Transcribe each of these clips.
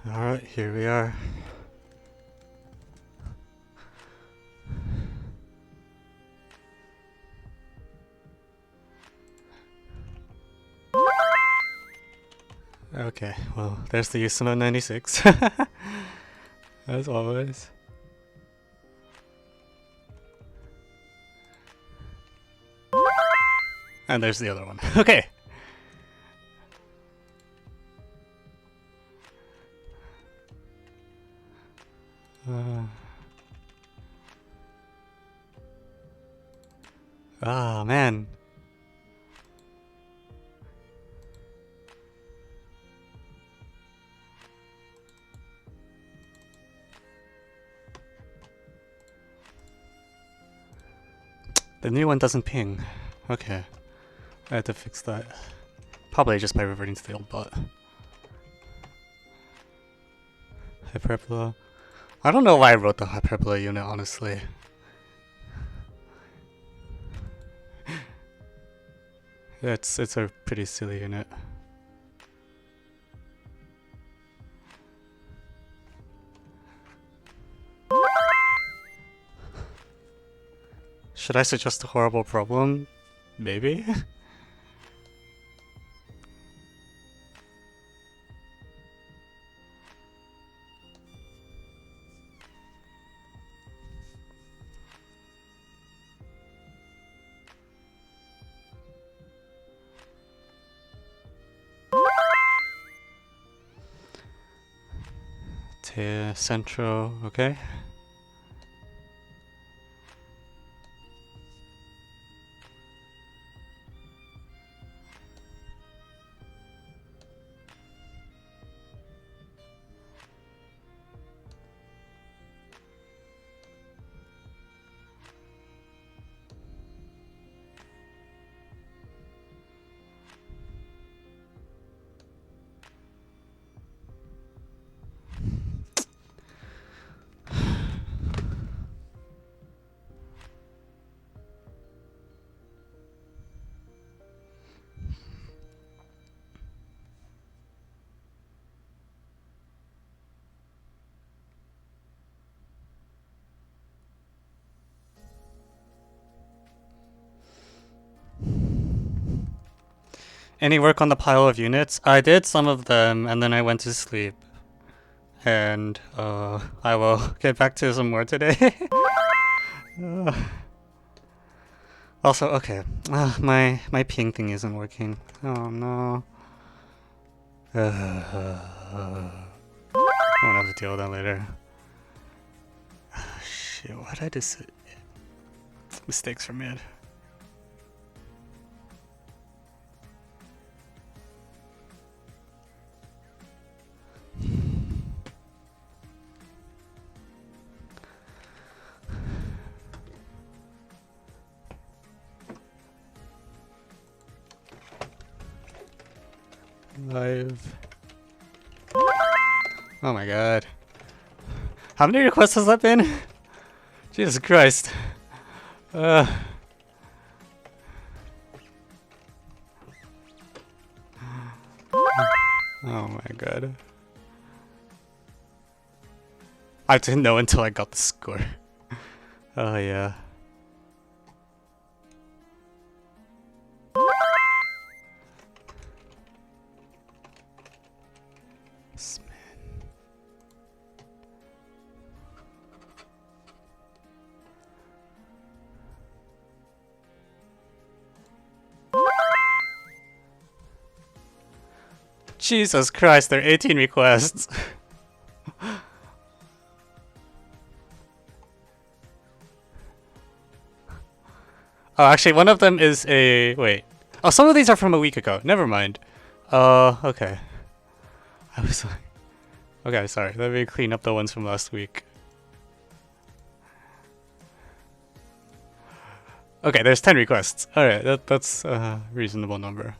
Alright, here we are. Okay, well, there's the USAMO 96. As always. And there's the other one. Okay. Ah, man. The new one doesn't ping. Okay. I had to fix that. Probably just by reverting to the old bot. Hyperbola. I don't know why I wrote the hyperbola unit, honestly. It's a pretty silly unit. Should I suggest a horrible problem? Maybe? Centro, okay. Any work on the pile of units? I did some of them and then I went to sleep. And I will get back to some more today. Also, okay, my ping thing isn't working. Oh no. I won't have to deal with that later. Shit, what did I just say? Mistakes were made. Live. Oh my god. How many requests has that been? Jesus Christ. Oh my god. I didn't know until I got the score. Oh yeah. Jesus Christ, there are 18 requests. Oh, actually, one of them is a... Wait. Oh, some of these are from a week ago. Never mind. Okay. I was like... Okay, sorry. Let me clean up the ones from last week. Okay, there's 10 requests. Alright, that's a reasonable number.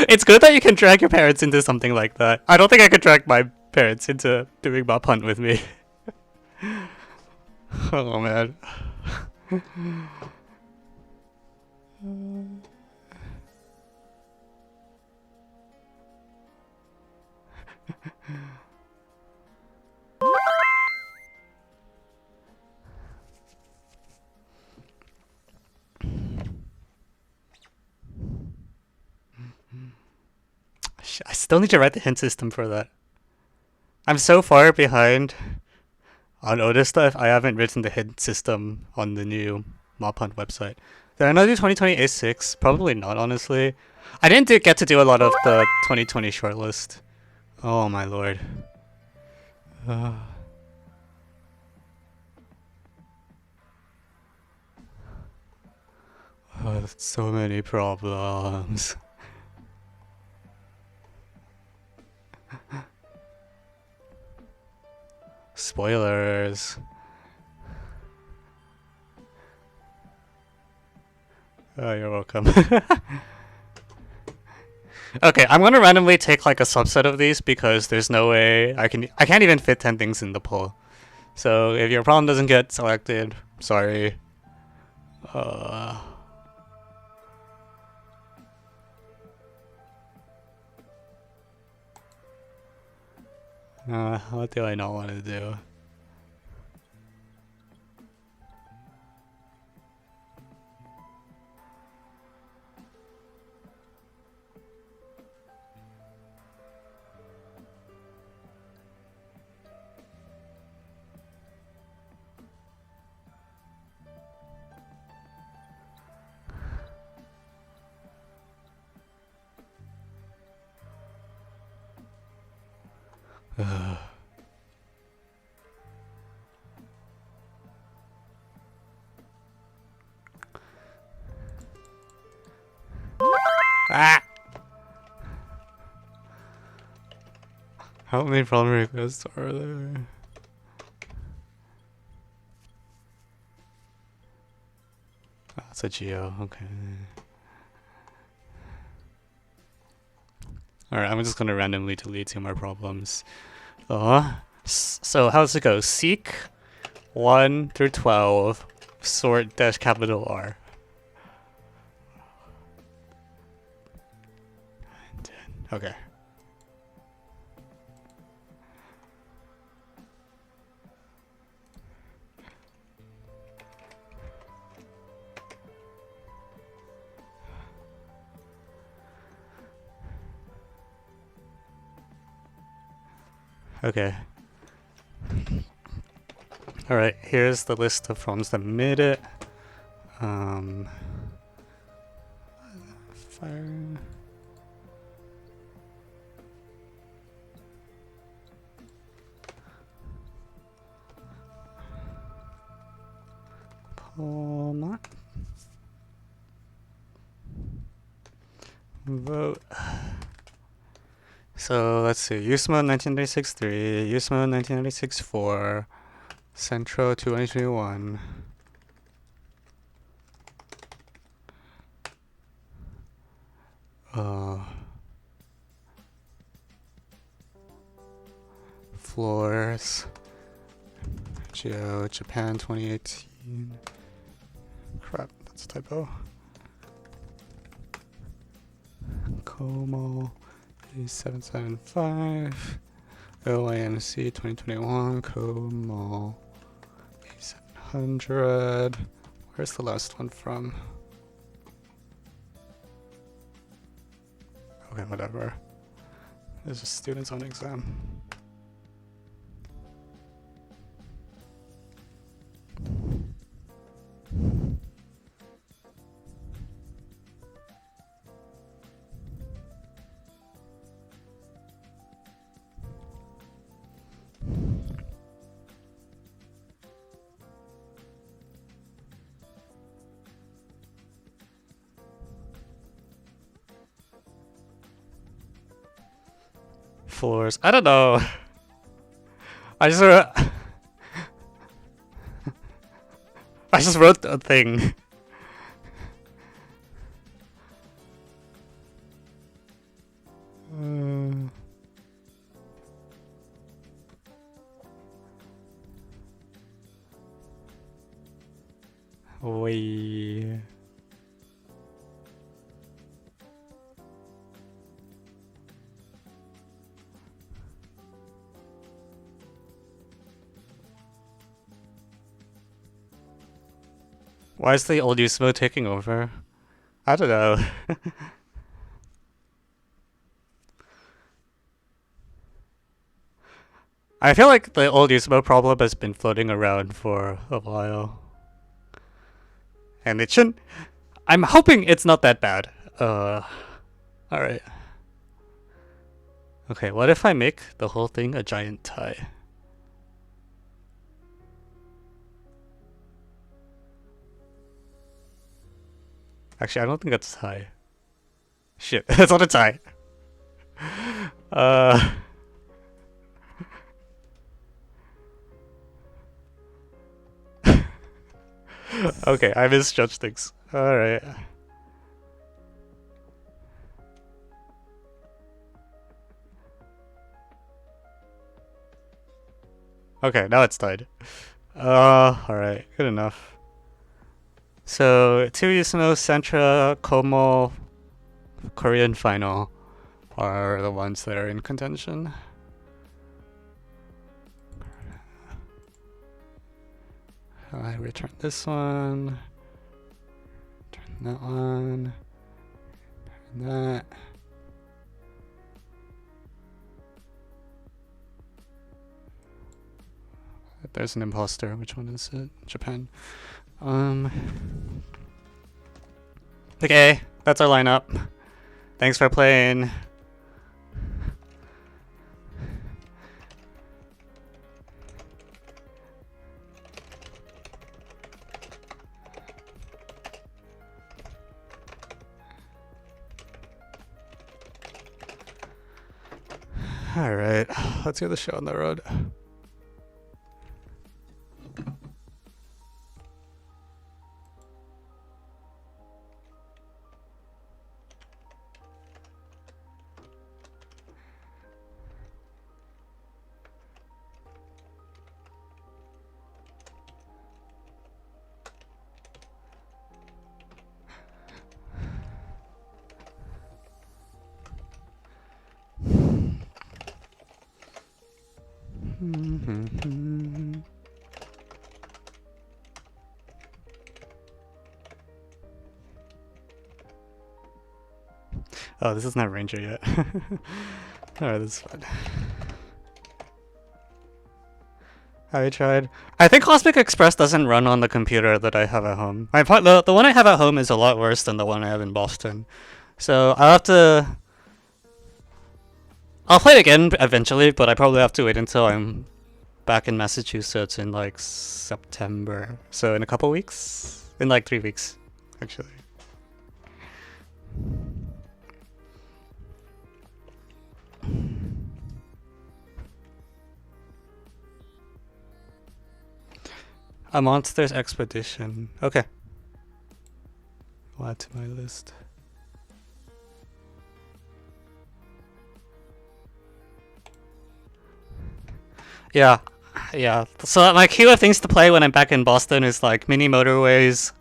It's good that you can drag your parents into something like that. I don't think I could drag my parents into doing Mop Hunt with me. Oh man. I still need to write the hint system for that. I'm so far behind on Otis stuff. I haven't written the hint system on the new Mop Hunt website. Did I not do 2020 A6? Probably not, honestly. I didn't get to do a lot of the 2020 shortlist. Oh my lord. Oh, so many problems. Spoilers. Oh, you're welcome. Okay, I'm gonna randomly take like a subset of these because there's no way I can't even fit 10 things in the poll. So if your problem doesn't get selected, sorry. What do I not want to do? Ah! How many problem requests are there? That's a geo, okay. Alright, I'm just gonna randomly delete 2 more problems. So how's it go? Seek 1 through 12, sort dash capital R. 10. Okay. Okay. Alright, here's the list of problems that made it. Fire. Palma. Vote. So let's see. USAMO 1996-3, USAMO 1996-4, Centro 2021. Floors. Geo Japan 2018. Crap, that's a typo. KoMaL A775. OINC 2021. KoMaL A700. Where's the last one from? Okay, whatever. There's just students on exam. Floors. I don't know. I just wrote a thing. Oi. Why is the old USAMO taking over? I don't know. I feel like the old USAMO problem has been floating around for a while. And it shouldn't... I'm hoping it's not that bad. Alright. Okay, what if I make the whole thing a giant tie? Actually, I don't think that's a tie. Shit, that's not a tie. Okay, I misjudged things. Alright. Okay, now it's tied. Alright, good enough. So, two USAMO, Centra, KoMaL, Korean final are the ones that are in contention. I return this one. Turn that one. Turn that. There's an imposter. Which one is it? Japan. Okay, that's our lineup. Thanks for playing. Alright, let's get the show on the road. Oh, this is not Ranger yet. Alright, this is fine. I tried. I think Cosmic Express doesn't run on the computer that I have at home. The one I have at home is a lot worse than the one I have in Boston. So I'll have to... I'll play it again eventually, but I probably have to wait until I'm back in Massachusetts in like September. So in a couple weeks? In like 3 weeks, actually. A Monsters Expedition. Okay. I'll add to my list. Yeah. So my queue of things to play when I'm back in Boston is like Mini Motorways,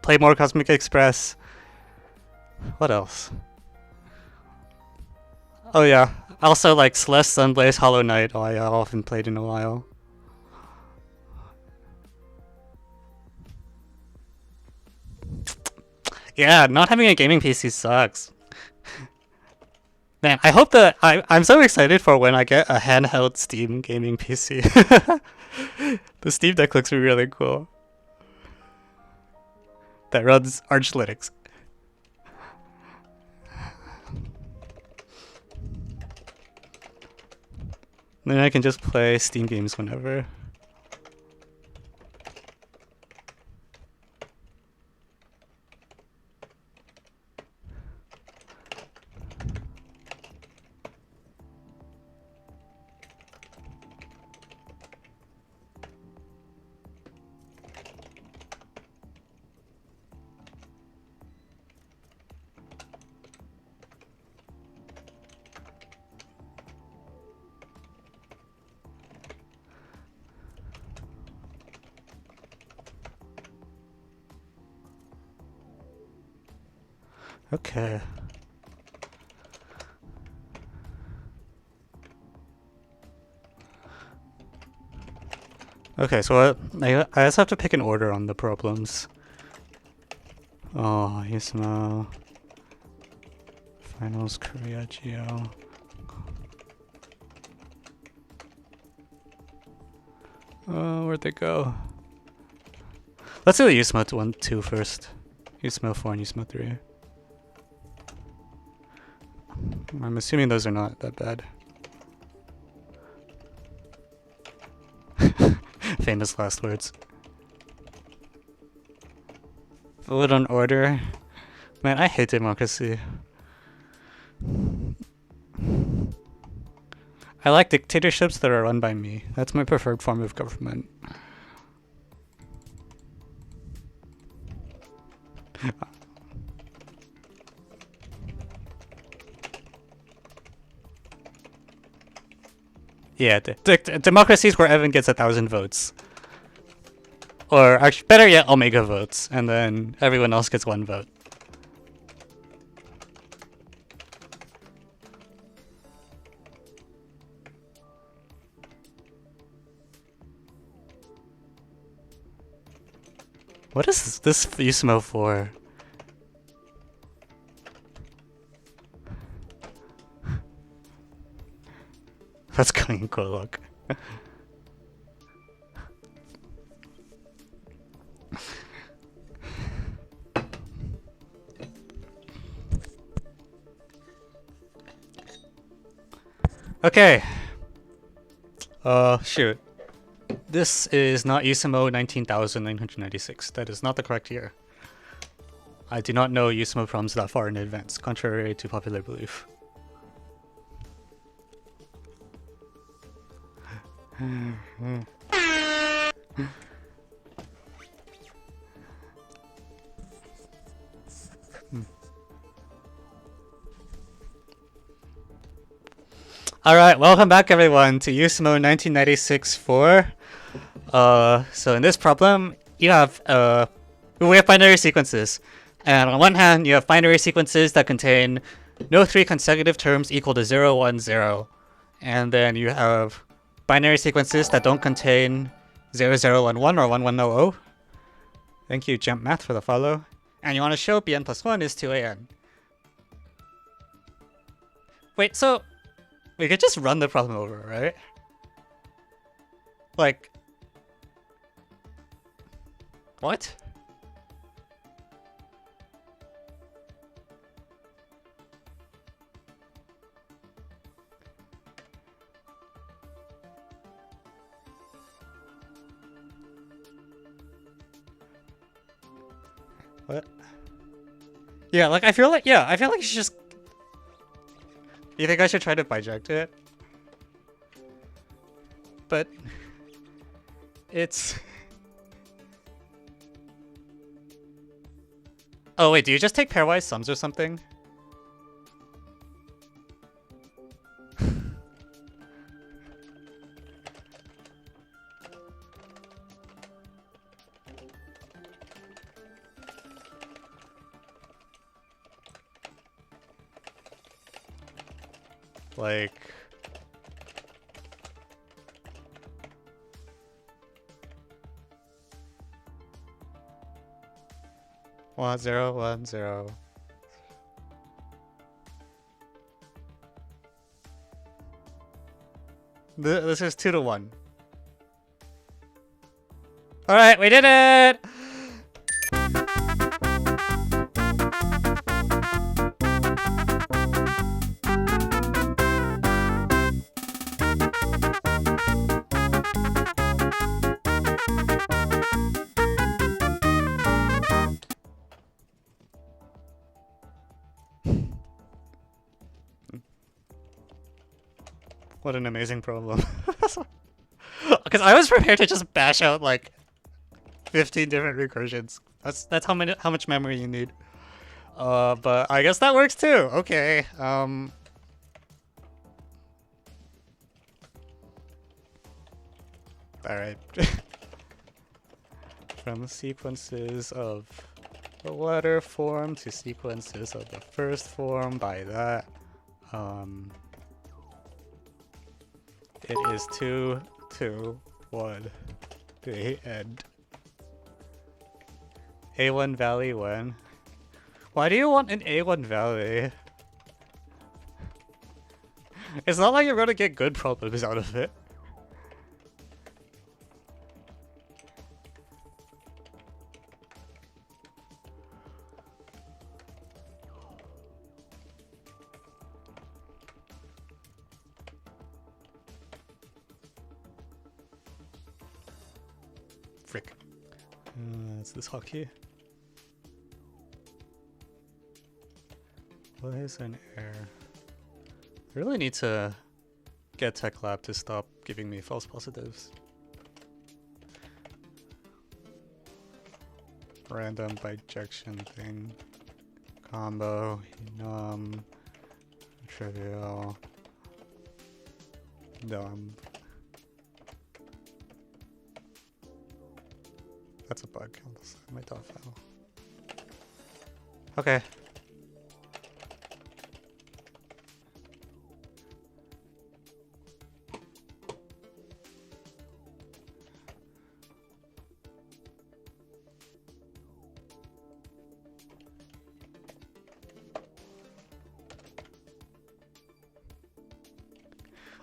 play more Cosmic Express. What else? Oh yeah. Also like Celeste, Sunblaze, Hollow Knight. Oh yeah, I haven't played in a while. Yeah, not having a gaming PC sucks. Man, I hope that I'm so excited for when I get a handheld Steam gaming PC. The Steam Deck looks really cool. That runs Arch Linux. Then I can just play Steam games whenever. Okay. Okay, so I just have to pick an order on the problems. Oh, USAMO. Finals, Korea, Geo. Oh, where'd they go? Let's do the USAMO 1, 2 first. USAMO 4 and USAMO 3. I'm assuming those are not that bad. Famous last words. Vote on order. Man, I hate democracy. I like dictatorships that are run by me. That's my preferred form of government. Yeah, democracies where Evan gets 1,000 votes. Or actually, better yet, Omega votes, and then everyone else gets 1 vote. What is this USAMO for? Let's go and go look. Okay. Shoot. This is not USAMO 19,996. That is not the correct year. I do not know USAMO problems that far in advance, contrary to popular belief. Alright, welcome back everyone to USAMO 1996-4. So in this problem, you have we have binary sequences. And on one hand, you have binary sequences that contain no 3 consecutive terms equal to 0, 1, 0. And then you have binary sequences that don't contain 0, 0, 1, 1 or 1, 1, 0, 0. Thank you, Jump Math, for the follow. And you want to show bn plus 1 is 2an. Wait, so we could just run the problem over, right? Like, what? What? Yeah, like I feel like you should just. You think I should try to biject it? But it's. Oh wait, do you just take pairwise sums or something? Like, one zero 1 0. This is 2 to 1. All right, we did it. What an amazing problem. Because I was prepared to just bash out like 15 different recursions. That's how much memory you need. But I guess that works too. Okay. All right. From sequences of the letter form to sequences of the first form by that. It is 2, 2, 1, the end. A1 valley when? Why do you want an A1 valley? It's not like you're gonna get good problems out of it. Frick. Is this hockey? What is an error? I really need to get Tech Lab to stop giving me false positives. Random bijection thing. Combo. Num. Trivial. Dumb. That's a bug on the side of my dot file. Okay.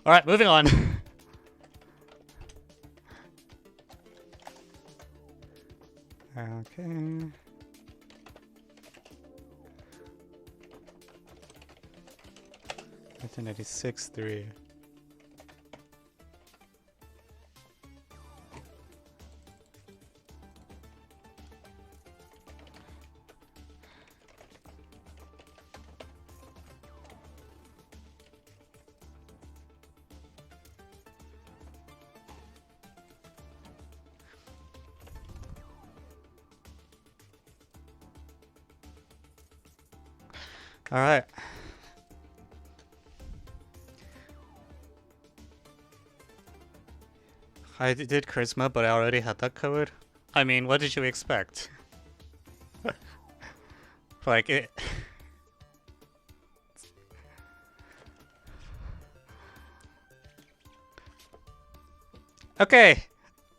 All right, moving on. Okay. 1986-3. All right. I did charisma, but I already had that covered. I mean, what did you expect? Like it. Okay,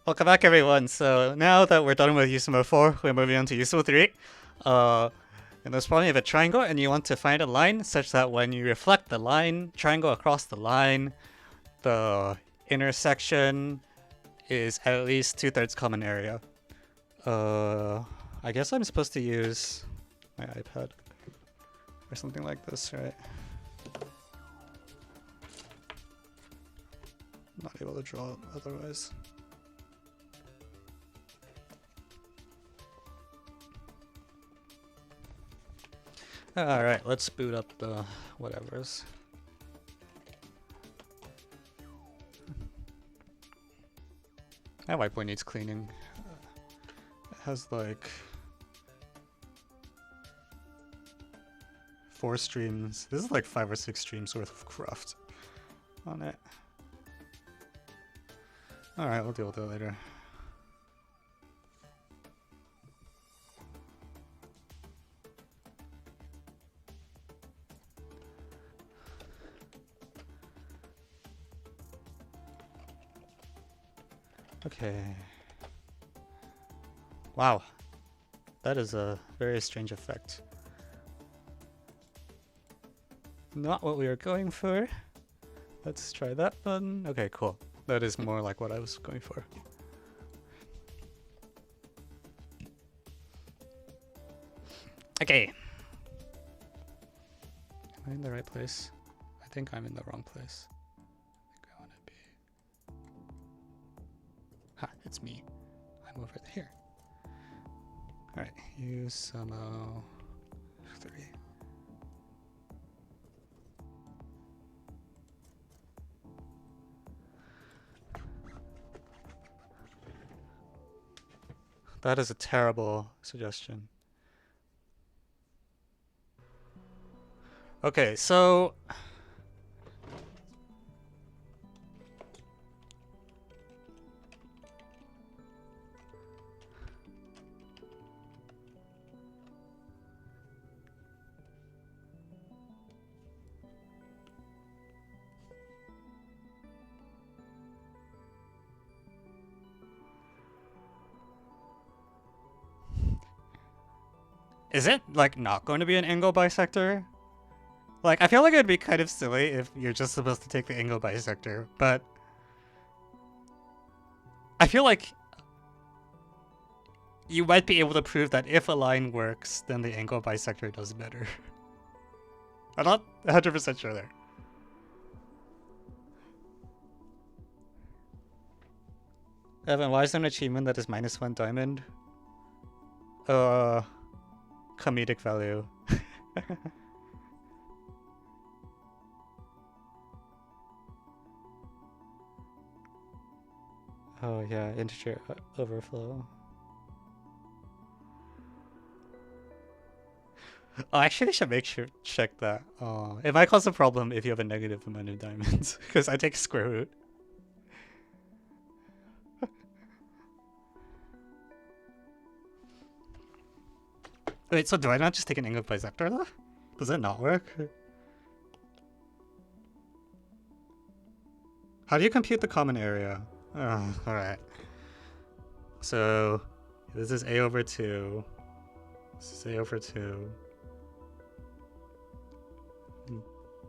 welcome back everyone. So now that we're done with USAMO 4, we're moving on to USAMO 3. And there's probably a triangle, and you want to find a line such that when you reflect the line, triangle across the line, the intersection is at least 2/3 common area. I guess I'm supposed to use my iPad or something like this, right? Not able to draw it otherwise. Alright, let's boot up the whatevers. That whiteboard needs cleaning. It has like 4 streams. This is like 5 or 6 streams worth of craft on it. Alright, we'll deal with it later. Okay. Wow. That is a very strange effect. Not what we were going for. Let's try that one. Okay, cool. That is more like what I was going for. Okay. Am I in the right place? I think I'm in the wrong place. I think I want to be... Ha, it's me. I'm over here. Alright, USAMO 3. That is a terrible suggestion. Okay, so... Is it, like, not going to be an angle bisector? Like, I feel like it'd be kind of silly if you're just supposed to take the angle bisector, but I feel like you might be able to prove that if a line works, then the angle bisector does better. I'm not 100% sure there. Evan, why is there an achievement that is -1 diamond? Comedic value. Oh yeah, integer overflow. Oh, actually, I should make sure check that. It might cause a problem if you have a negative amount of diamonds, because I take square root. Wait, so do I not just take an angle bisector though? Does it not work? How do you compute the common area? Oh, alright. So, this is a over 2. This is a over 2.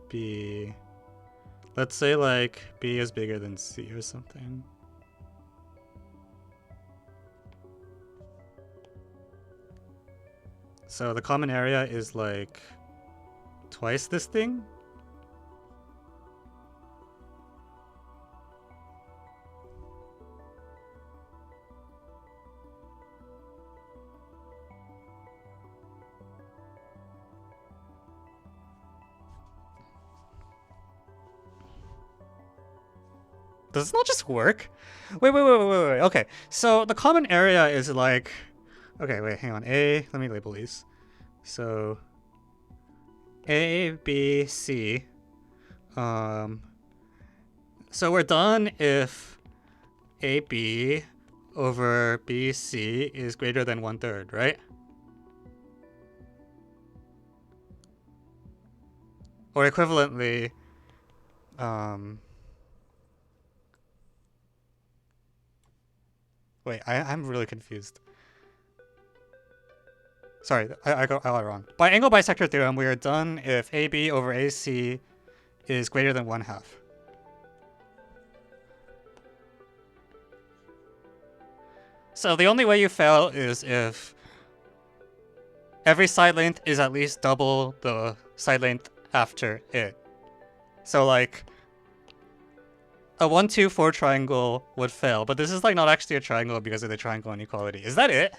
B. Let's say, like, B is bigger than C or something. So the common area is, like, twice this thing? Does it not just work? Wait. Okay, so the common area is like... Okay, wait, hang on. A, let me label these. So, A, B, C. So we're done if AB over BC is greater than 1/3, right? Or equivalently, wait, I'm really confused. Sorry, I got it wrong. By angle bisector theorem, we are done if AB over AC is greater than 1/2. So the only way you fail is if every side length is at least double the side length after it. So like a 1, 2, 4 triangle would fail, but this is like not actually a triangle because of the triangle inequality. Is that it?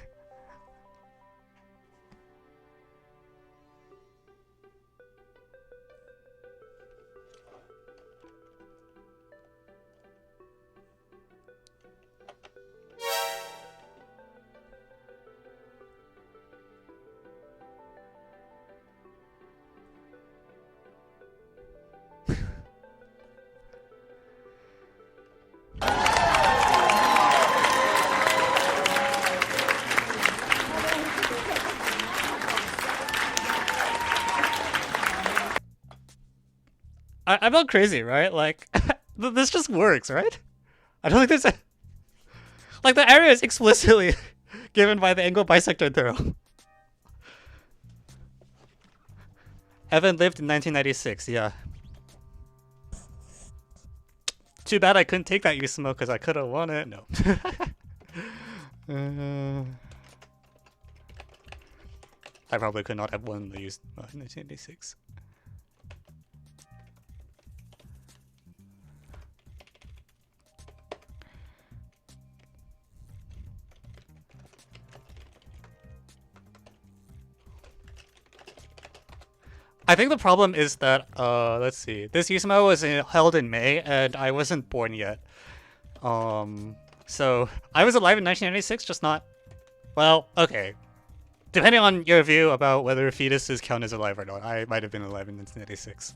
I'm not crazy, right? Like, this just works, right? I don't think there's a... Like, the area is explicitly given by the angle bisector theorem. Evan lived in 1996, yeah. Too bad I couldn't take that USAMO because I could have won it. No. I probably could not have won the USAMO in 1986. I think the problem is that, let's see, this USAMO was held in May, and I wasn't born yet. So, I was alive in 1996, just not... Well, okay. Depending on your view about whether fetuses count as alive or not, I might have been alive in 1996.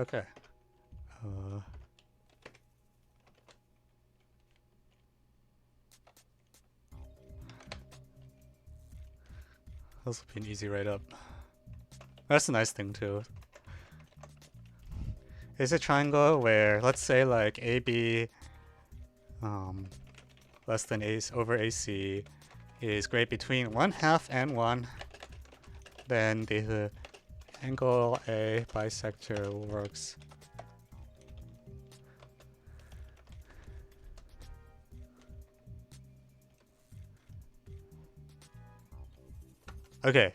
Okay. This will be an easy write-up. That's a nice thing too. Is a triangle where, let's say, like AB less than A over AC is great between 1/2 and 1, then the angle A bisector works. Okay,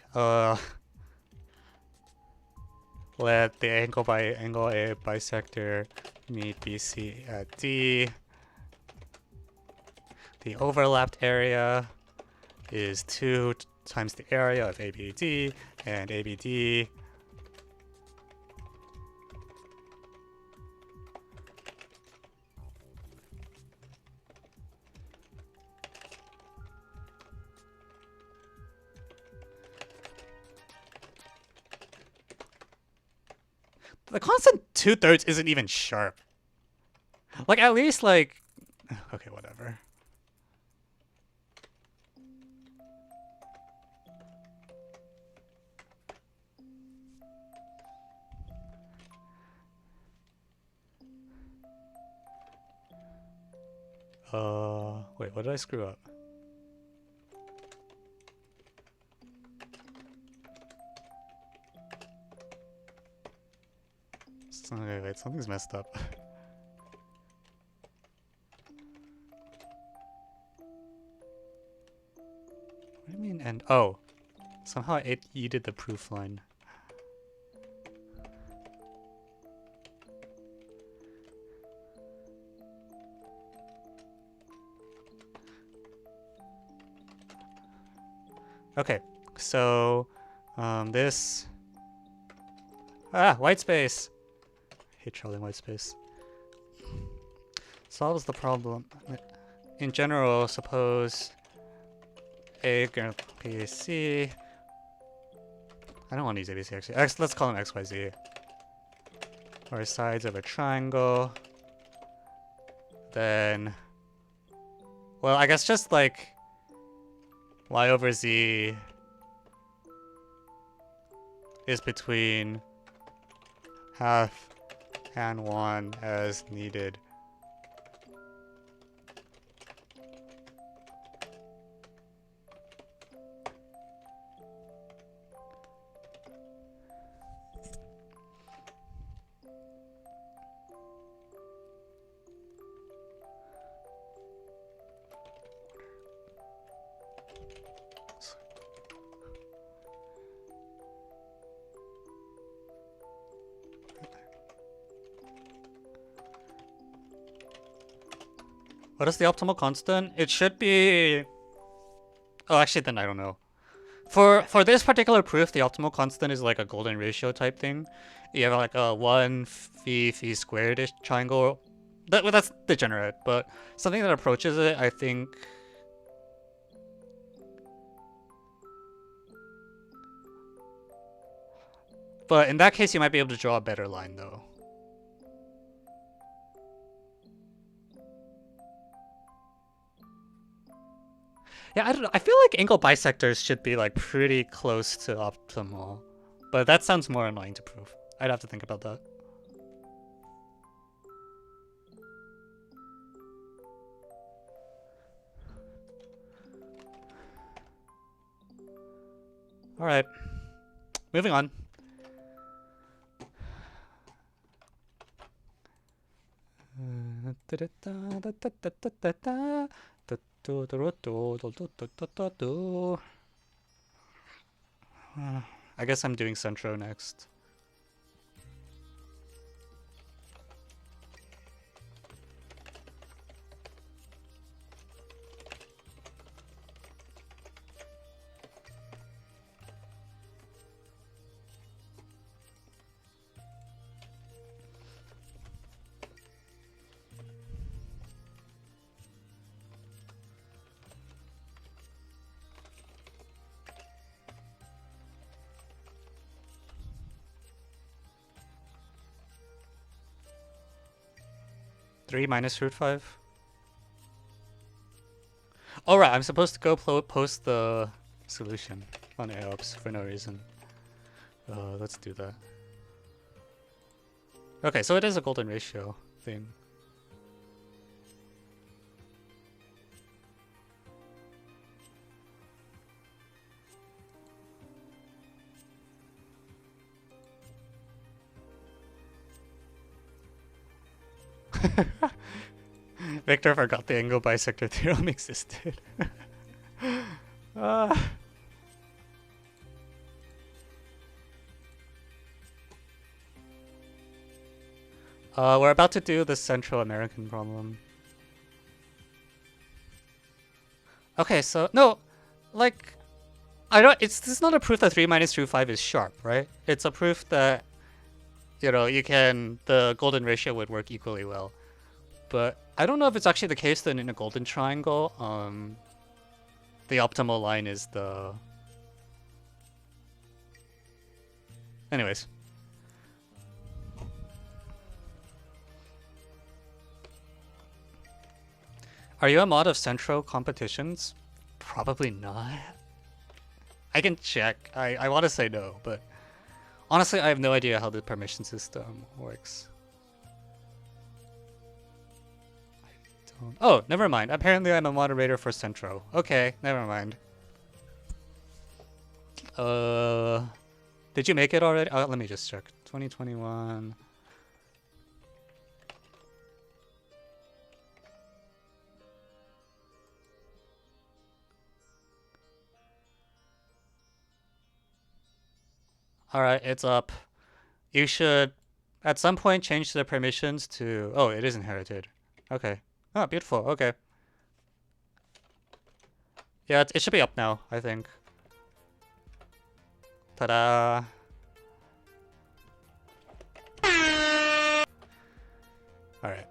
let the angle A bisector meet BC at D. The overlapped area is 2 times the area of ABD, and ABD the constant 2/3 isn't even sharp. Like, at least, like... Okay, whatever. Wait, what did I screw up? Okay, wait, something's messed up. What do you mean and oh, somehow it yeeted the proof line. Okay, so this white space. I hate trolling white space. Solves the problem. In general, suppose A gonna be C. I don't want to use ABC actually. Let's call them XYZ. Or sides of a triangle. Then, well, I guess just like Y over Z is between 1/2 and 1 as needed. What is the optimal constant? It should be... Oh, actually, then I don't know. For this particular proof, the optimal constant is like a golden ratio type thing. You have like a 1 phi squared-ish triangle. That's degenerate, but something that approaches it, I think... But in that case, you might be able to draw a better line, though. Yeah, I don't know. I feel like angle bisectors should be like pretty close to optimal. But that sounds more annoying to prove. I'd have to think about that. Alright. Moving on. I guess I'm doing Centro next. Three minus root 5. Oh right, I'm supposed to go post the solution on AOPS for no reason. Let's do that. Okay, so it is a golden ratio thing. Victor forgot the angle bisector theorem existed. uh. We're about to do the Central American problem. Okay, so no, like, I don't. This is not a proof that 3 minus root 5 is sharp, right? It's a proof that, you know, the golden ratio would work equally well. But I don't know if it's actually the case that in a golden triangle, the optimal line is the. Anyways. Are you a mod of Centro competitions? Probably not. I can check. I want to say no, but honestly, I have no idea how the permission system works. Oh, never mind. Apparently I'm a moderator for Centro. Okay, never mind. Did you make it already? Oh, let me just check. 2021. Alright, it's up. You should, at some point, change the permissions to... Oh, it is inherited. Okay. Oh, beautiful. Okay. Yeah, it should be up now, I think. Ta-da! Alright.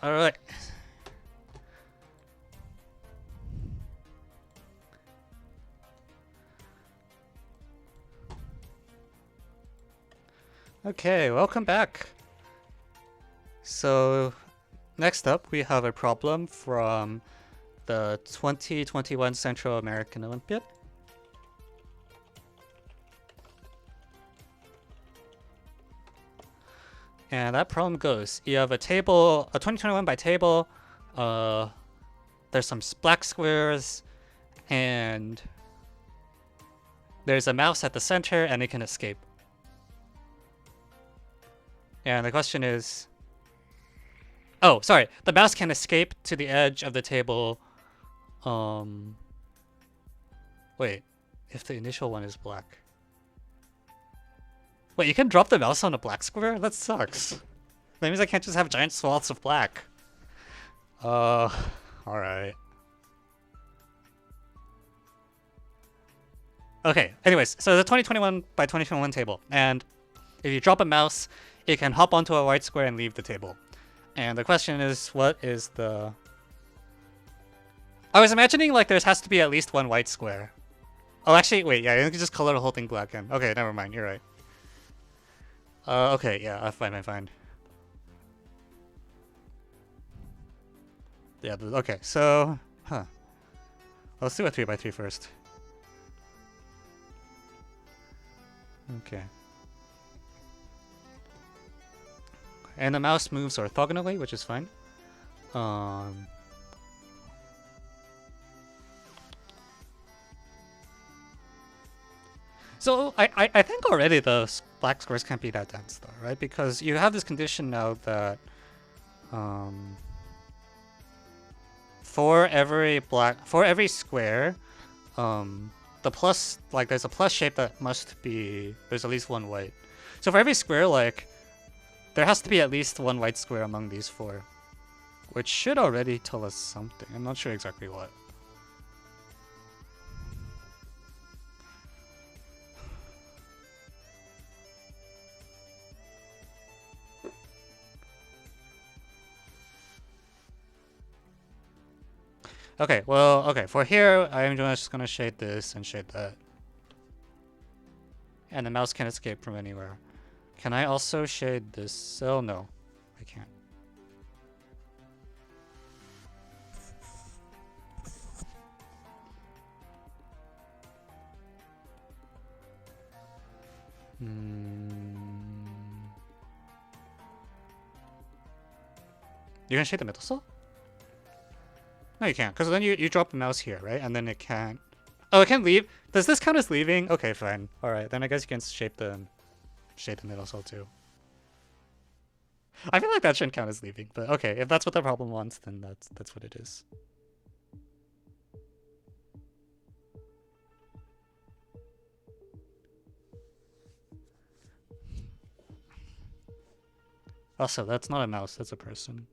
Alright. Okay, welcome back. So, next up we have a problem from the 2021 Central American Olympiad. And that problem goes, you have a table, a 2021 by table, there's some black squares, and there's a mouse at the center and it can escape. And the question is, oh, sorry, the mouse can escape to the edge of the table. Wait, if the initial one is black. Wait, you can drop the mouse on a black square? That sucks. That means I can't just have giant swaths of black. Alright. Okay, anyways, so the 2021 by 2021 table, and if you drop a mouse, it can hop onto a white square and leave the table. And the question is, what is the... I was imagining like there has to be at least one white square. Oh, actually, wait, yeah, you can just color the whole thing black in. Okay, never mind, you're right. Okay, yeah, fine. Yeah, okay, so... Let's do a 3x3 first. Okay. And the mouse moves orthogonally, which is fine. So I think already the black squares can't be that dense though, right? Because you have this condition now that for every square, the plus, like there's a plus shape that must be, there's at least one white. So for every square, like there has to be at least one white square among these four, which should already tell us something. I'm not sure exactly what. Okay, well, okay, for here, I'm just gonna shade this and shade that. And the mouse can't escape from anywhere. Can I also shade this cell? No. I can't. You gonna shade the middle cell? No, you can't, because then you drop the mouse here, right? And then it can't. Oh, it can leave? Does this count as leaving? Okay, fine. Alright, then I guess you can shape the middle cell too. I feel like that shouldn't count as leaving, but okay, if that's what the problem wants, then that's what it is. Also, that's not a mouse, that's a person.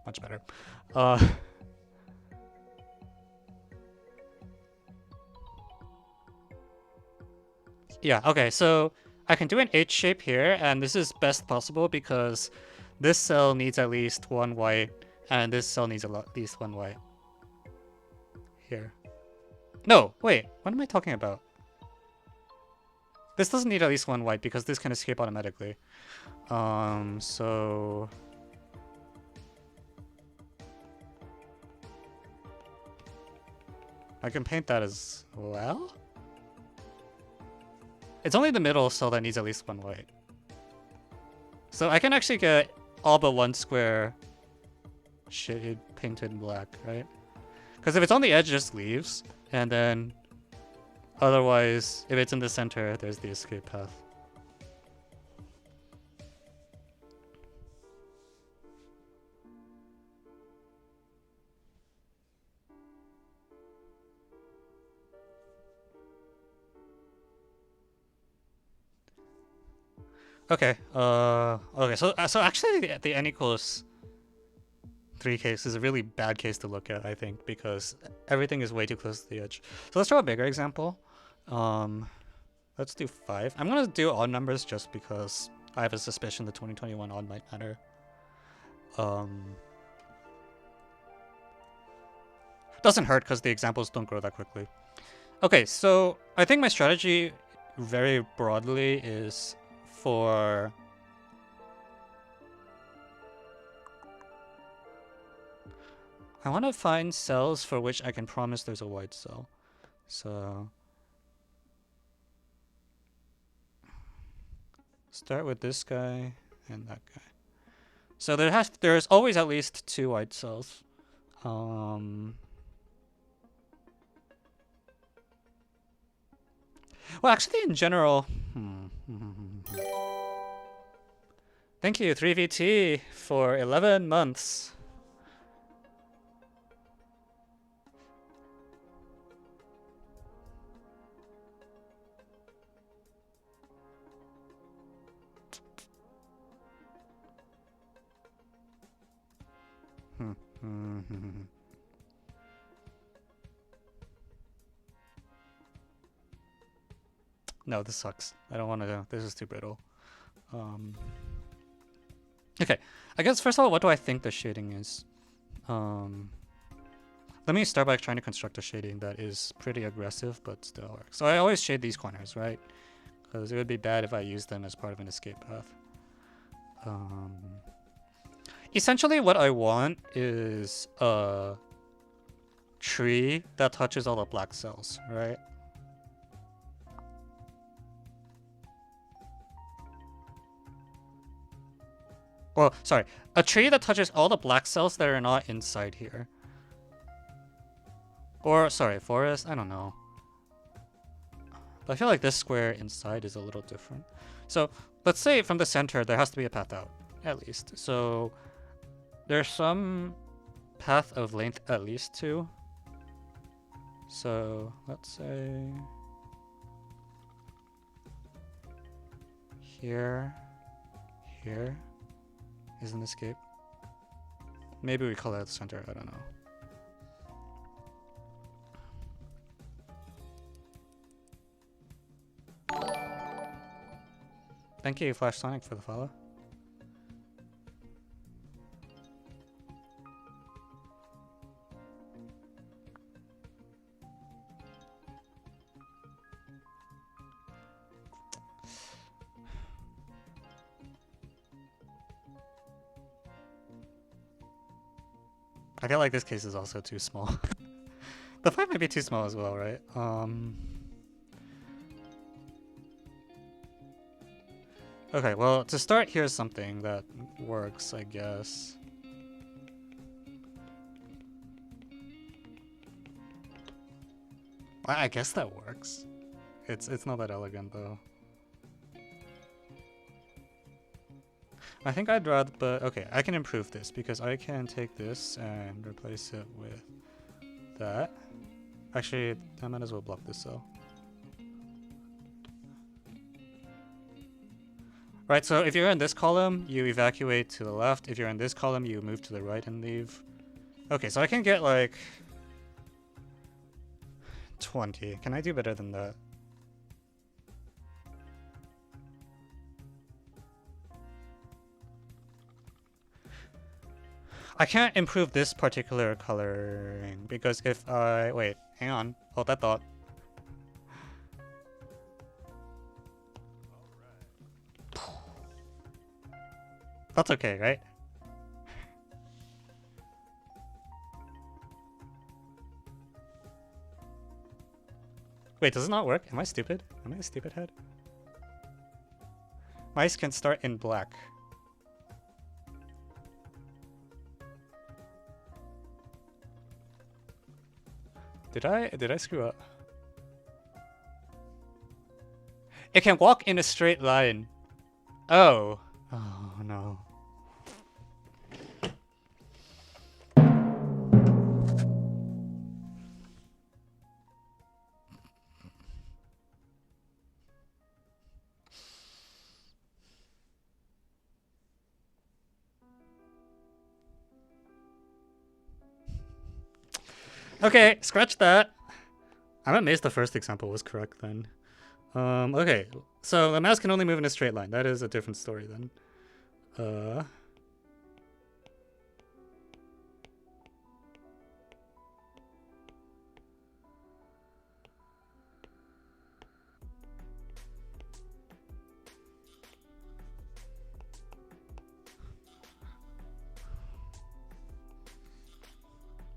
Much better. Yeah, okay, so I can do an H shape here, and this is best possible because this cell needs at least one white, and this cell needs at least one white. Here. No, wait, what am I talking about? This doesn't need at least one white because this can escape automatically. So... I can paint that as well? It's only the middle cell that needs at least one white. So I can actually get all but one square shade painted black, right? Because if it's on the edge, it just leaves. And then otherwise, if it's in the center, there's the escape path. Okay. Okay. So actually, the n equals 3 case is a really bad case to look at, I think, because everything is way too close to the edge. So let's draw a bigger example. Let's do 5. I'm gonna do odd numbers just because I have a suspicion the 2021 odd might matter. Doesn't hurt because the examples don't grow that quickly. Okay, so I think my strategy very broadly is for I want to find cells for which I can promise there's a white cell. So start with this guy and that guy. So there's always at least 2 white cells. Well, actually, in general, thank you, 3VT, for 11 months. No, this sucks. I don't want to. This is too brittle. Okay, I guess first of all, what do I think the shading is? Let me start by trying to construct a shading that is pretty aggressive, but still works. So I always shade these corners, right? Because it would be bad if I used them as part of an escape path. Essentially, what I want is a tree that touches all the black cells, right? Well, sorry, a tree that touches all the black cells that are not inside here. Or, sorry, forest, I don't know. But I feel like this square inside is a little different. So, let's say from the center, there has to be a path out, at least. So, there's some path of length at least 2. So, let's say... Here is an escape. Maybe we call that the center, I don't know. Thank you, Flash Sonic, for the follow. I feel like this case is also too small. The 5 might be too small as well, right? Okay, well, to start, here's something that works, I guess. I guess that works. It's not that elegant, though. I think I'd rather, but okay, I can improve this because I can take this and replace it with that. Actually, I might as well block this cell. Right, so if you're in this column, you evacuate to the left. If you're in this column, you move to the right and leave. Okay, so I can get like 20. Can I do better than that? I can't improve this particular coloring because if I... Wait, hang on. Hold that thought. That's okay, right? Wait, does it not work? Am I stupid? Am I a stupid head? Mice can start in black. Did I screw up? It can walk in a straight line. Oh. Oh no. Okay, scratch that. I'm amazed the first example was correct then. Okay, so the mouse can only move in a straight line. That is a different story then.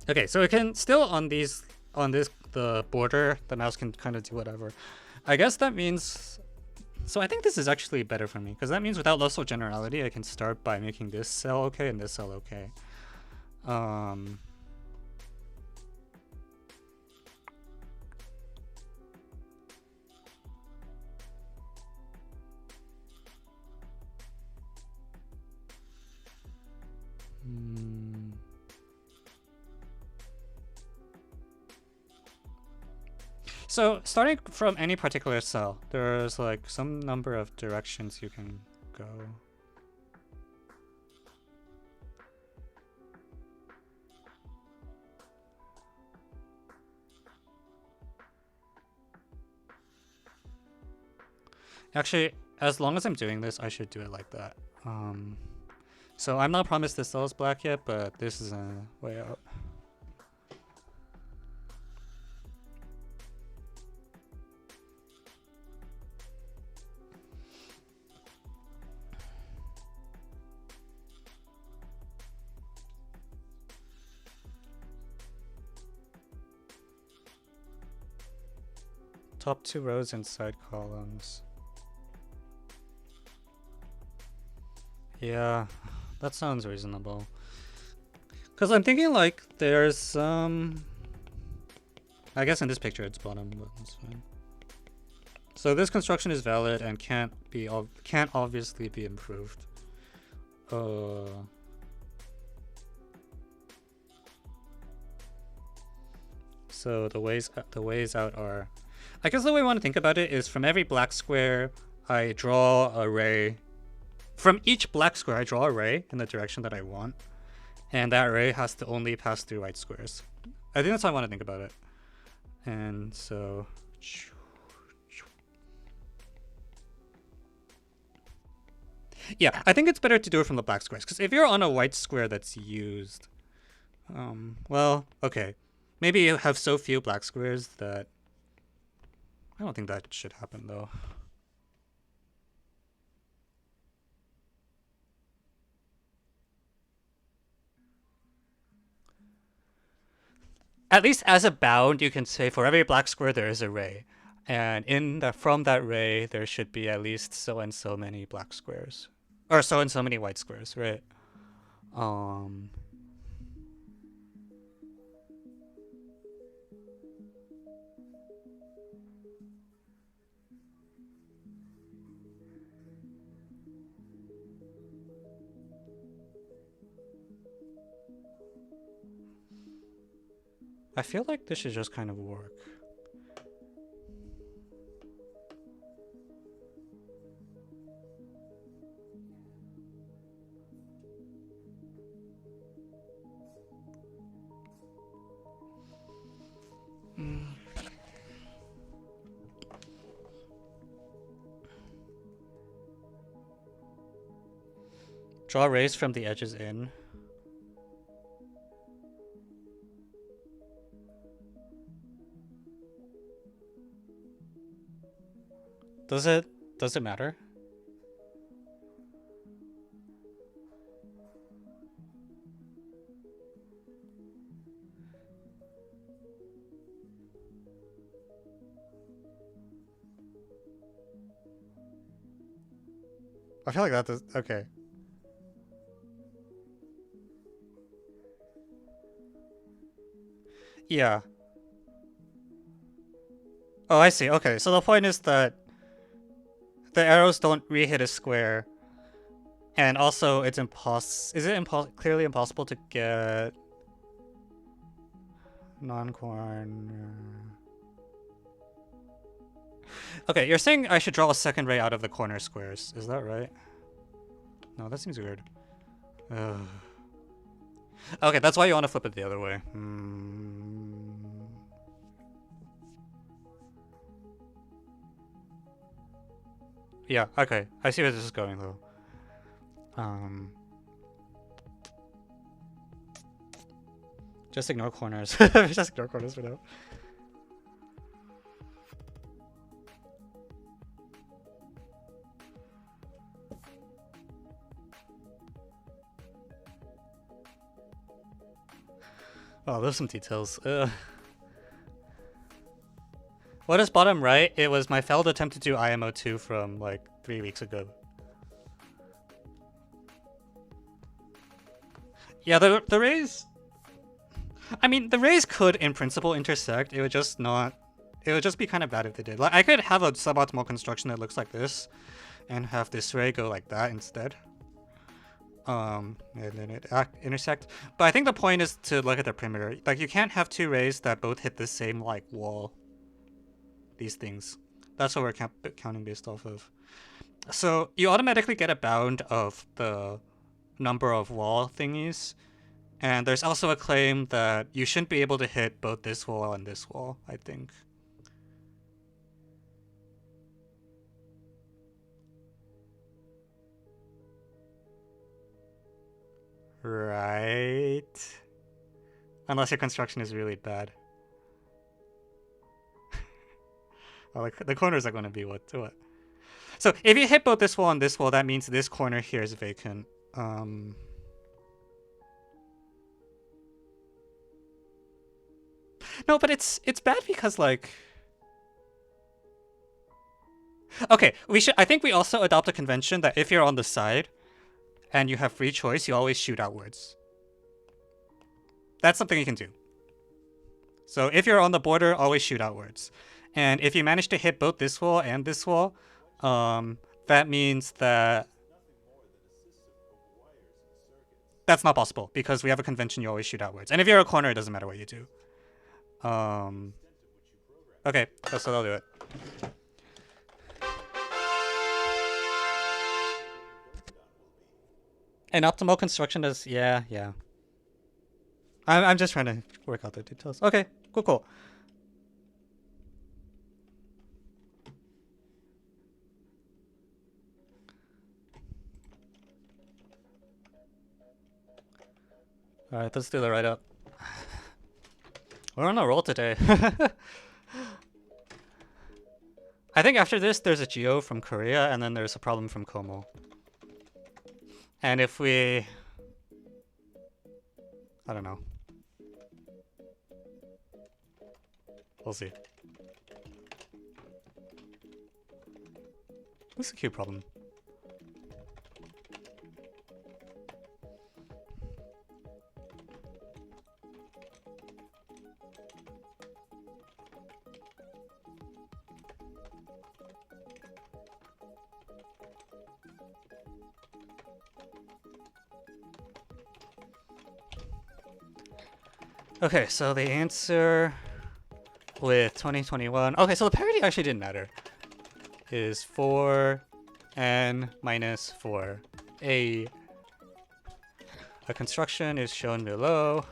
Okay, so it can still on this the border, the mouse can kind of do whatever. I guess that means. So I think this is actually better for me because that means without loss of generality, I can start by making this cell okay and this cell okay. So starting from any particular cell, there's like some number of directions you can go. Actually, as long as I'm doing this, I should do it like that. So I'm not promised this cell is black yet, but this is a way out. Top 2 rows and side columns. Yeah, that sounds reasonable. Because I'm thinking like there's some... I guess in this picture it's bottom, but it's fine. So this construction is valid and can't obviously be improved. So the ways out are... I guess the way I want to think about it is from every black square, I draw a ray. From each black square, I draw a ray in the direction that I want. And that ray has to only pass through white squares. I think that's how I want to think about it. And so... Yeah, I think it's better to do it from the black squares. Because if you're on a white square that's used... well, okay. Maybe you have so few black squares that... I don't think that should happen, though. at least as a bound, you can say for every black square there is a ray, and from that ray there should be at least so and so many black squares, or so and so many white squares, right? I feel like this should just kind of work. Draw rays from the edges in. Does it matter? I feel like that does. Okay. Yeah. Oh, I see. Okay, so the point is that the arrows don't re-hit a square, and also it's clearly impossible to get non-corn. Okay, you're saying I should draw a second ray out of the corner squares. Is that right? No, that seems weird. Ugh. Okay, that's why you want to flip it the other way. Yeah, okay. I see where this is going, though. Just ignore corners. Just ignore corners for now. Oh, there's some details. What is bottom right? It was my failed attempt to do IMO 2 from like 3 weeks ago. Yeah, the rays... I mean, the rays could, in principle, intersect. It would just not... It would just be kind of bad if they did. Like, I could have a suboptimal construction that looks like this, and have this ray go like that instead. And then it intersect. But I think the point is to look at the perimeter. Like, you can't have two rays that both hit the same, like, wall. These things. That's what we're counting based off of. So, you automatically get a bound of the number of wall thingies. And there's also a claim that you shouldn't be able to hit both this wall and this wall, I think. Right. Unless your construction is really bad. Well, like, the corners are going to be what? So if you hit both this wall and this wall, that means this corner here is vacant. No, but it's bad because, like... Okay, I think we also adopt a convention that if you're on the side and you have free choice, you always shoot outwards. That's something you can do. So if you're on the border, always shoot outwards. And if you manage to hit both this wall and this wall, that means that that's not possible because we have a convention you always shoot outwards. And if you're a corner, it doesn't matter what you do. Okay, so I'll do it. An optimal construction is, yeah. I'm just trying to work out the details. Okay, cool. Alright, let's do the write-up. We're on a roll today. I think after this, there's a geo from Korea, and then there's a problem from KoMaL. And if we... I don't know. We'll see. This is a cute problem. Okay, so the answer with 2021. Okay, so the parity actually didn't matter. Is 4n minus 4a. A construction is shown below.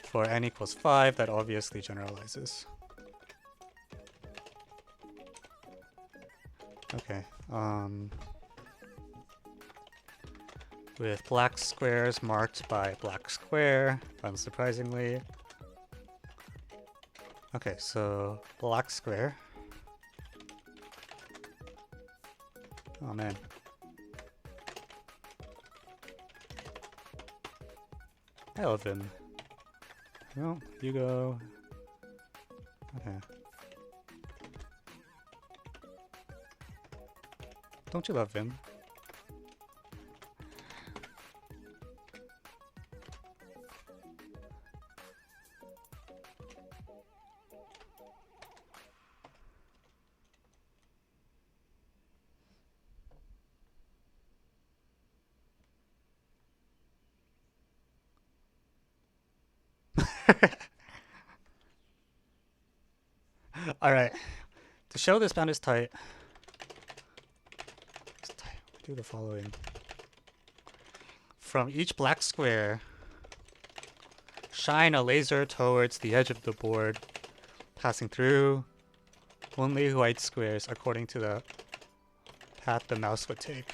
For n equals 5, that obviously generalizes. Okay, with black squares marked by black square, unsurprisingly. Okay, so black square. Oh man. I love him. No, you go. Okay. Don't you love him? Alright. To show this bound is tight, do the following. From each black square, shine a laser towards the edge of the board, passing through only white squares according to the path the mouse would take.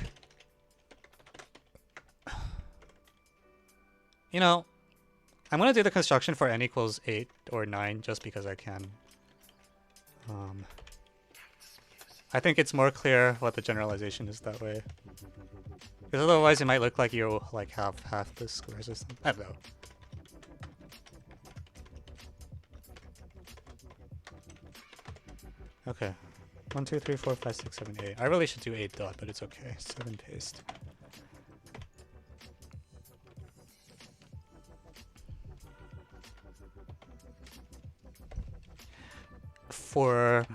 You know, I'm gonna do the construction for n equals 8 or 9 just because I can. I think it's more clear what the generalization is that way. Because otherwise it might look like you like have half the squares or something. I don't know. Okay. 1, 2, 3, 4, 5, 6, 7, 8. I really should do 8 dot, but it's okay. 7 paste. For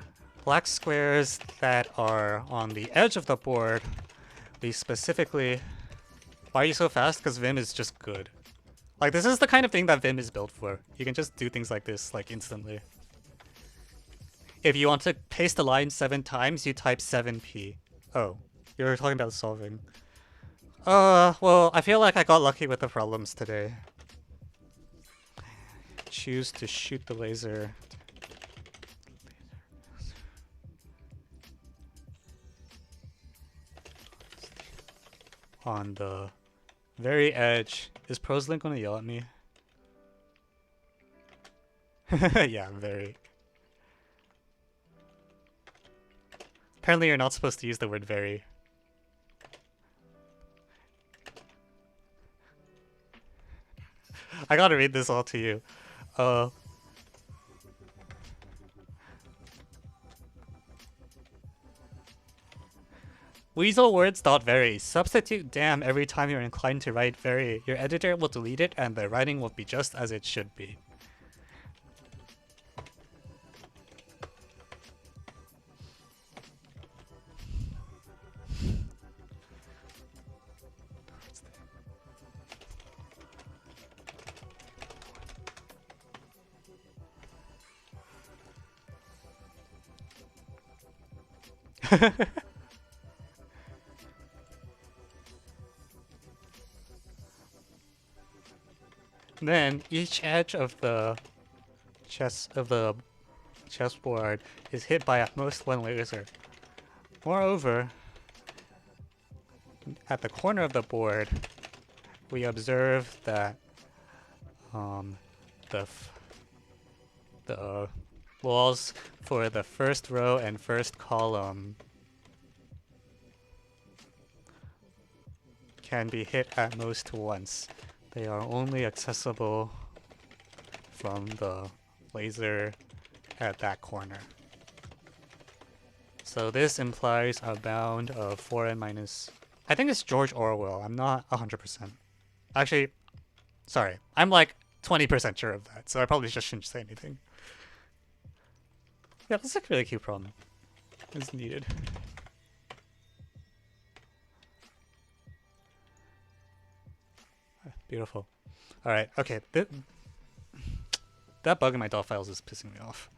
black squares that are on the edge of the board, we specifically... Why are you so fast? Because Vim is just good. Like, this is the kind of thing that Vim is built for. You can just do things like this, like, instantly. If you want to paste a line 7 times, you type 7p. Oh, you're talking about solving. Well, I feel like I got lucky with the problems today. Choose to shoot the laser. On the very edge. Is ProSlink gonna yell at me? Yeah, very. Apparently you're not supposed to use the word very. I gotta read this all to you. Weasel words dot vary. Substitute damn every time you're inclined to write vary. Your editor will delete it and the writing will be just as it should be. Then each edge of the chessboard is hit by at most one laser. Moreover, at the corner of the board, we observe that the walls for the first row and first column can be hit at most once. They are only accessible from the laser at that corner. So this implies a bound of 4n minus... I think it's George Orwell. I'm not 100%. Actually, sorry. I'm like 20% sure of that, so I probably just shouldn't say anything. Yeah, that's a really cute problem. It's needed. Beautiful. Alright, okay. That bug in my DAW files is pissing me off.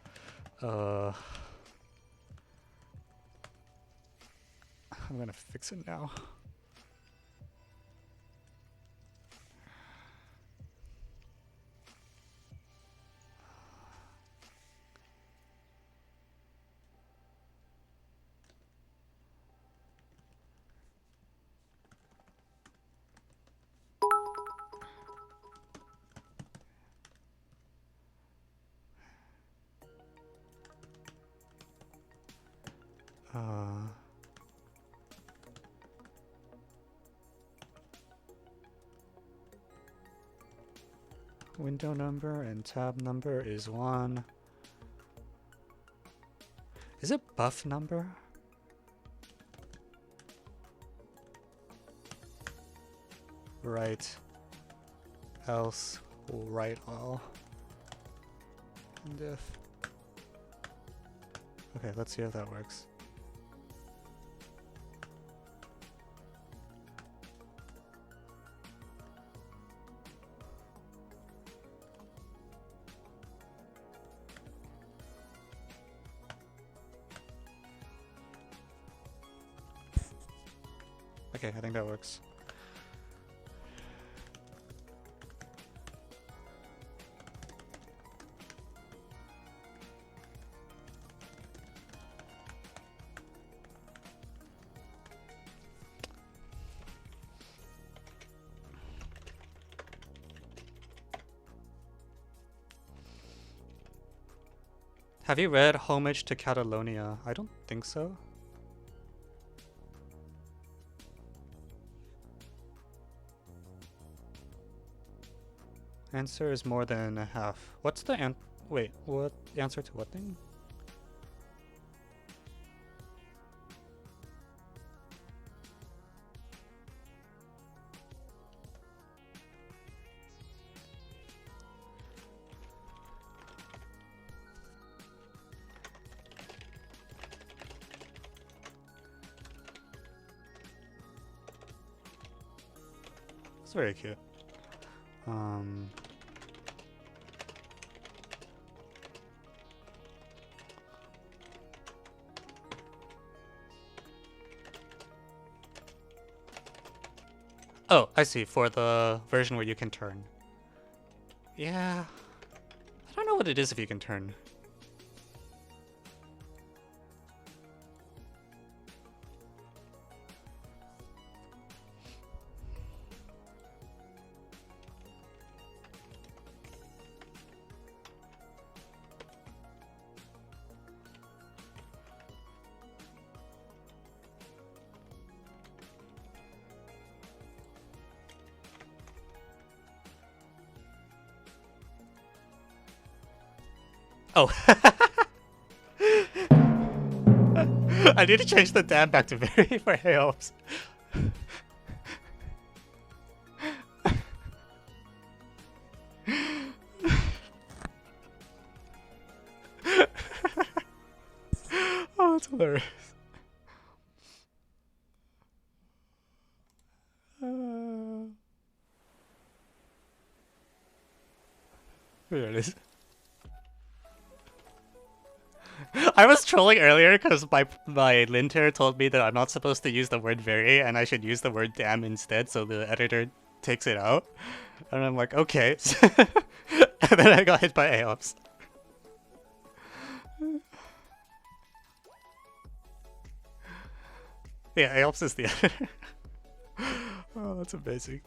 I'm gonna fix it now. Window number and tab number is 1. Is it buff number? Right. Else will write all. And if... Okay, let's see if that works. Okay, I think that works. Have you read Homage to Catalonia? I don't think so. Answer is more than a half. What's the wait, what answer to what thing? It's very cute. Oh, I see. For the version where you can turn. Yeah. I don't know what it is if you can turn. Oh. I need to change the dam back to very for helps. Oh, that's hilarious. There it is. I was trolling earlier because my linter told me that I'm not supposed to use the word very and I should use the word damn instead, so the editor takes it out. And I'm like, okay. And then I got hit by AOPS. Yeah, AOPS is the editor. Oh, that's amazing.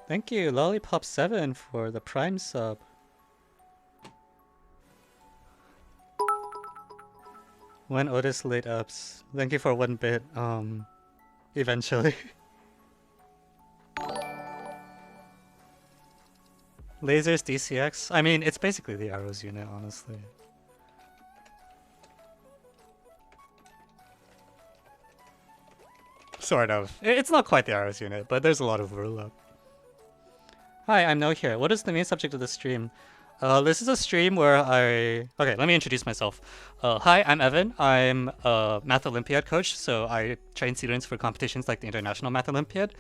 Thank you, Lollipop7 for the Prime sub. When Otis late ups. Thank you for 1 bit, eventually. Lasers DCX? I mean, it's basically the Arrows unit, honestly. Sort of. It's not quite the Arrows unit, but there's a lot of overlap. Hi, I'm No here. What is the main subject of the stream? This is a stream where I... Okay, let me introduce myself. Hi, I'm Evan. I'm a Math Olympiad coach, so I train students for competitions like the International Math Olympiad.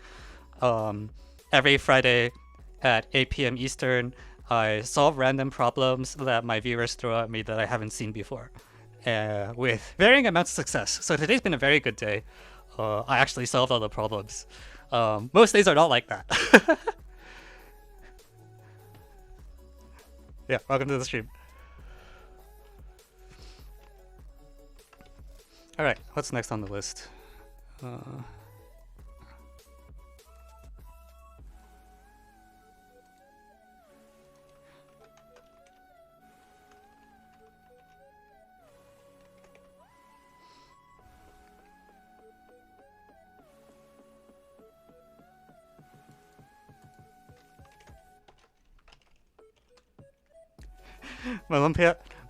Every Friday at 8 p.m. Eastern, I solve random problems that my viewers throw at me that I haven't seen before, with varying amounts of success. So today's been a very good day. I actually solved all the problems. Most days are not like that. Yeah, welcome to the stream. Alright, what's next on the list?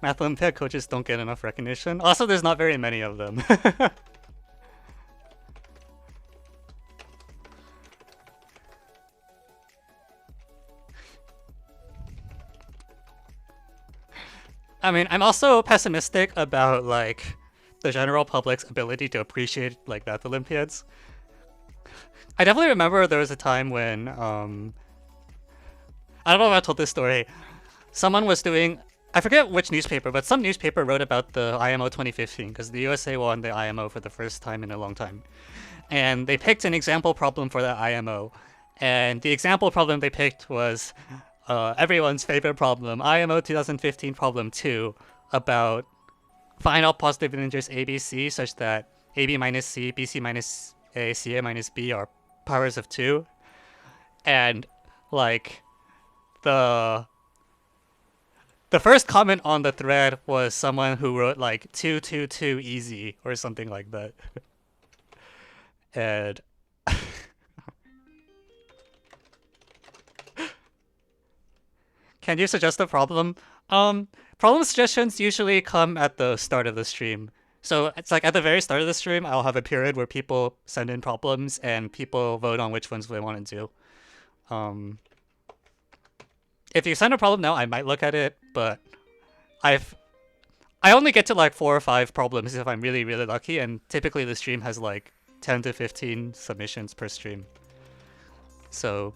Math Olympiad coaches don't get enough recognition. Also, there's not very many of them. I mean, I'm also pessimistic about like the general public's ability to appreciate like Math Olympiads. I definitely remember there was a time when I don't know if I told this story. Someone was doing, I forget which newspaper, but some newspaper wrote about the IMO 2015 because the USA won the IMO for the first time in a long time. And they picked an example problem for the IMO. And the example problem they picked was everyone's favorite problem, IMO 2015 problem 2, about find all positive integers ABC such that AB minus C, BC minus A, CA minus B are powers of 2. And like the first comment on the thread was someone who wrote like 222 easy or something like that. And can you suggest a problem? Problem suggestions usually come at the start of the stream. So it's like at the very start of the stream, I'll have a period where people send in problems and people vote on which ones they want to do. If you send a problem now, I might look at it, but I only get to like 4 or 5 problems if I'm really, really lucky, and typically the stream has like 10 to 15 submissions per stream. So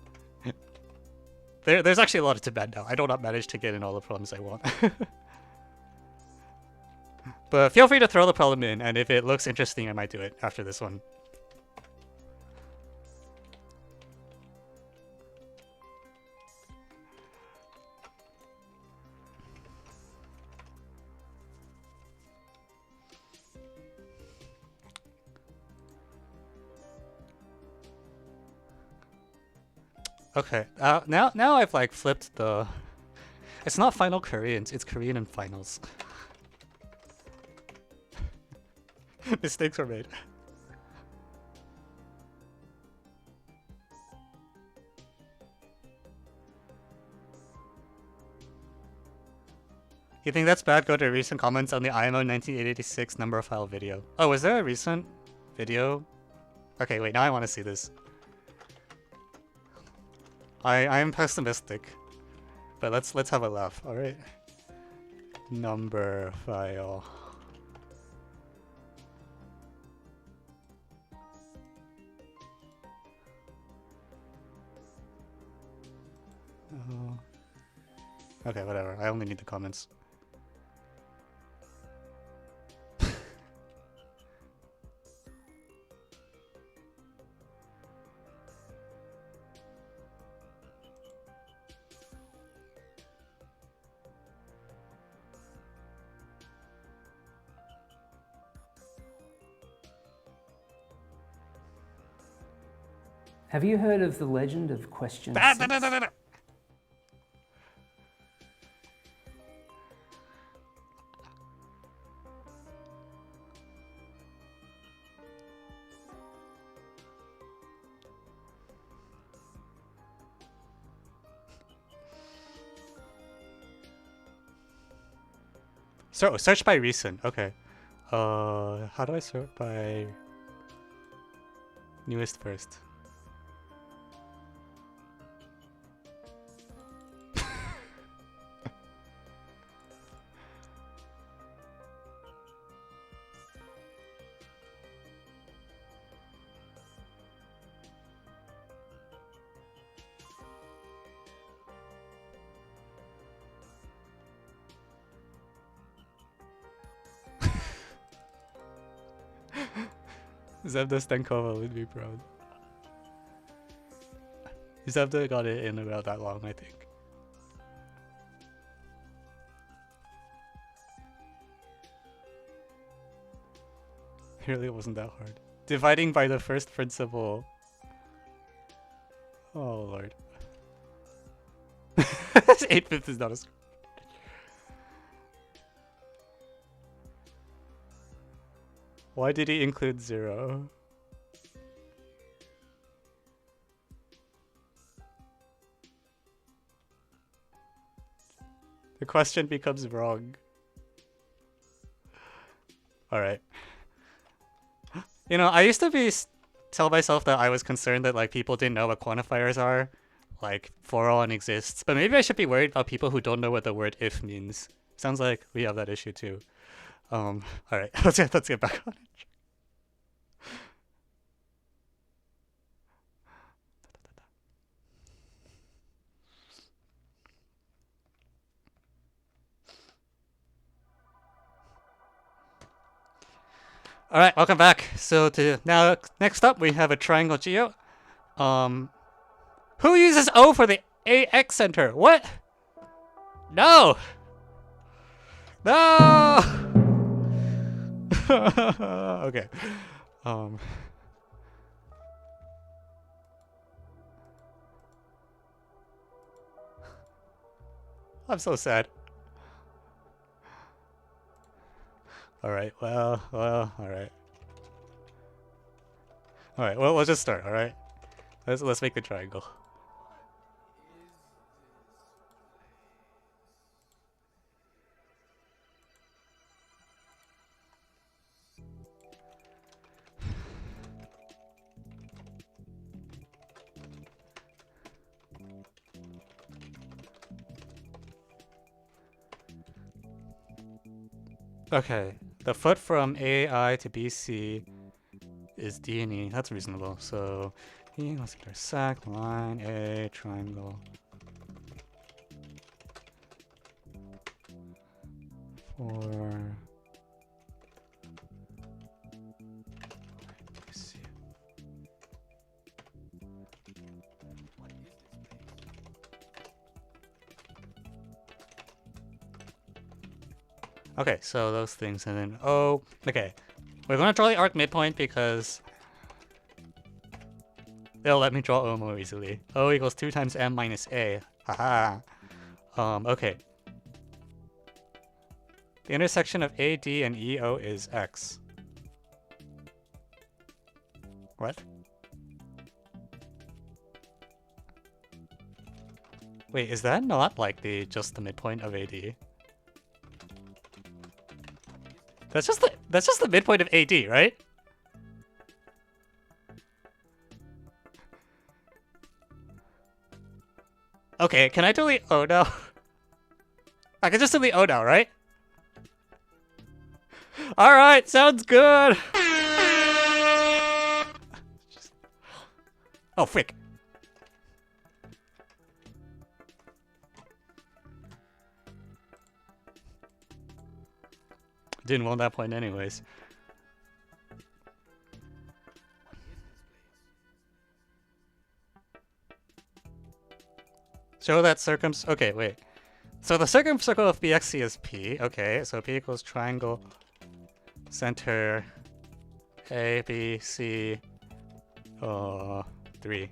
there's actually a lot of demand now. I do not manage to get in all the problems I want. But feel free to throw the problem in, and if it looks interesting, I might do it after this one. Okay, now I've like flipped the... It's not final Korean, it's Korean and finals. Mistakes were made. You think that's bad? Go to recent comments on the IMO 1986 number file video. Oh, was there a recent video? Okay, wait, now I want to see this. I am pessimistic, but let's have a laugh. All right. Number file. Okay, whatever. I only need the comments. Have you heard of the legend of question 6? So search by recent. Okay. How do I sort by newest first? Zebda Stankova would be proud. Zebda got it in about that long, I think. It really wasn't that hard. Dividing by the first principle. Oh lord. 8/5 is not a square. Why did he include 0? The question becomes wrong. Alright. You know, I used to tell myself that I was concerned that like people didn't know what quantifiers are, like for all and exists, but maybe I should be worried about people who don't know what the word if means. Sounds like we have that issue too. Alright, let's get back on it. Alright, welcome back. So next up we have a triangle geo. Who uses O for the AX center? What? No! No! Okay. I'm so sad. Alright, well, alright. Alright, well, we'll just start, alright? Let's make the triangle. Okay, the foot from AI to BC is D and E. That's reasonable. So, let's intersect line A triangle. 4. BC. Okay, so those things, and then O. Okay, we're gonna draw the arc midpoint because they'll let me draw O more easily. O equals 2 times M minus A. Haha. Okay. The intersection of AD and EO is X. What? Wait, is that not like just the midpoint of AD? That's just the midpoint of AD, right? Okay, can I delete O now? I can just delete O now, right? Alright, sounds good! Oh, frick. Didn't want that point anyways. Show that okay, wait. So the circumcircle of BXC is P. Okay, so P equals triangle center A, B, C, 3.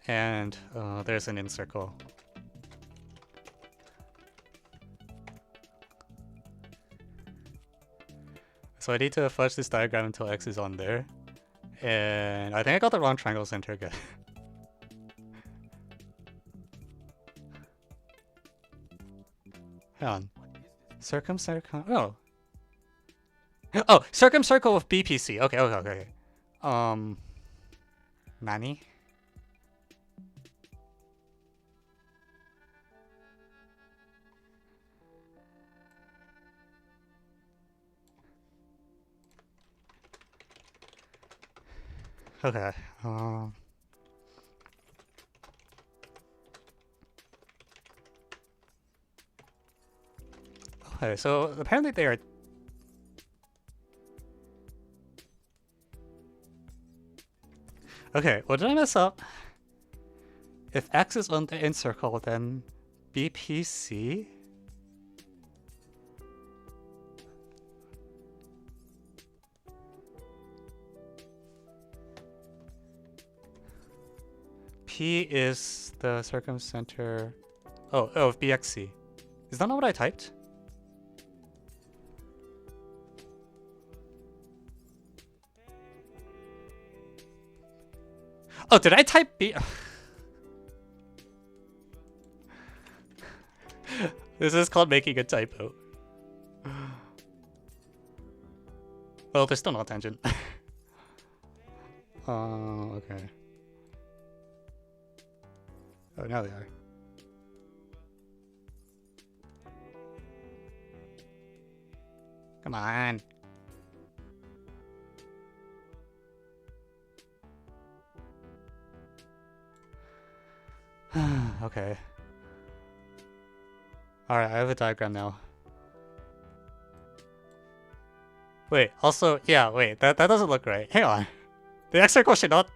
and there's an in circle. So I need to fudge this diagram until X is on there. And I think I got the wrong triangle center again. Hang on. Circumcircle. Oh. Oh, circumcircle with BPC. Okay. Nani? Okay. Okay, so apparently they are. Okay, what did I mess up? If X is on the in circle, then BPC? P is the circumcenter. Oh, of BXC. Is that not what I typed? Oh, did I type B? This is called making a typo. Well, there's still not tangent. Okay. Oh, now they are. Come on. Okay. Alright, I have a diagram now. Wait, also, yeah, wait, that doesn't look right. Hang on. The X circle should not...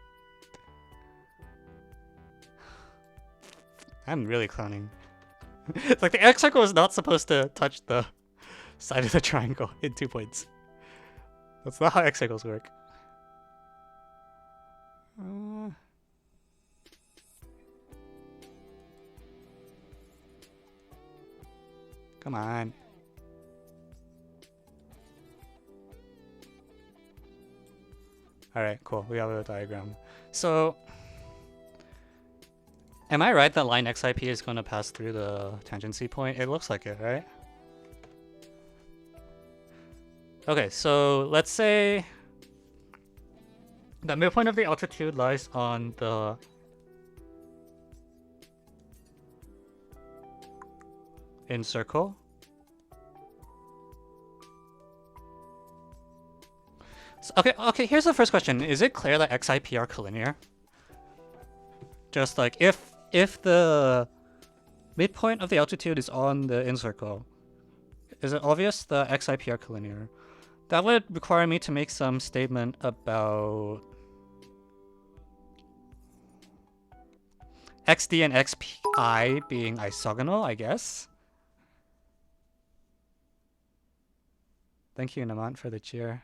I'm really clowning. It's like the X circle is not supposed to touch the side of the triangle in 2 points. That's not how X circles work. Come on. Alright, cool. We have a diagram. So, am I right that line XIP is going to pass through the tangency point? It looks like it, right? Okay, so let's say the midpoint of the altitude lies on the in circle. So, okay, here's the first question. Is it clear that XIP are collinear? Just like if the midpoint of the altitude is on the in circle, is it obvious the XIP are collinear? That would require me to make some statement about XD and XI being isogonal, I guess. Thank you, Namant, for the cheer.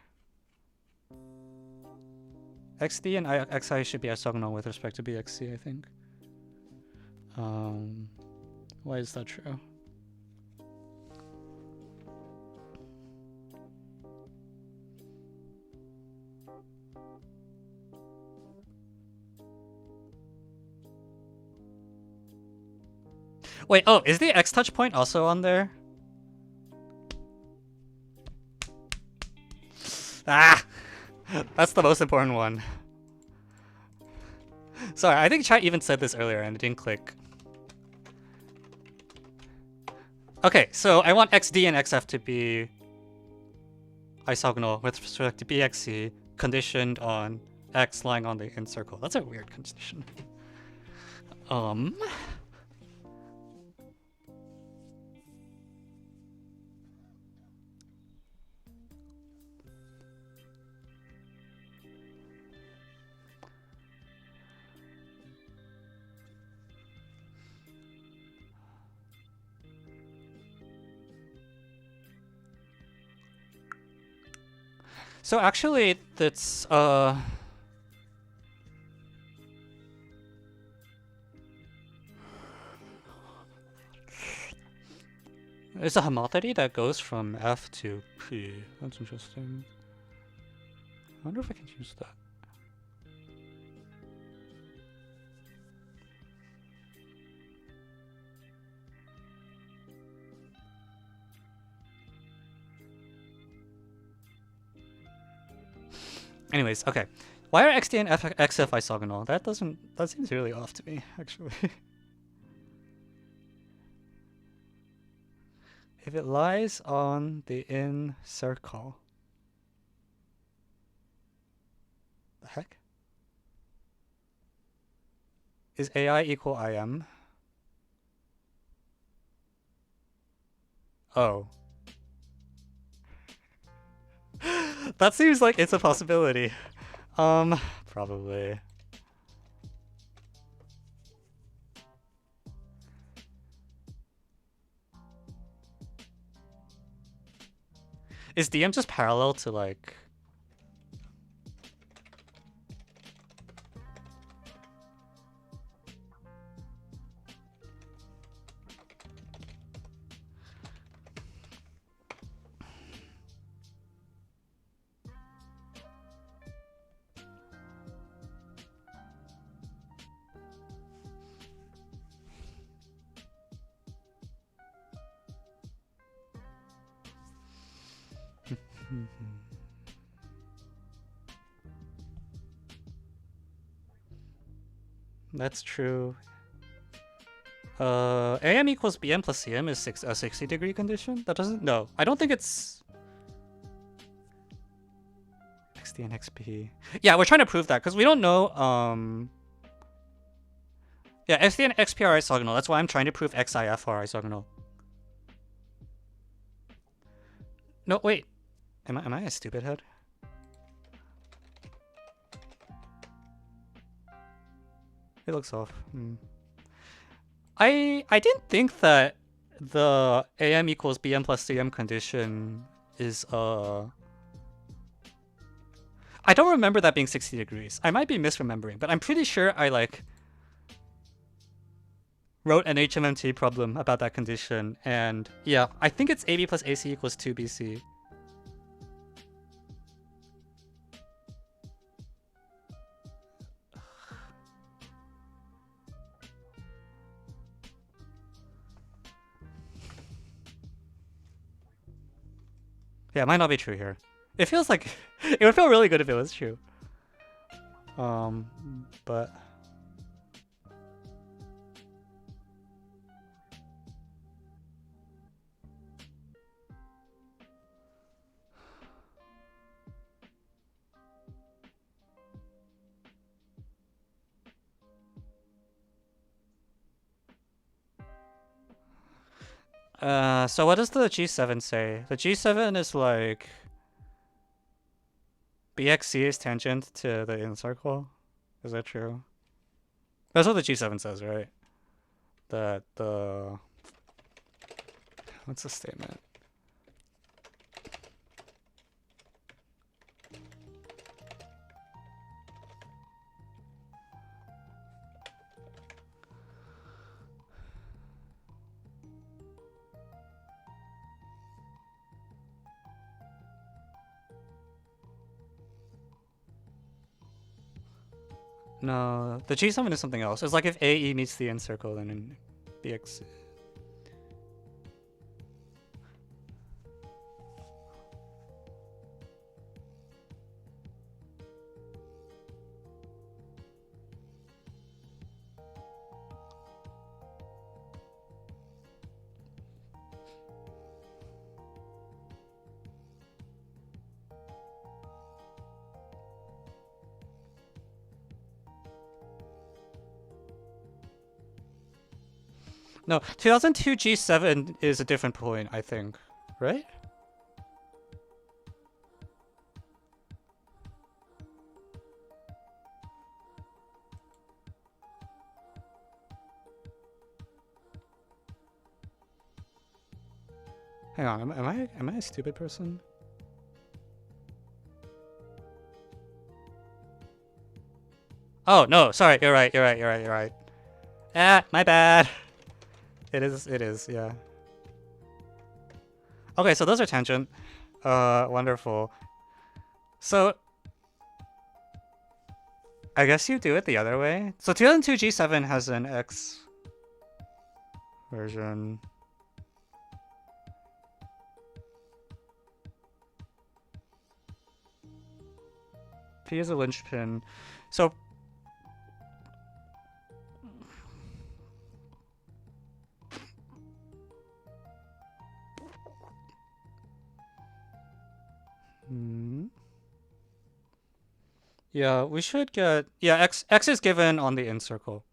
XD and XI should be isogonal with respect to BXC, I think. Why is that true? Wait, oh, is the X touch point also on there? Ah! That's the most important one. Sorry, I think chat even said this earlier and it didn't click. Okay, so I want XD and XF to be isogonal with respect to BXC, conditioned on X lying on the in circle. That's a weird condition. So actually, that's It's a homotopy that goes from F to P. That's interesting. I wonder if I can use that. Anyways, okay. Why are XD and XF isogonal? That seems really off to me, actually. If it lies on the in circle. The heck? Is AI equal IM? Oh. That seems like it's a possibility. Probably. Is DM just parallel to like... That's true. AM equals BM plus CM is a 60-degree condition? That doesn't... No, I don't think it's... XD and XP. Yeah, we're trying to prove that, because we don't know... Yeah, XD and XP are isogonal. That's why I'm trying to prove XIF are isogonal. No, wait. Am I a stupid head? It looks off. I didn't think that the AM equals BM plus CM condition is I don't remember that being 60 degrees. I might be misremembering, but I'm pretty sure I like wrote an HMMT problem about that condition, and yeah, I think it's AB plus AC equals 2BC. Yeah, it might not be true here. It feels like it would feel really good if it was true. But so what does the G7 say? The G7 is like BXC is tangent to the in circle. Is that true? That's what the G7 says, right? That the... What's the statement? No, the G7 is something else. It's like if AE meets the in circle, then in BX... No, 2002 G7 is a different point, I think. Right? Hang on, am I a stupid person? Oh, no, sorry, you're right. Ah, my bad. It is, yeah. Okay, so those are tangent. Wonderful. So I guess you do it the other way. So 2002 G7 has an X version. P is a linchpin. So yeah, we should get X is given on the in circle.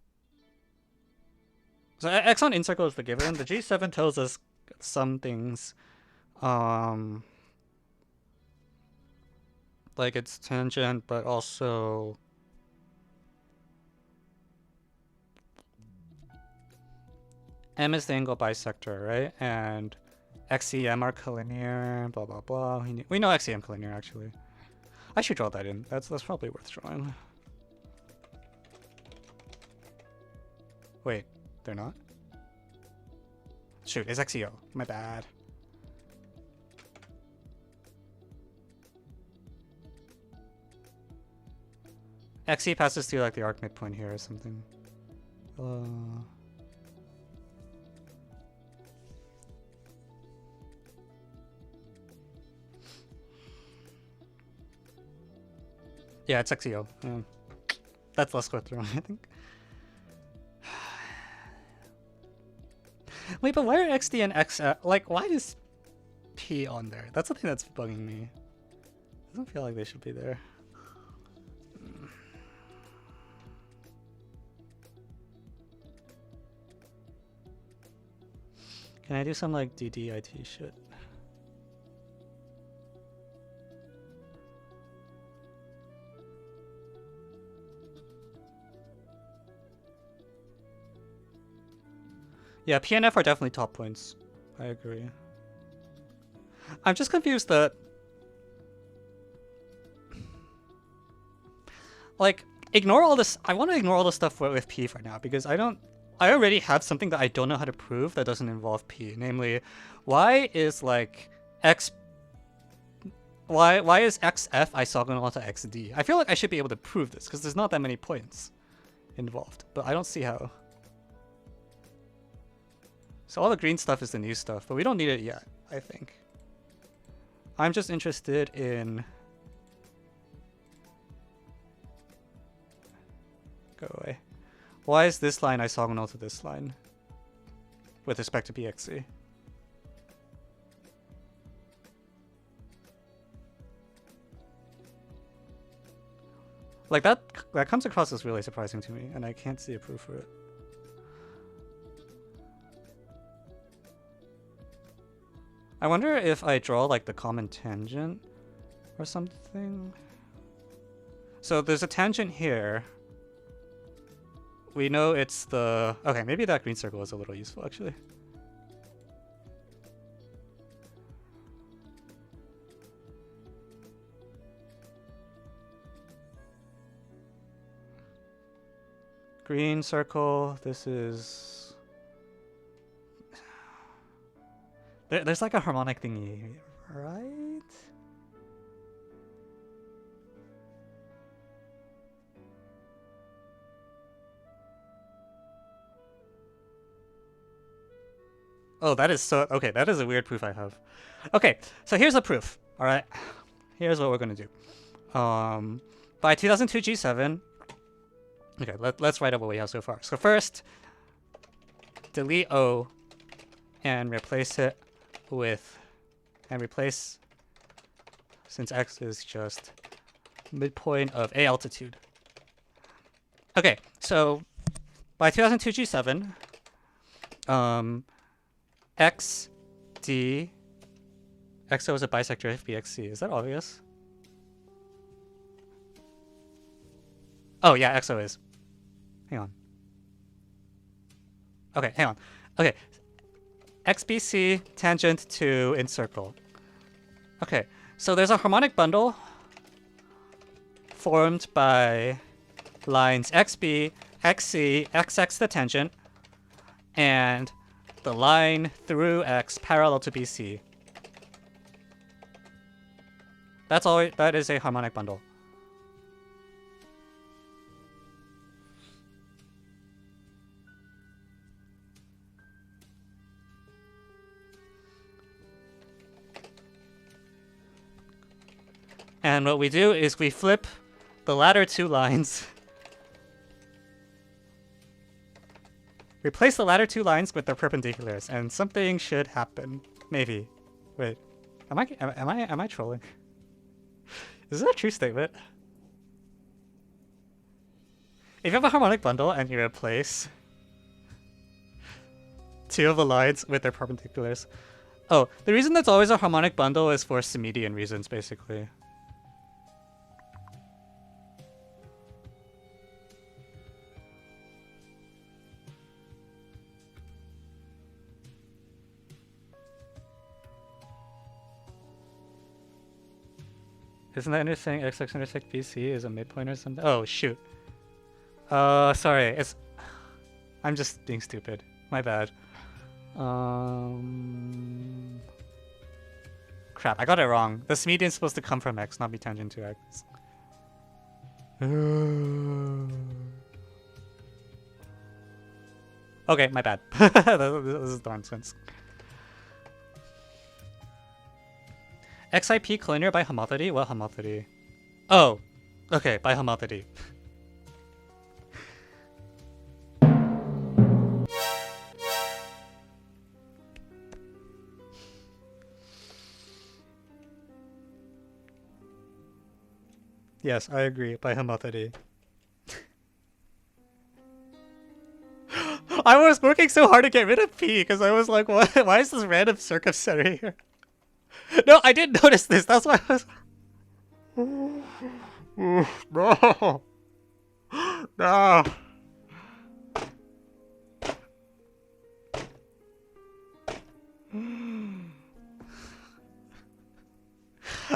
So X on in circle is the given. The G7 tells us some things. Like it's tangent, but also M is the angle bisector, right? And XEM are collinear, blah blah blah. We know XEM collinear actually. I should draw that in. That's probably worth drawing. Wait, they're not? Shoot, it's XEO. My bad. XE passes through like the arc midpoint here or something. Yeah, it's XEO. That's less worth drawing, I think. Wait, but why are XD and XF? Like, why is P on there? That's the thing that's bugging me. I don't feel like they should be there. Can I do some like DDIT shit? Yeah, P and F are definitely top points. I agree. I'm just confused that... Like, ignore all this... I want to ignore all the stuff with P for now, because I already have something that I don't know how to prove that doesn't involve P. Namely, why is like X... Why is XF isogonal to XD? I feel like I should be able to prove this, because there's not that many points involved. But I don't see how. So all the green stuff is the new stuff, but we don't need it yet, I think. I'm just interested in... Go away. Why is this line isogonal to this line with respect to PXC? Like that comes across as really surprising to me, and I can't see a proof for it. I wonder if I draw like the common tangent or something. So there's a tangent here. We know it's the... Okay, maybe that green circle is a little useful actually. Green circle, this is... There's like a harmonic thingy, right? Oh, that is so... Okay, that is a weird proof I have. Okay, so here's a proof, alright? Here's what we're gonna do. By 2002 G7... Okay, let's write up what we have so far. So first, delete O and replace it with... And replace... Since X is just midpoint of A altitude. Okay, so by 2002 G7... X, D, XO is a bisector of BXC. Is that obvious? Oh, yeah, XO is. Hang on. Okay, hang on. Okay. XBC tangent to in circle. Okay, so there's a harmonic bundle formed by lines XB, XC, XX the tangent, and the line through X parallel to BC. That's always, that is a harmonic bundle. And what we do is we flip the latter two lines. Replace the latter two lines with their perpendiculars, and something should happen. Maybe. Wait. Am I trolling? Is that a true statement? If you have a harmonic bundle and you replace two of the lines with their perpendiculars. Oh, the reason that's always a harmonic bundle is for Simidian reasons, basically. Isn't that interesting? XX intersect BC is a midpoint or something? Oh, shoot. Sorry. It's... I'm just being stupid. My bad. Crap, I got it wrong. The median is supposed to come from X, not be tangent to X. Okay, my bad. This is nonsense. XIP collinear by homothenity? What homothenity? Oh, okay, by homothenity. Yes, I agree, by homothenity. I was working so hard to get rid of P because I was like, what? Why is this random circumcenter here? No, I didn't notice this. That's why I was... No. No.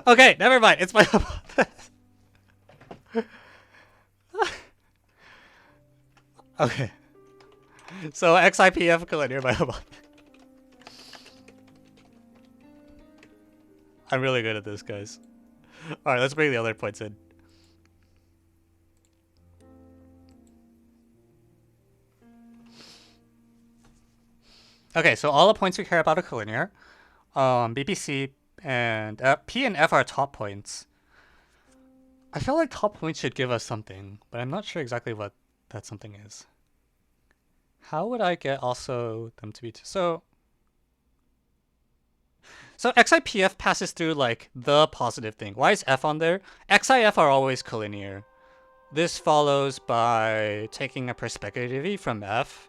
Okay, never mind. It's my... Okay. So XIPF collinear by I'm really good at this, guys. Alright, let's bring the other points in. Okay, so all the points we care about are collinear. BBC and P and F are top points. I feel like top points should give us something, but I'm not sure exactly what that something is. How would I get also them to be so XIPF passes through like the positive thing. Why is F on there? XIF are always collinear. This follows by taking a perspective from F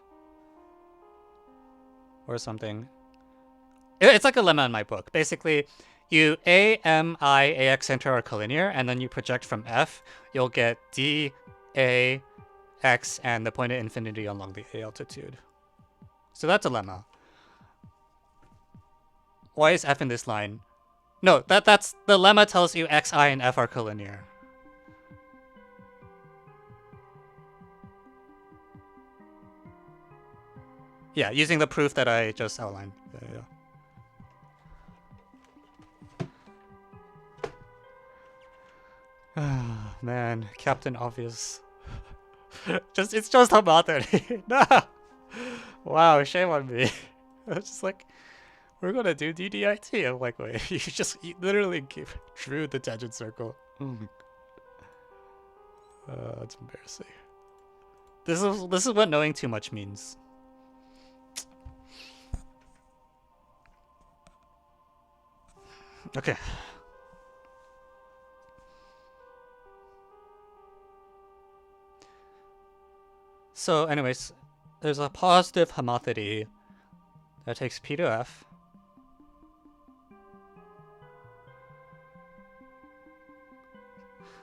or something. It's like a lemma in my book. Basically, you A, M, I, AX center are collinear, and then you project from F, you'll get D, A, X, and the point of infinity along the A altitude. So that's a lemma. Why is F in this line? No, that's the lemma tells you X, I, and F are collinear. Yeah, using the proof that I just outlined. Ah, man, Captain Obvious. It's just homothenity. No! Wow, shame on me. I was just like, we're gonna do DDIT. I'm like, wait, you literally drew the tangent circle. That's embarrassing. This is what knowing too much means. Okay. So anyways, there's a positive homothenity that takes P to F.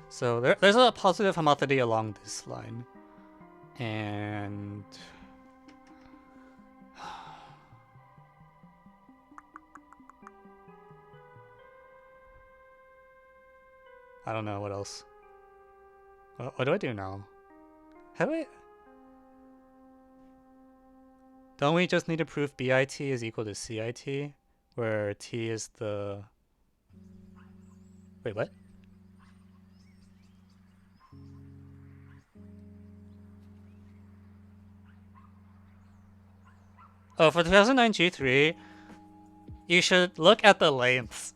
So there's a positive homothenity along this line. And I don't know what else. What do I do now? How do I... Don't we just need to prove BIT is equal to CIT? Where T is the... Wait, what? Oh, for 2009 G3, you should look at the lengths.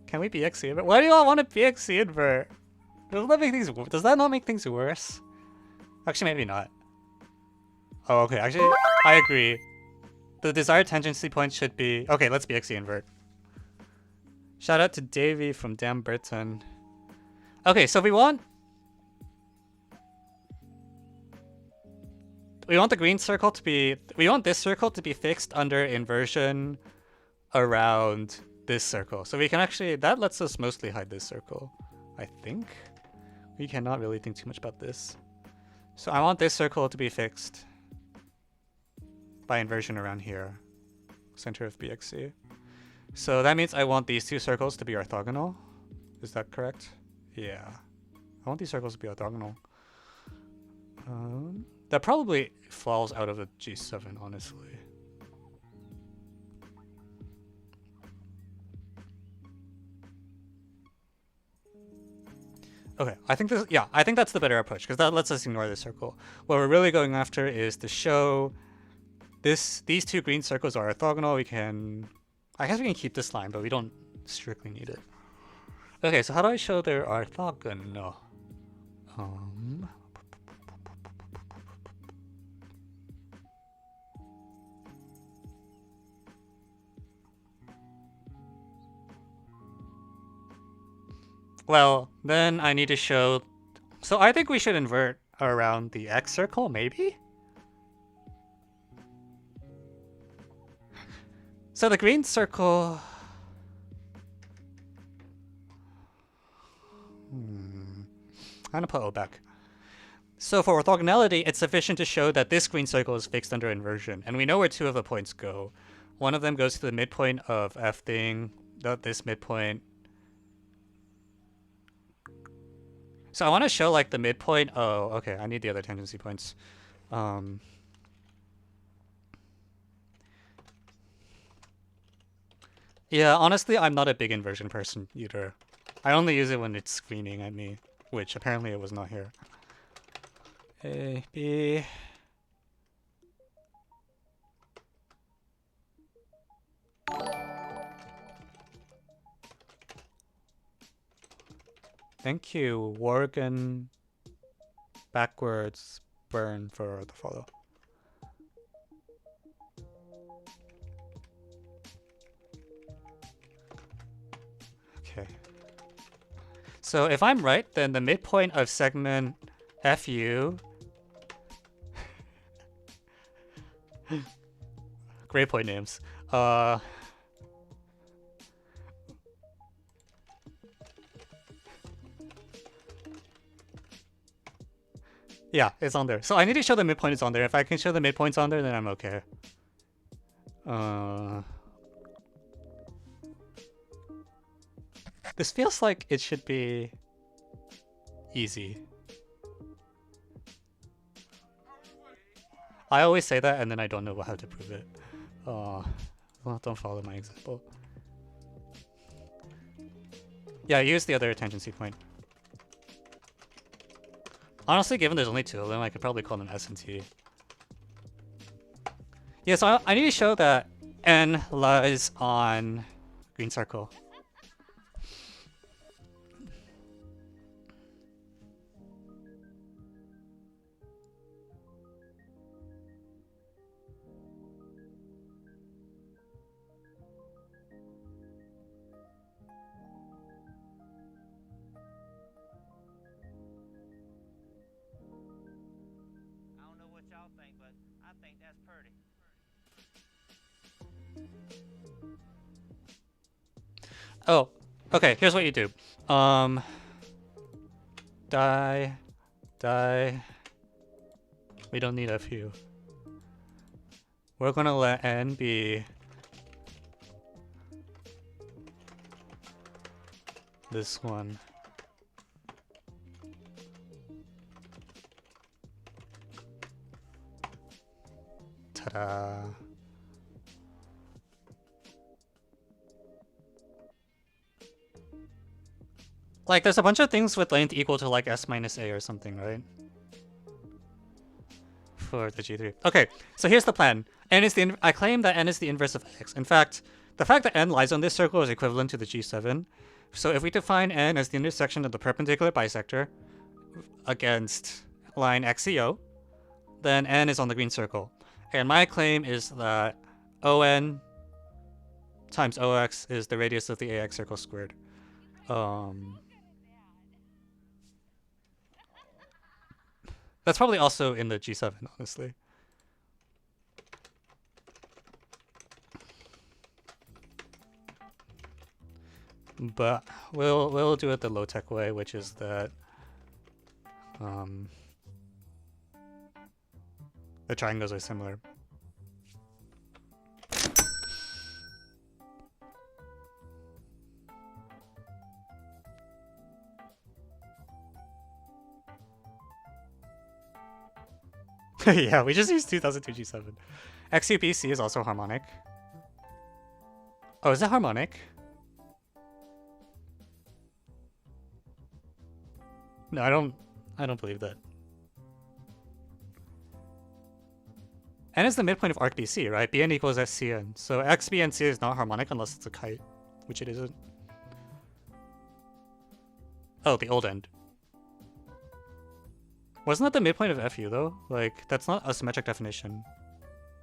Can we BXC invert? Why do you all want to BXC invert? Does that not make things worse? Actually, maybe not. Oh, okay. Actually, I agree. The desired tangency point should be... Okay, let's BXC invert. Shout out to Davey from Damn Britain. Okay, so we want the green circle to be... We want this circle to be fixed under inversion around this circle. So we can actually... That lets us mostly hide this circle, I think. We cannot really think too much about this. So I want this circle to be fixed by inversion around here. Center of BXC. So that means I want these two circles to be orthogonal. Is that correct? Yeah. I want these circles to be orthogonal. That probably falls out of the G7, honestly. Okay, I think this, yeah, I think that's the better approach because that lets us ignore the circle. What we're really going after is to show these two green circles are orthogonal. I guess we can keep this line, but we don't strictly need it. Okay, so how do I show they're orthogonal? Well, then I need to show... So I think we should invert around the X circle, maybe? So the green circle... I'm gonna put O back. So for orthogonality, it's sufficient to show that this green circle is fixed under inversion. And we know where two of the points go. One of them goes to the midpoint of F thing, this midpoint. So I want to show like the midpoint. Oh, okay. I need the other tangency points. Yeah, honestly, I'm not a big inversion person either. I only use it when it's screaming at me, which apparently it was not here. A, B. Thank you, Worgen backwards burn for the follow. Okay. So if I'm right, then the midpoint of segment FU... Great point names. Yeah, it's on there. So I need to show the midpoint is on there. If I can show the midpoint's on there, then I'm okay. This feels like it should be easy. I always say that and then I don't know how to prove it. Well, don't follow my example. Yeah, use the other tangency point. Honestly, given there's only two of them, I could probably call them S and T. Yeah, so I need to show that N lies on green circle. Oh, okay, here's what you do. Die. We don't need FU. We're gonna let N be this one. Ta-da. Like, there's a bunch of things with length equal to like s minus a or something, right? For the G3. Okay, so here's the plan. I claim that n is the inverse of x. In fact, the fact that n lies on this circle is equivalent to the G7. So if we define n as the intersection of the perpendicular bisector against line XEO, then n is on the green circle. And my claim is that ON times OX is the radius of the AX circle squared. That's probably also in the G7, honestly. But we'll do it the low-tech way, which is that the triangles are similar. Yeah, we just used 2002 G7. XUPC is also harmonic. Oh, is that harmonic? No, I don't believe that. N is the midpoint of arc BC, right? Bn equals SCN. So XBNC is not harmonic unless it's a kite, which it isn't. Oh, the old end. Wasn't that the midpoint of FU though? Like, that's not a symmetric definition.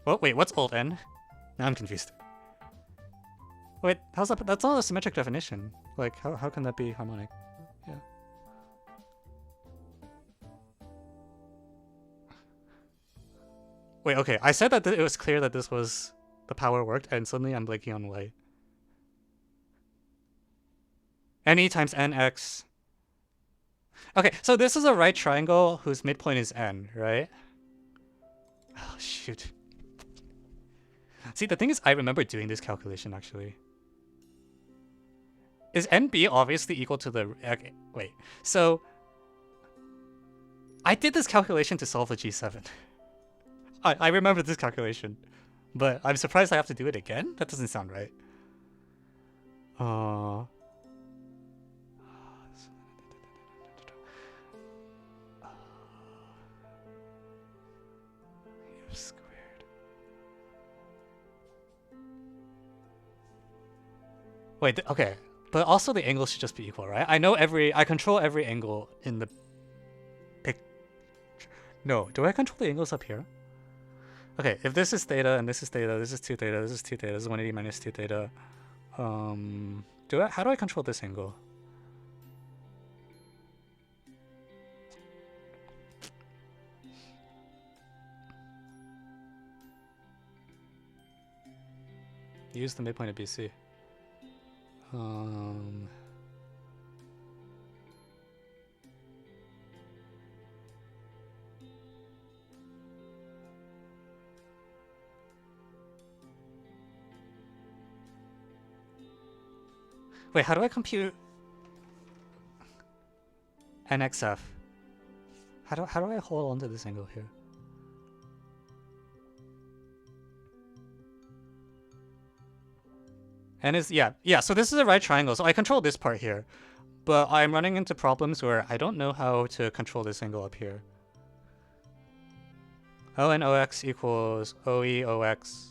Well, wait, what's old N? Now I'm confused. Wait, how's that? That's not a symmetric definition. Like, how can that be harmonic? Yeah. Wait, okay. I said that it was clear that this was the power worked, and suddenly I'm blanking on why. NE times NX. Okay, so this is a right triangle whose midpoint is N, right? Oh, shoot. See, the thing is, I remember doing this calculation, actually. Is NB obviously equal to the... Okay, wait. So, I did this calculation to solve the G7. I remember this calculation. But I'm surprised I have to do it again? That doesn't sound right. Wait, okay. But also the angles should just be equal, right? I control every angle in the pic. No, do I control the angles up here? Okay, if this is theta and this is theta, this is 2 theta, this is 2 theta, this is 180 minus 2 theta. How do I control this angle? Use the midpoint of BC. Wait, how do I compute NXF? How do I hold on to this angle here? And so this is a right triangle, so I control this part here. But I'm running into problems where I don't know how to control this angle up here. ON OX equals OE OX.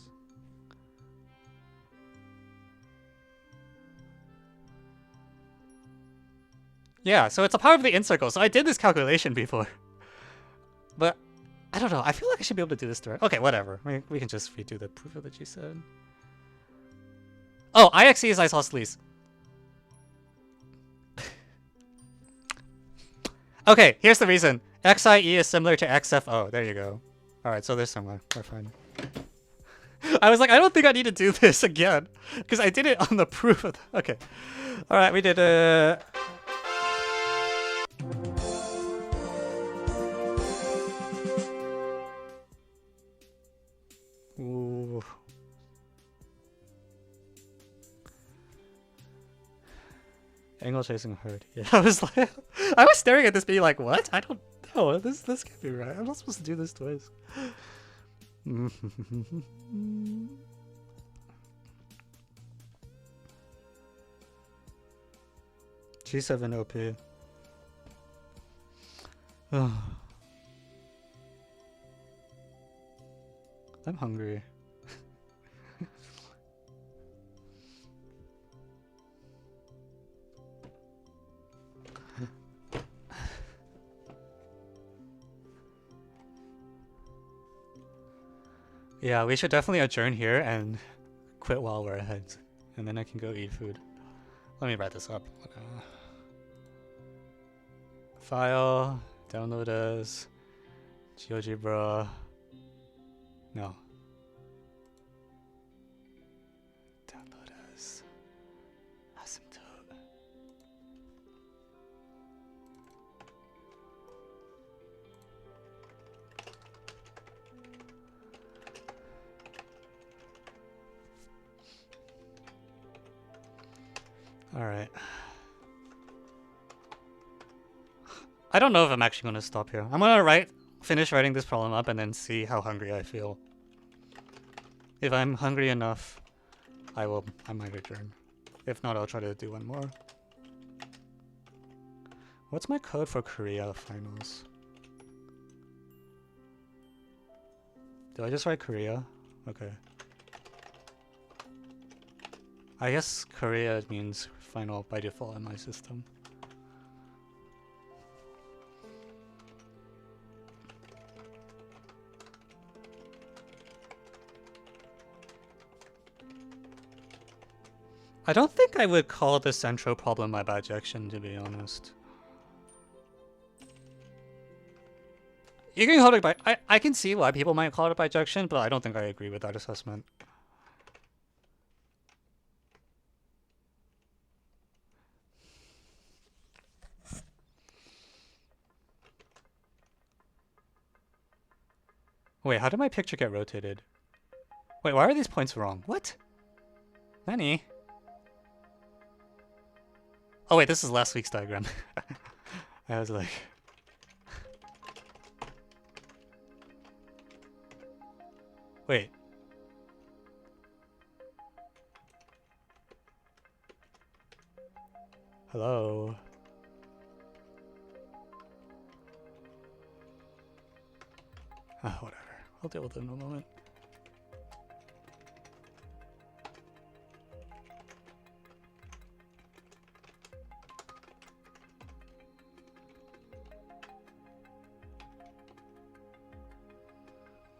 Yeah, so it's a power of the incircle, so I did this calculation before. But, I don't know, I feel like I should be able to do this direct. Okay, whatever. We can just redo the proof of the G7. Oh, IXE is isosceles. Okay, here's the reason. XIE is similar to XFO. There you go. Alright, so they're similar. We're fine. I was like, I don't think I need to do this again. Because I did it on the proof of the... Okay. Alright, we did it. Ooh. Angle chasing herd. Yeah, I was staring at this being like, what? I don't know. This can't be right. I'm not supposed to do this twice. G7 OP. I'm hungry. Yeah, we should definitely adjourn here and quit while we're ahead. And then I can go eat food. Let me write this up. File, download as, GeoGebra. No. Download as asymptote. All right. I don't know if I'm actually going to stop here. I'm going to finish writing this problem up and then see how hungry I feel. If I'm hungry enough, I might adjourn. If not, I'll try to do one more. What's my code for Korea finals? Do I just write Korea? Okay. I guess Korea means final by default in my system. I don't think I would call the central problem my bijection, to be honest. You can call it by I can see why people might call it a bijection, but I don't think I agree with that assessment. Wait, how did my picture get rotated? Wait, why are these points wrong? What? Nani? Oh wait, this is last week's diagram. I was like... Wait. Hello? Ah, whatever. I'll deal with it in a moment.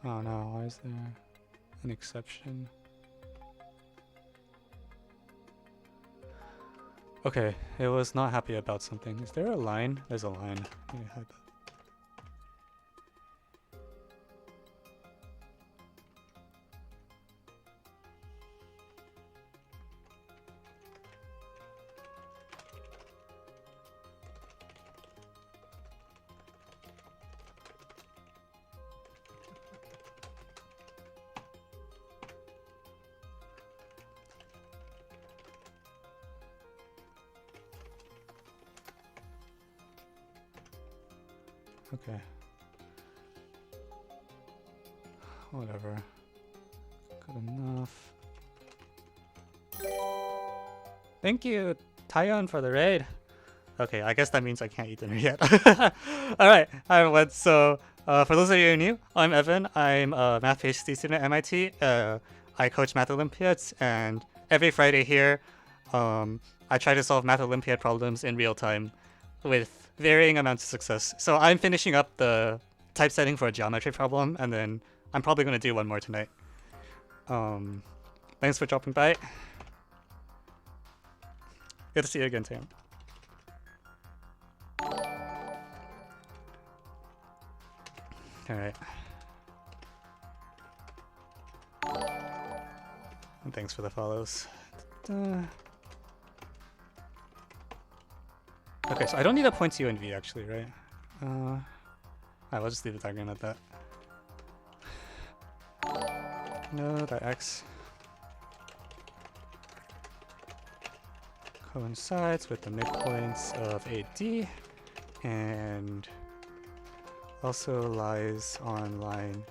Oh no, why is there an exception? Okay, it was not happy about something. Is there a line? There's a line. Let me hide that. Okay. Whatever. Good enough. Thank you, Tyon, for the raid. Okay, I guess that means I can't eat dinner yet. Alright, hi everyone. So, for those of you who are new, I'm Evan. I'm a math PhD student at MIT. I coach Math Olympiads, and every Friday here, I try to solve Math Olympiad problems in real time with varying amounts of success. So I'm finishing up the typesetting for a geometry problem, and then I'm probably going to do one more tonight. Thanks for dropping by. Good to see you again, Tam. Alright. And thanks for the follows. Okay, so I don't need to point to U and V actually, right? I'll just leave the diagram at that. No, that X coincides with the midpoints of AD and also lies on line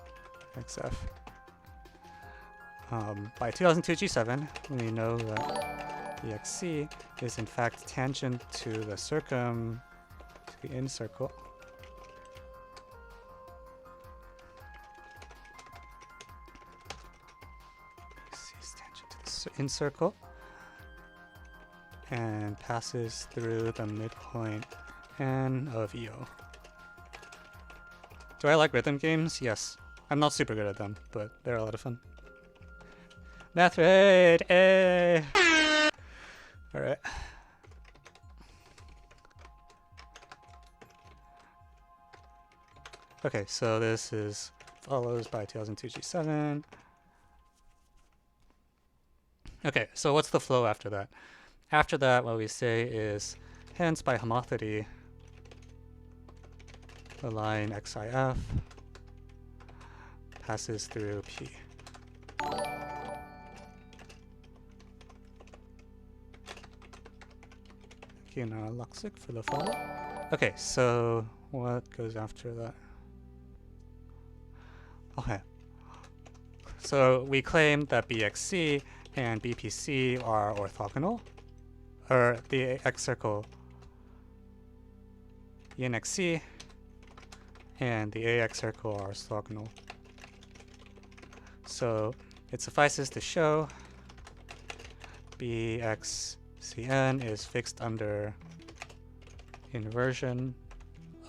XF. By 2002 G7, we know that bxc is in fact tangent to the in circle. bxc is tangent to the in circle and passes through the midpoint n of EO. Do I like rhythm games? Yes. I'm not super good at them, but they're a lot of fun. Math raid! Eh! Alright. Okay, so this is follows by 2002 G7. Okay, so what's the flow after that? After that, what we say is, hence by homothety, the line XIF passes through P. Thank you, Naraluxic, for the follow. Okay, so what goes after that? Okay. So we claim that BXC and BPC are orthogonal, or the X circle in XC and the AX circle are orthogonal. So it suffices to show BXCN is fixed under inversion.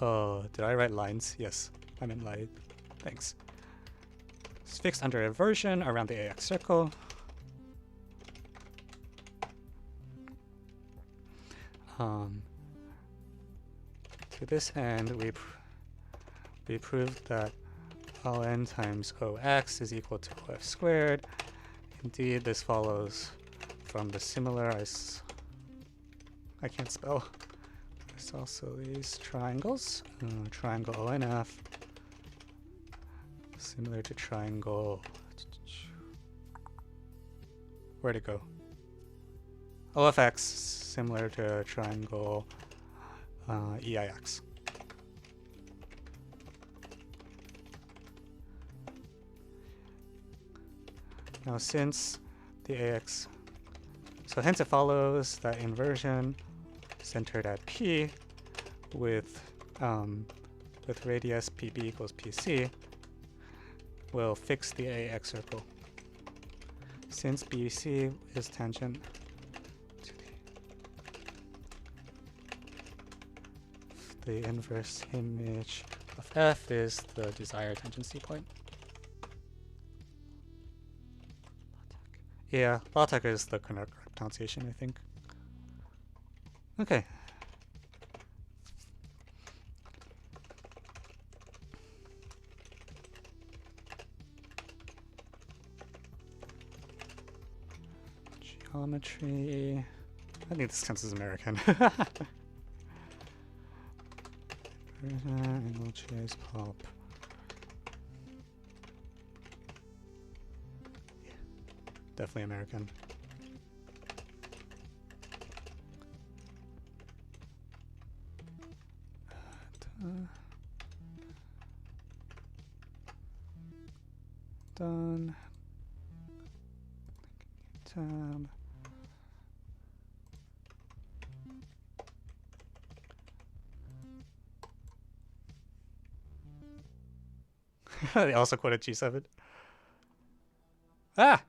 Oh, did I write lines? Yes, I meant line. Thanks. It's fixed under inversion around the AX circle. To this end, we proved that ln times OX is equal to OF squared. Indeed, this follows from the similar I can't spell. Isosceles triangles. Triangle ONF similar to triangle. Where'd it go? OFX similar to triangle EIX. Now since the AX, so hence it follows that inversion centered at P with radius PB equals PC will fix the AX circle. Since BC is tangent to the inverse image of F is the desired tangency point. Yeah, LaTeX is the correct pronunciation, I think. Okay. Geometry. I think this counts as American. Angle chase pop. Yeah, definitely American. Done. Tab. They also quoted G7. Ah!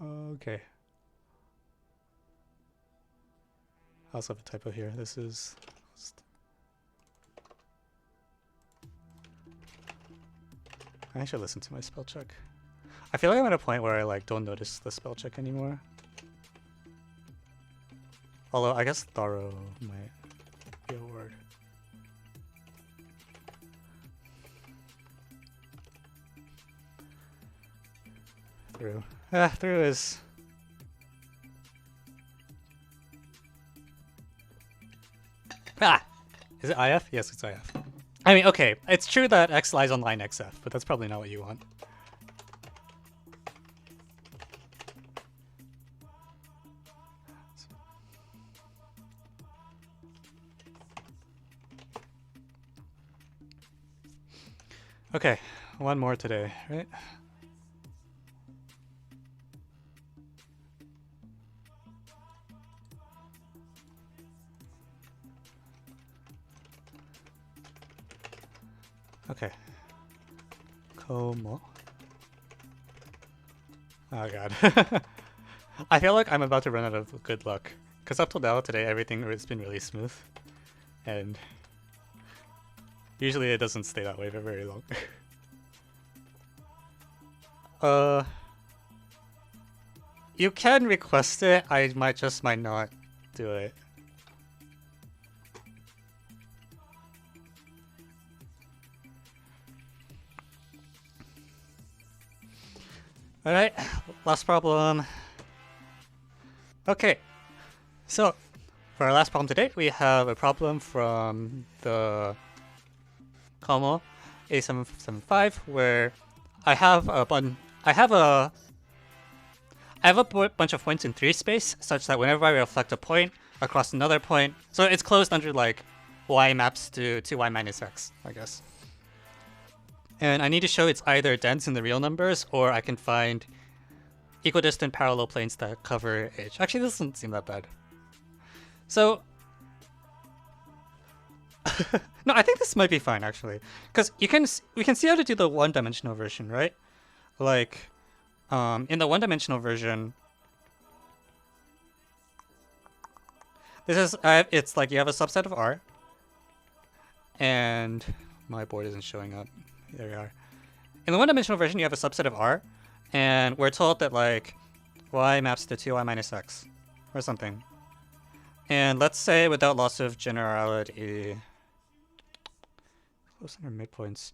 Okay. I also have a typo here. This is... I should listen to my spell check. I feel like I'm at a point where I like don't notice the spell check anymore. Although I guess thorough might be a word. Through. Through is... Is it IF? Yes, it's IF. I mean, okay, it's true that X lies on line XF, but that's probably not what you want. Okay, one more today, right? Okay. KoMaL. Oh god. I feel like I'm about to run out of good luck. Because up till now, today, everything has been really smooth. And usually it doesn't stay that way for very long. You can request it, I might not do it. Alright, last problem. Okay, so for our last problem today, we have a problem from the KoMaL A775 where I have a bunch of points in 3 space such that whenever I reflect a point across another point, so it's closed under like y maps to 2y minus x, I guess. And I need to show it's either dense in the real numbers or I can find equidistant parallel planes that cover h. Actually, this doesn't seem that bad. So no, I think this might be fine actually, because we can see how to do the one-dimensional version, right? Like, in the one-dimensional version, this is it's like you have a subset of R, and my board isn't showing up. There we are. In the one-dimensional version, you have a subset of R, and we're told that like y maps to 2y minus x, or something. And let's say without loss of generality, close under midpoints.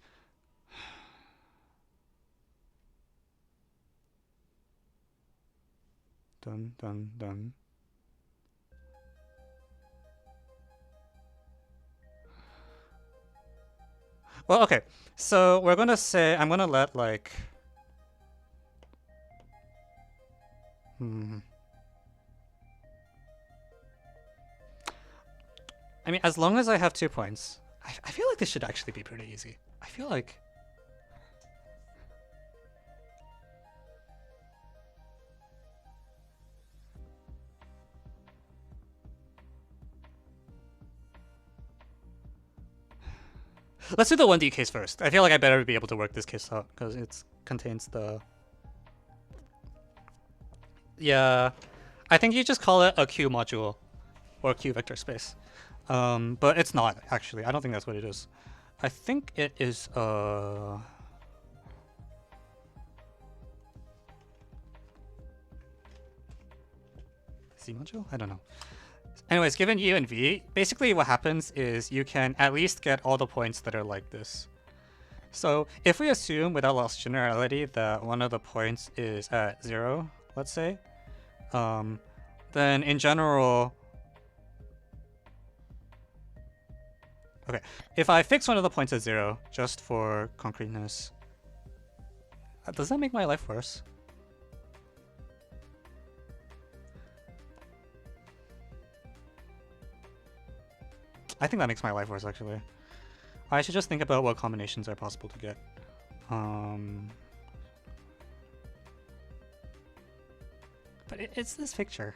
Done, done, done. Well, okay. So we're gonna say I'm gonna let like I mean, as long as I have 2 points, I feel like this should actually be pretty easy. I feel like let's do the 1D case first. I feel like I better be able to work this case out because it contains the... Yeah, I think you just call it a Q module or Q vector space. But it's not, actually. I don't think that's what it is. I think it is C module? I don't know. Anyways, given U and V, basically what happens is you can at least get all the points that are like this. So if we assume without loss of generality that one of the points is at 0, let's say, then in general, okay, if I fix one of the points at 0 just for concreteness, does that make my life worse? I think that makes my life worse, actually. I should just think about what combinations are possible to get. But it's this picture.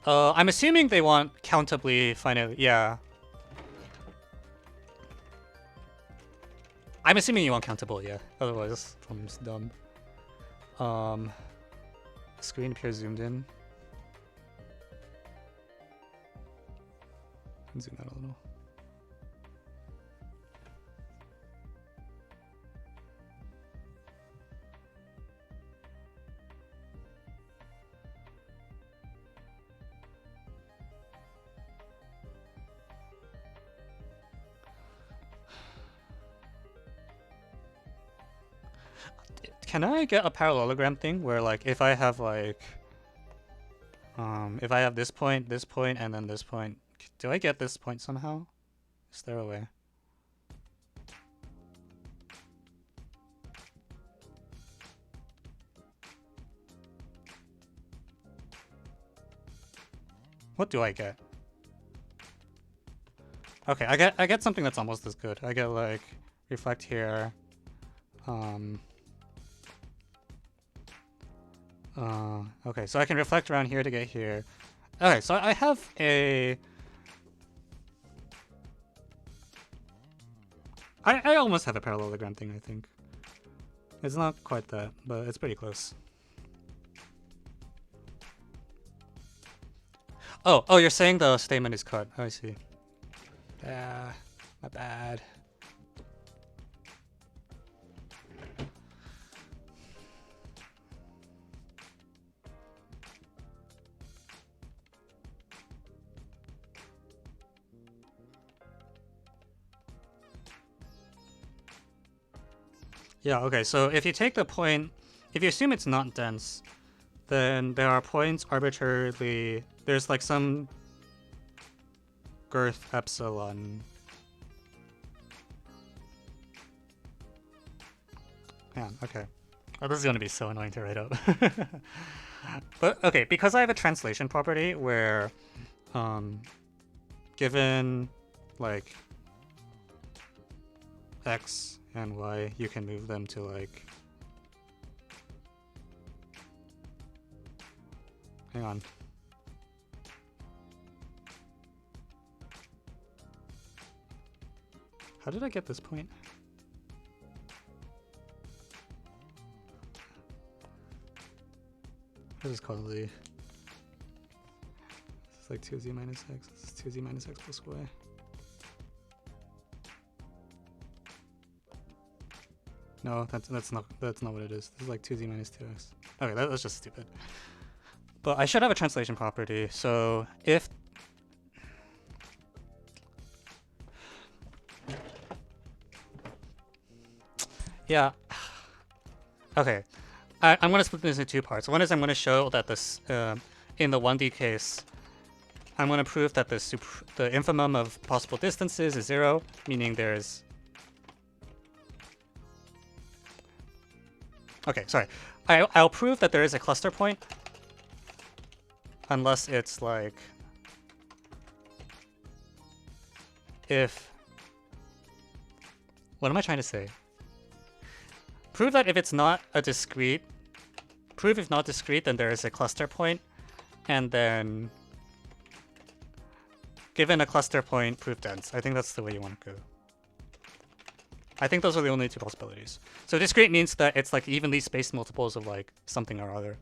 I'm assuming they want countably finite. Yeah. I'm assuming you want countable, yeah. Otherwise, I'm just dumb. Screen appears zoomed in. Zoom out a little. Can I get a parallelogram thing where, like, if I have like, if I have this point, and then this point, do I get this point somehow? Is there a way? What do I get? Okay, I get something that's almost as good. I get like reflect here. Okay, so I can reflect around here to get here. Okay, so I have a... I almost have a parallelogram thing, I think. It's not quite that, but it's pretty close. Oh, you're saying the statement is cut. Oh, I see. My bad. Yeah, okay, so if you take the point, if you assume it's not dense, then there are points arbitrarily, there's like some girth epsilon. Man, okay. Oh, this is gonna be so annoying to write out. But okay, because I have a translation property where, given like x and y, you can move them to like, hang on. How did I get this point? This is called the... This is like 2z minus x. This is 2z minus x plus y. No, that's not what it is. This is like 2z minus 2x. Okay, that's just stupid. But I should have a translation property. So if yeah, okay. I'm going to split this into two parts. One is I'm going to show that this, in the 1D case, I'm going to prove that the infimum of possible distances is 0, meaning there's... Okay, sorry. I'll prove that there is a cluster point, unless it's like... If... What am I trying to say? Prove that if it's not a discrete, prove if not discrete, then there is a cluster point, and then given a cluster point, prove dense. I think that's the way you want to go. I think those are the only two possibilities. So discrete means that it's like evenly spaced multiples of like something or other.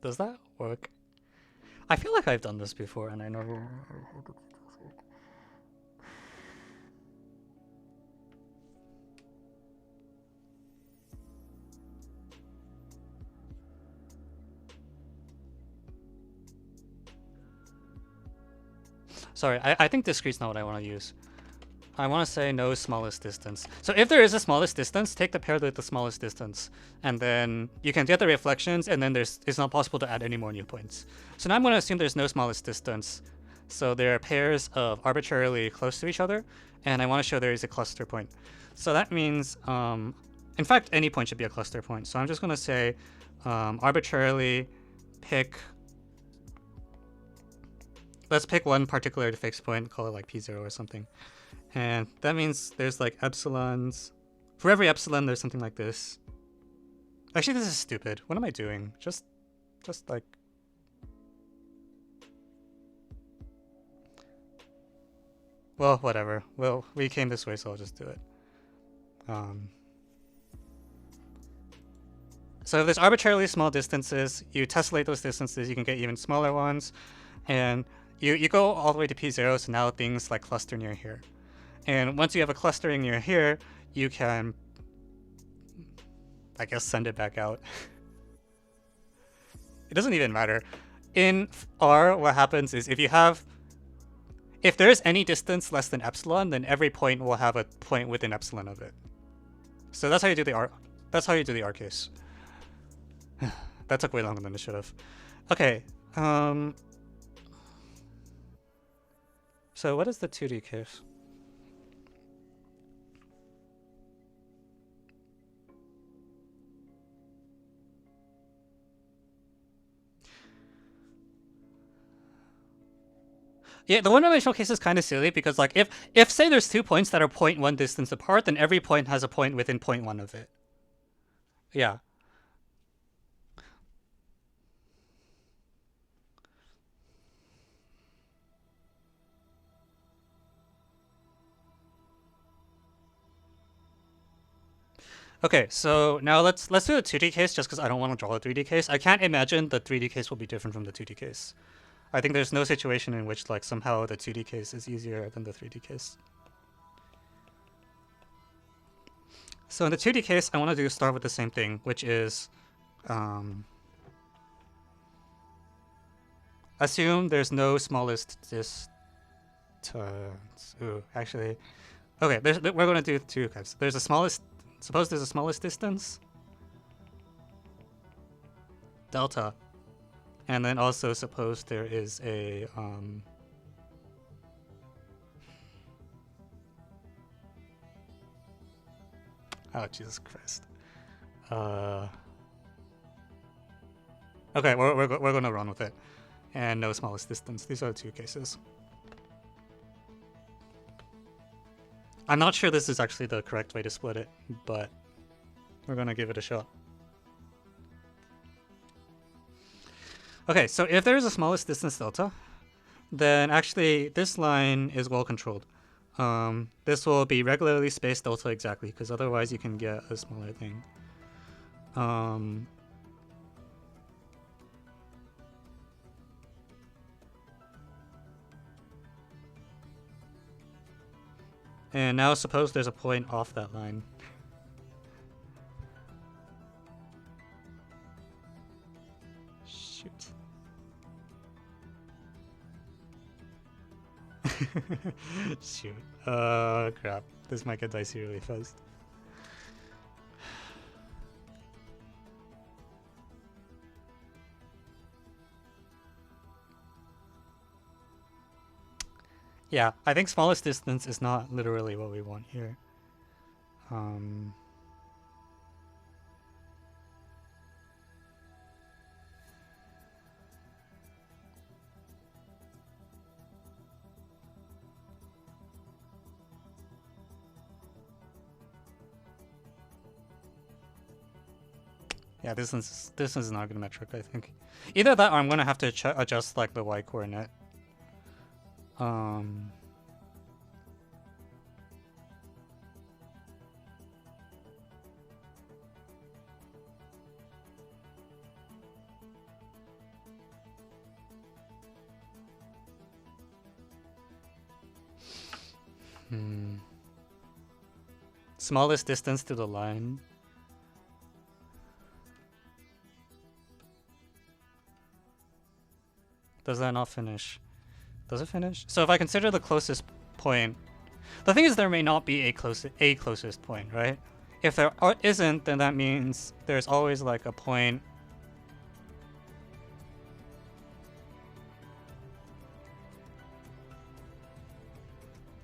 Does that work? I feel like I've done this before and I never... Sorry, I think discrete's not what I want to use. I want to say no smallest distance. So if there is a smallest distance, take the pair with the smallest distance. And then you can get the reflections, and then it's not possible to add any more new points. So now I'm going to assume there's no smallest distance. So there are pairs of arbitrarily close to each other, and I want to show there is a cluster point. So that means, in fact, any point should be a cluster point. So I'm just going to say arbitrarily pick... Let's pick one particular fixed point, call it like P0 or something. And that means there's like epsilons. For every epsilon, there's something like this. Actually, this is stupid. What am I doing? Just like... Well, whatever. Well, we came this way, so I'll just do it. So if there's arbitrarily small distances, you tessellate those distances, you can get even smaller ones. And you go all the way to P0, so now things like cluster near here. And once you have a clustering near here, you can, I guess, send it back out. It doesn't even matter. In R, what happens is if there's any distance less than epsilon, then every point will have a point within epsilon of it. So that's how you do the R. That's how you do the R case. That took way longer than it should have. Okay. So what is the 2D case? Yeah, the one-dimensional case is kind of silly because, like, if say there's 2 points that are 0.1 distance apart, then every point has a point within 0.1 of it. Yeah. Okay, so now let's do a 2D case just because I don't want to draw a 3D case. I can't imagine the 3D case will be different from the 2D case. I think there's no situation in which, like, somehow the 2D case is easier than the 3D case. So in the 2D case, I want to start with the same thing, which is assume there's no smallest distance. Ooh, actually, okay. We're going to do 2 kinds. There's a smallest. Suppose there's a smallest distance, delta, and then also suppose there is a oh, Jesus Christ. Okay, we're going to run with it. And no smallest distance. These are the 2 cases. I'm not sure this is actually the correct way to split it, but we're going to give it a shot. Okay, so if there is a smallest distance delta, then actually this line is well controlled. This will be regularly spaced delta exactly, because otherwise you can get a smaller thing. And now suppose there's a point off that line. Shoot. Shoot. Crap. This might get dicey really fast. Yeah, I think smallest distance is not literally what we want here. Yeah, this is not gonna metric, I think. Either that or I'm gonna have to adjust like the y coordinate. Smallest distance to the line. Does that not finish? Does it finish? So if I consider the closest point, the thing is there may not be a closest point, right? If there isn't, then that means there's always like a point.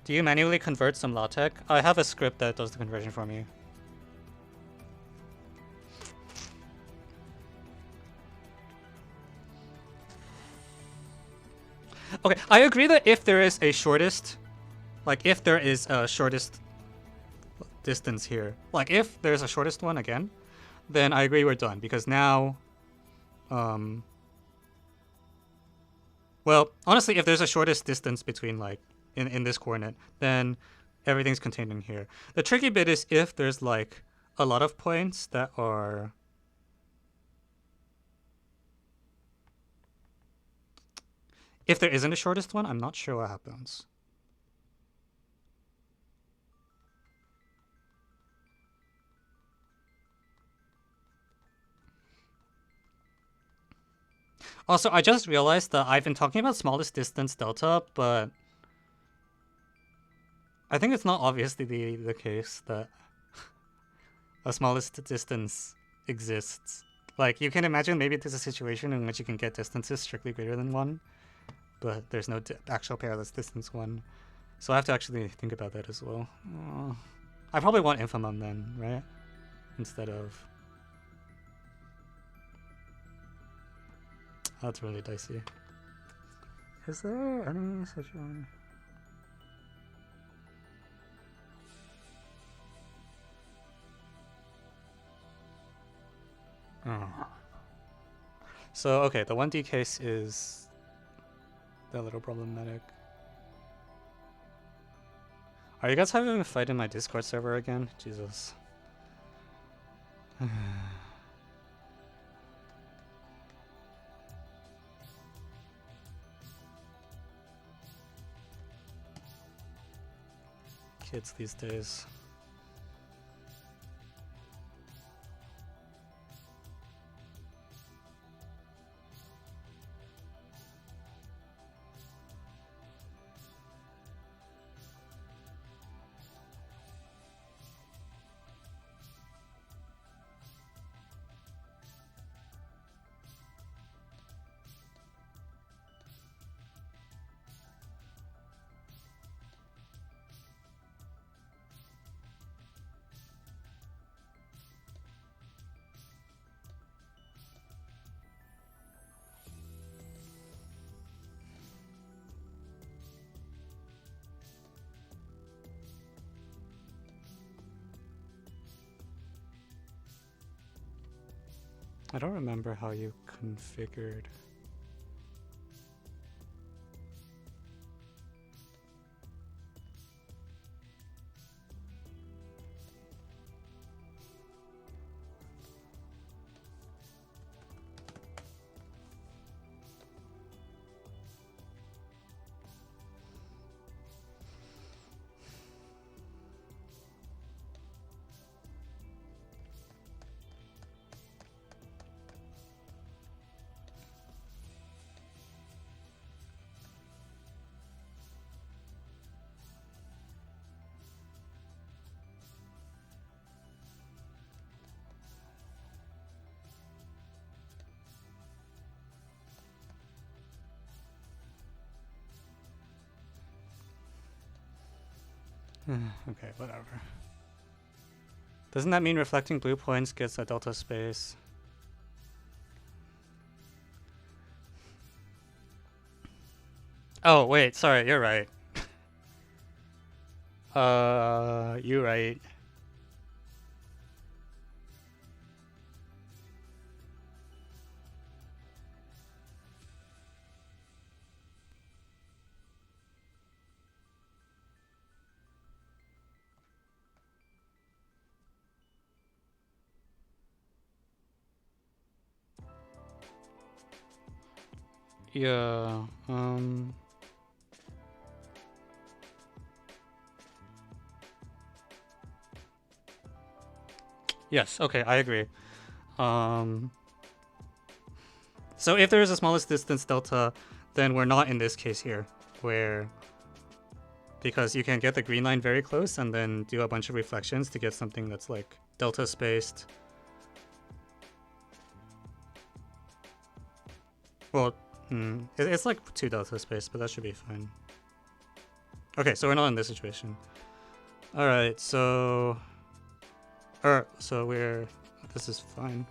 Do you manually convert some LaTeX? I have a script that does the conversion for me. Okay, I agree that if there is a shortest, like if there is a shortest distance here, like if there's a shortest one again, then I agree we're done because now, well, honestly, if there's a shortest distance between like in this coordinate, then everything's contained in here. The tricky bit is if there's like a lot of points that are if there isn't a shortest one, I'm not sure what happens. Also, I just realized that I've been talking about smallest distance delta, but I think it's not obviously the case that a smallest distance exists. Like, you can imagine maybe there's a situation in which you can get distances strictly greater than 1, but there's no actual perilous distance 1. So I have to actually think about that as well. I probably want infimum then, right? Instead of... That's really dicey. Is there any situation... Oh. So, okay, the 1D case is a little problematic. Are you guys having a fight in my Discord server again? Jesus. Kids these days. I don't remember how you configured. Okay, whatever. Doesn't that mean reflecting blue points gets a delta space? Oh, wait, sorry, you're right. You're right. Yeah, yes, okay, I agree. So if there is a smallest distance delta, then we're not in this case here, where... Because you can get the green line very close and then do a bunch of reflections to get something that's like delta spaced. Well, it's like 2 delta space, but that should be fine. Okay, so we're not in this situation. Alright, so... so we're... This is fine.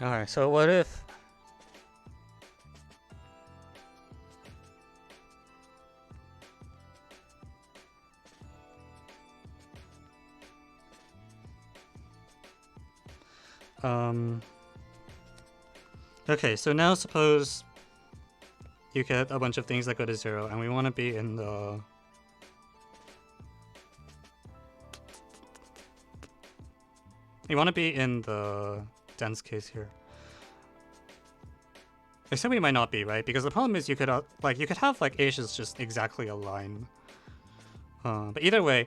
Alright, so what if... Okay, so now suppose you get a bunch of things that go to 0, and we want to be in the... You want to be in the dense case here. I said we might not be, right? Because the problem is you could you could have like Asia's just exactly a line. But either way,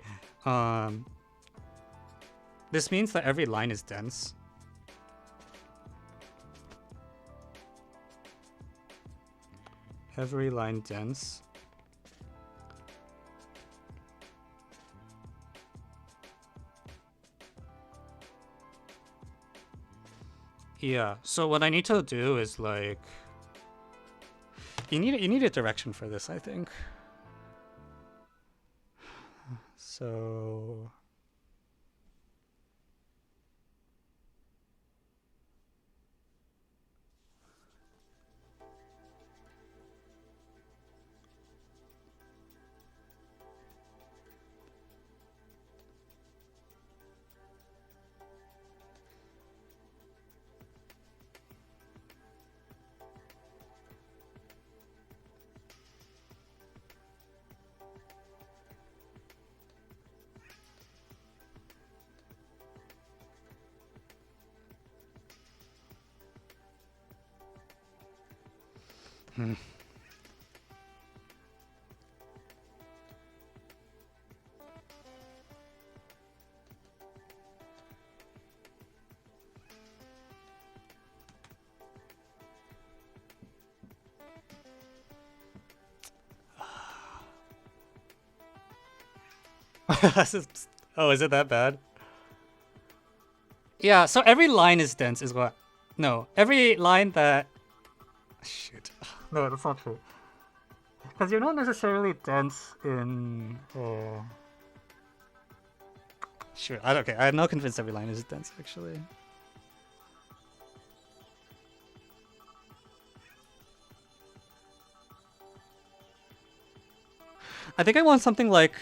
this means that every line is dense. Every line dense. Yeah, so what I need to do is like you need a direction for this, I think. So oh, is it that bad? Yeah, so every line is dense is what? No, every line that... Shit. No, that's not true. Because you're not necessarily dense in... Sure, okay, I'm not convinced every line is dense, actually. I think I want something like...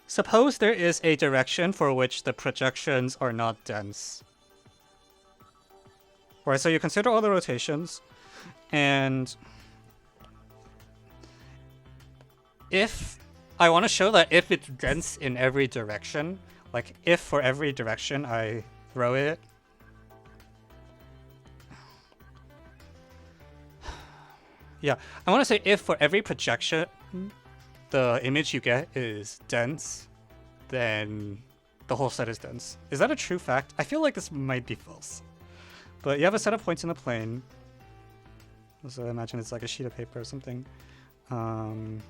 Suppose there is a direction for which the projections are not dense. Right, so you consider all the rotations, and if I want to show that if it's dense in every direction, like if for every direction I throw it, yeah, I want to say if for every projection the image you get is dense, then the whole set is dense. Is that a true fact? I feel like this might be false. But you have a set of points in the plane. So I imagine it's like a sheet of paper or something. And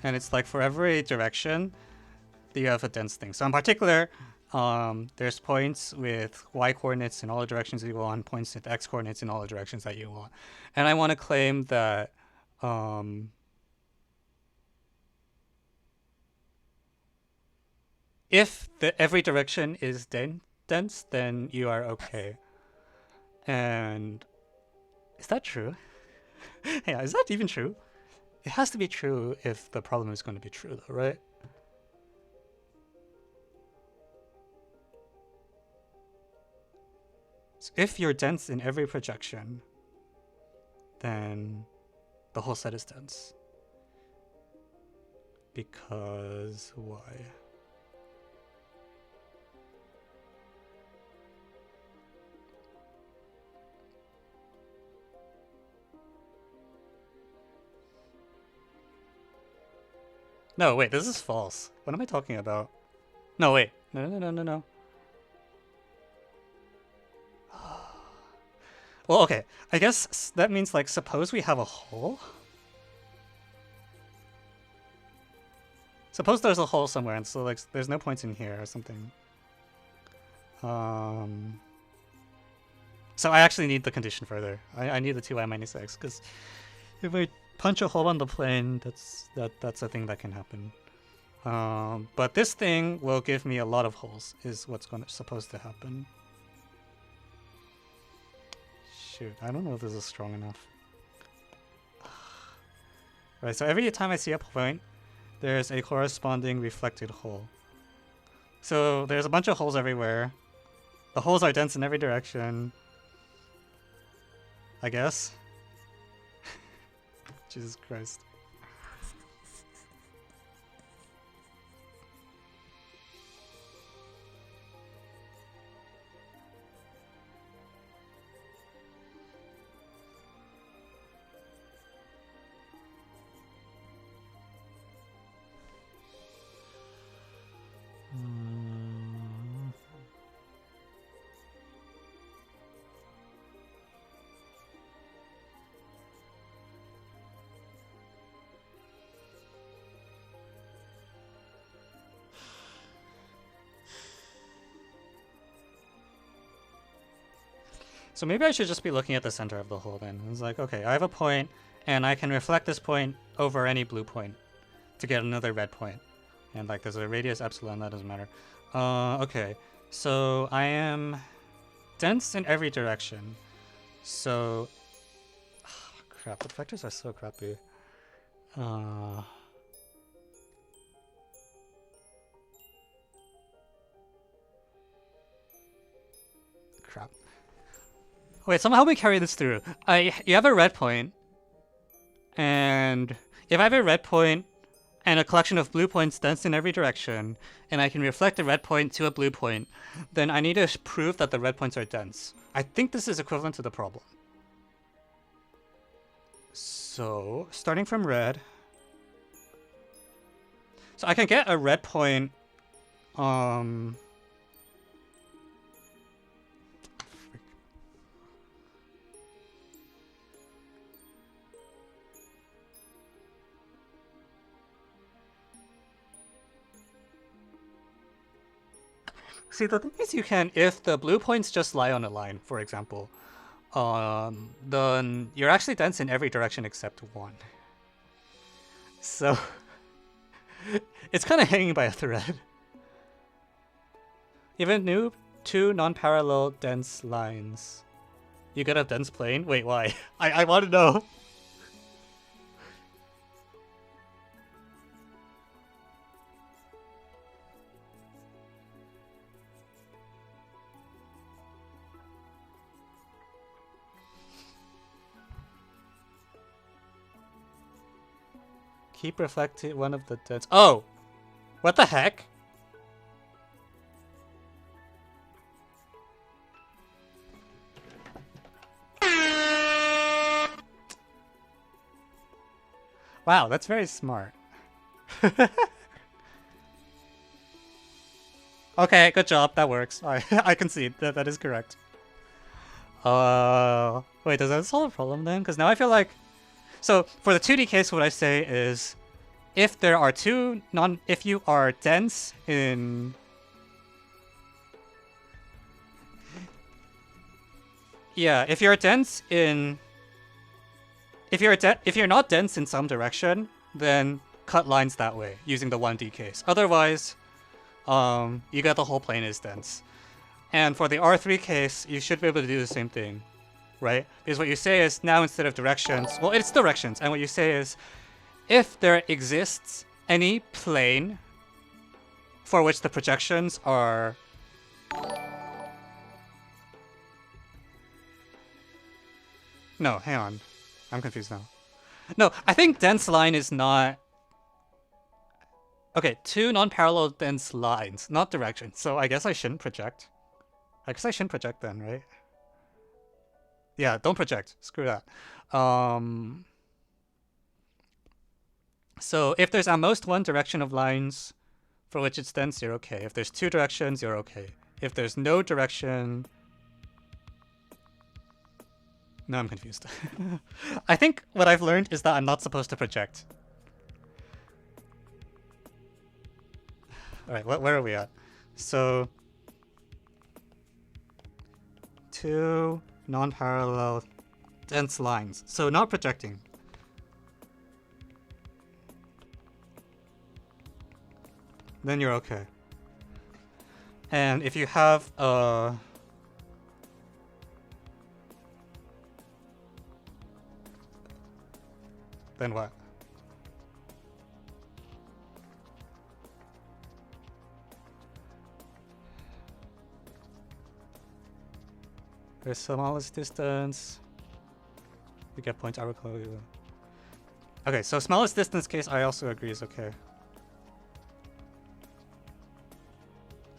it's like for every direction, you have a dense thing. So in particular, there's points with y coordinates in all the directions that you want, points with x coordinates in all the directions that you want. And I want to claim that if every direction is dense, then you are okay. And is that true? Yeah, is that even true? It has to be true if the problem is going to be true, though, right? So if you're dense in every projection, then the whole set is dense. Because why? No, wait, this is false. What am I talking about? No, wait. No. Well, okay. I guess that means, like, suppose we have a hole? Suppose there's a hole somewhere, and so, like, there's no points in here or something. So I actually need the condition further. I need the 2y minus x, because if we punch a hole on the plane, that's a thing that can happen. But this thing will give me a lot of holes, is what's supposed to happen. Shoot, I don't know if this is strong enough. Right, so every time I see a point, there's a corresponding reflected hole. So there's a bunch of holes everywhere. The holes are dense in every direction, I guess. Jesus Christ. So maybe I should just be looking at the center of the hole then. It's like, okay, I have a point, and I can reflect this point over any blue point to get another red point. And like there's a radius epsilon, that doesn't matter. Okay, so I am dense in every direction. So, crap, the vectors are so crappy. Crap. Wait, somehow we carry this through. You have a red point, and if I have a red point and a collection of blue points dense in every direction, and I can reflect the red point to a blue point, then I need to prove that the red points are dense. I think this is equivalent to the problem. So, starting from red. So I can get a red point, see, the thing is you can, if the blue points just lie on a line, for example, then you're actually dense in every direction except one. So, it's kind of hanging by a thread. Even new two non-parallel dense lines. You get a dense plane? Wait, why? I want to know. Keep reflecting one of the dense. Oh! What the heck? Wow, that's very smart. Okay, good job. That works. I concede that is correct. Wait, does that solve a problem then? Because now I feel like... So, for the 2D case, what I say is, if there are if you are dense in... Yeah, if you're dense in... If you're not dense in some direction, then cut lines that way, using the 1D case. Otherwise, you get the whole plane is dense. And for the R3 case, you should be able to do the same thing. Right? Because what you say is, now instead of directions, well, it's directions, and what you say is, if there exists any plane for which the projections are... No, hang on. I'm confused now. No, I think dense line is not... Okay, two non-parallel dense lines, not directions, so I guess I shouldn't project. I guess I shouldn't project then, right? Yeah, don't project. Screw that. So if there's at most one direction of lines for which it's dense, you're okay. If there's two directions, you're okay. If there's no direction... No, I'm confused. I think what I've learned is that I'm not supposed to project. Alright, where are we at? So... two... non-parallel dense lines. So not projecting. Then you're okay. And if you have then what? There's smallest distance. We get points are close. Okay, so smallest distance case I also agree is okay.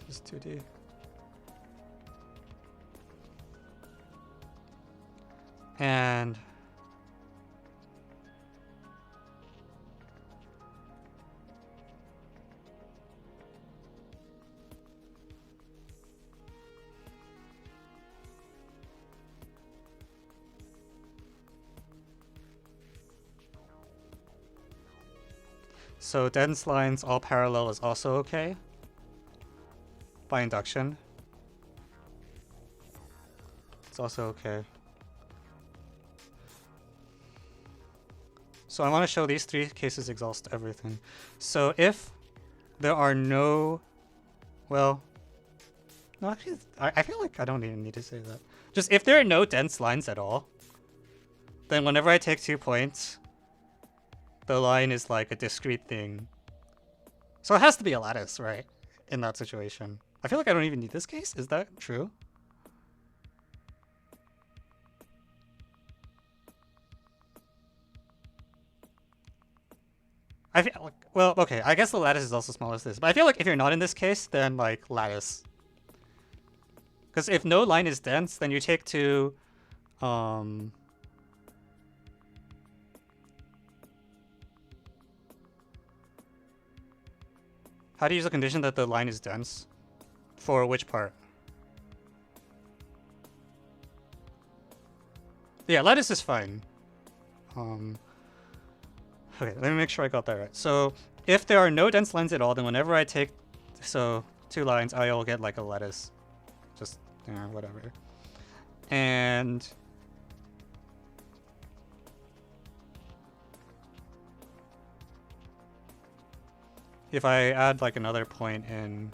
This is 2D. And so dense lines all parallel is also okay by induction. It's also okay. So I want to show these three cases exhaust everything. So if there are no, well, no, actually, I feel like I don't even need to say that. Just if there are no dense lines at all, then whenever I take 2 points, the line is like a discrete thing. So it has to be a lattice, right? In that situation. I feel like I don't even need this case. Is that true? I feel like, well, okay, I guess the lattice is also small as this, but I feel like if you're not in this case, then like lattice. Because if no line is dense, then you take 2, how do you use a condition that the line is dense? For which part? Yeah, lattice is fine. Okay, let me make sure I got that right. So if there are no dense lines at all, then whenever I take 2 lines, I will get like a lattice. Just, whatever. And if I add like another point in,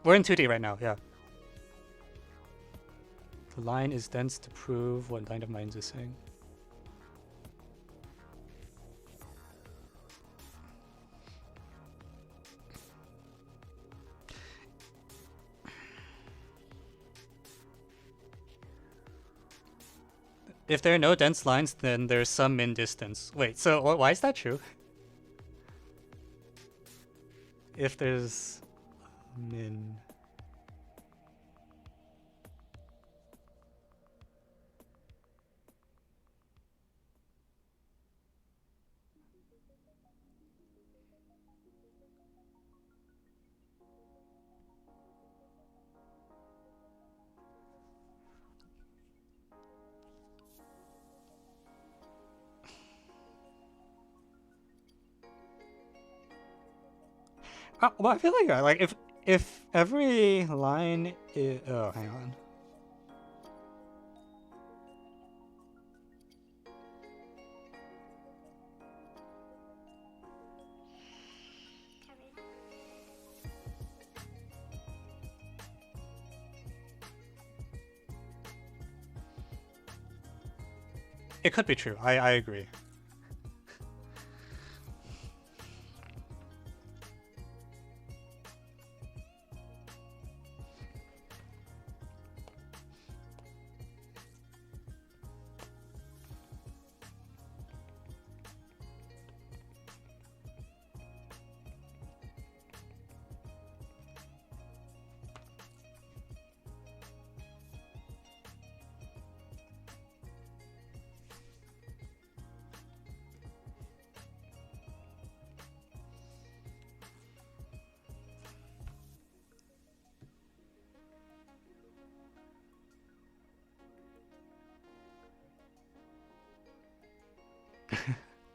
we're in 2D right now, yeah. The line is dense to prove what line of minds is saying. If there are no dense lines, then there's some min distance. Wait, so why is that true? If there's min. Well, I feel like if every line is, oh, hang on. It could be true. I agree.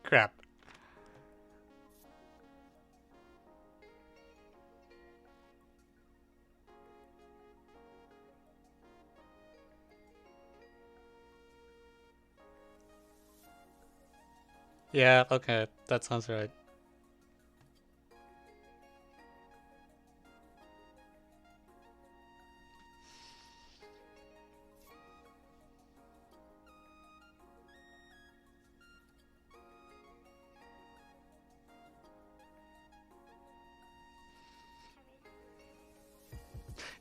Crap. Yeah, okay, that sounds right.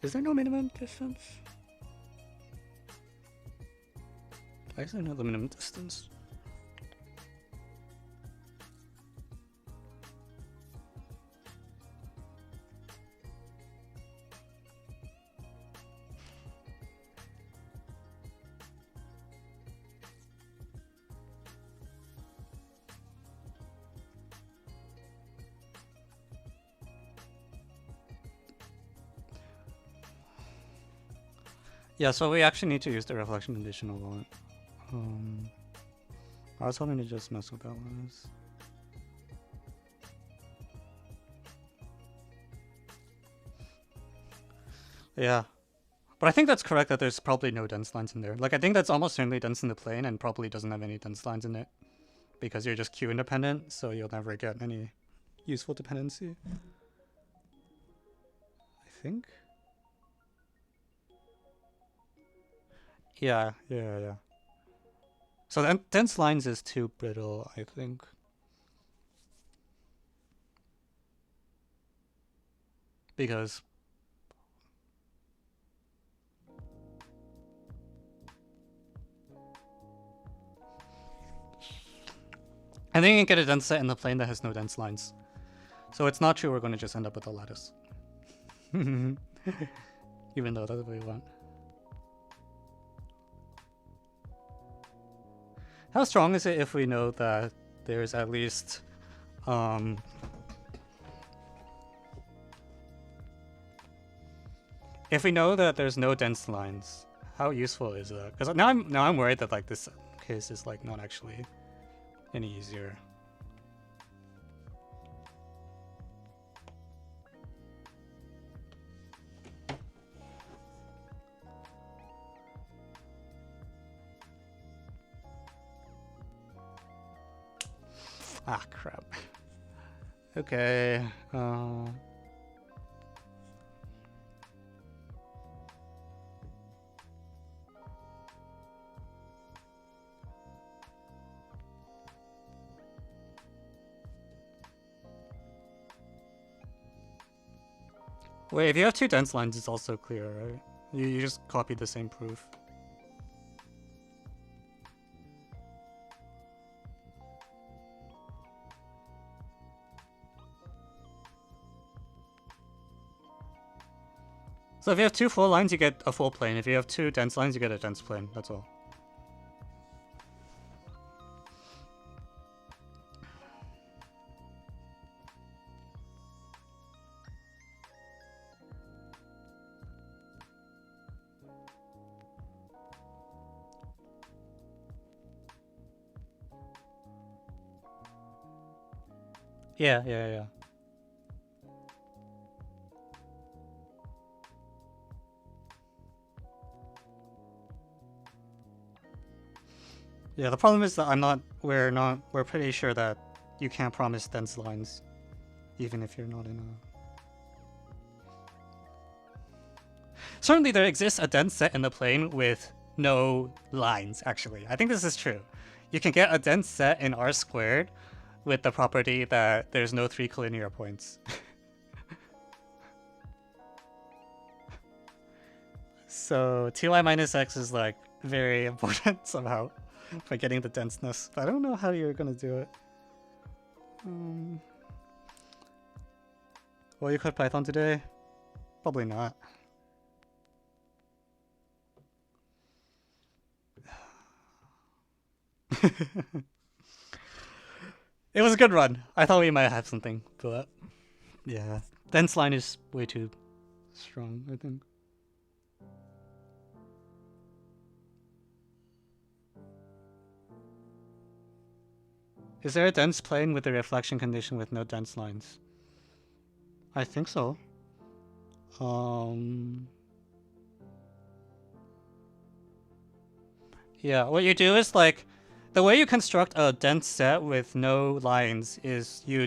Is there no minimum distance? Why is there no minimum distance? Yeah, so we actually need to use the reflection condition a lot. I was hoping to just mess with that one. Yeah. But I think that's correct that there's probably no dense lines in there. Like, I think that's almost certainly dense in the plane and probably doesn't have any dense lines in it. Because you're just Q independent, so you'll never get any useful dependency. I think? Yeah. So dense lines is too brittle, I think. Because I think you can get a dense set in the plane that has no dense lines. So it's not true we're going to just end up with a lattice. Even though that's what we want. How strong is it if we know that there's at least if we know that there's no dense lines, how useful is that? Because now I'm worried that like this case is like not actually any easier. Ah, crap. Okay. Wait, if you have two dense lines, it's also clear, right? You just copy the same proof. So if you have two full lines, you get a full plane. If you have two dense lines, you get a dense plane. That's all. Yeah. Yeah, the problem is that we're pretty sure that you can't promise dense lines, even if you're not in a... Certainly there exists a dense set in the plane with no lines, actually. I think this is true. You can get a dense set in R squared with the property that there's no three collinear points. So 2i minus x is like very important somehow for getting the denseness. But I don't know how you're gonna do it. Will you code Python today? Probably not. It was a good run. I thought we might have something, but yeah. Dense line is way too strong, I think. Is there a dense plane with a reflection condition with no dense lines? I think so. Yeah, what you do is like, the way you construct a dense set with no lines is you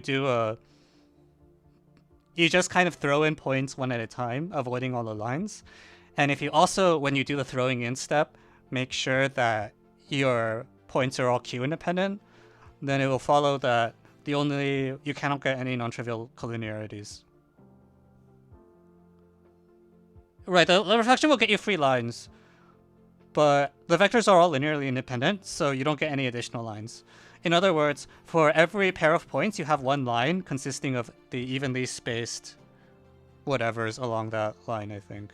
just kind of throw in points one at a time, avoiding all the lines. And if you also, when you do the throwing in step, make sure that your points are all Q independent, then it will follow that you cannot get any non-trivial collinearities. Right, the reflection will get you 3 lines, but the vectors are all linearly independent, so you don't get any additional lines. In other words, for every pair of points, you have 1 line consisting of the evenly spaced whatevers along that line, I think.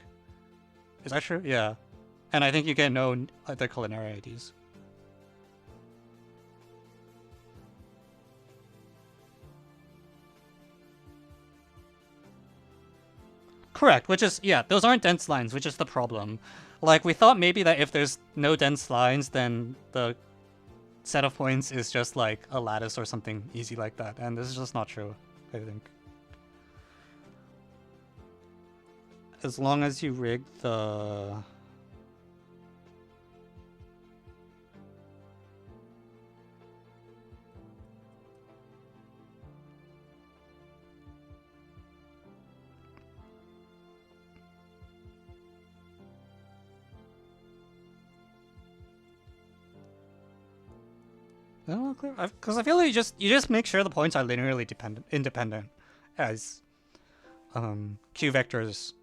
Is that true? Yeah. And I think you get no other collinearities. Correct, which is, yeah, those aren't dense lines, which is the problem. Like, we thought maybe that if there's no dense lines, then the set of points is just like a lattice or something easy like that, and this is just not true, I think. As long as you rig the... No, clear. Because I feel like you just make sure the points are linearly independent as Q vectors,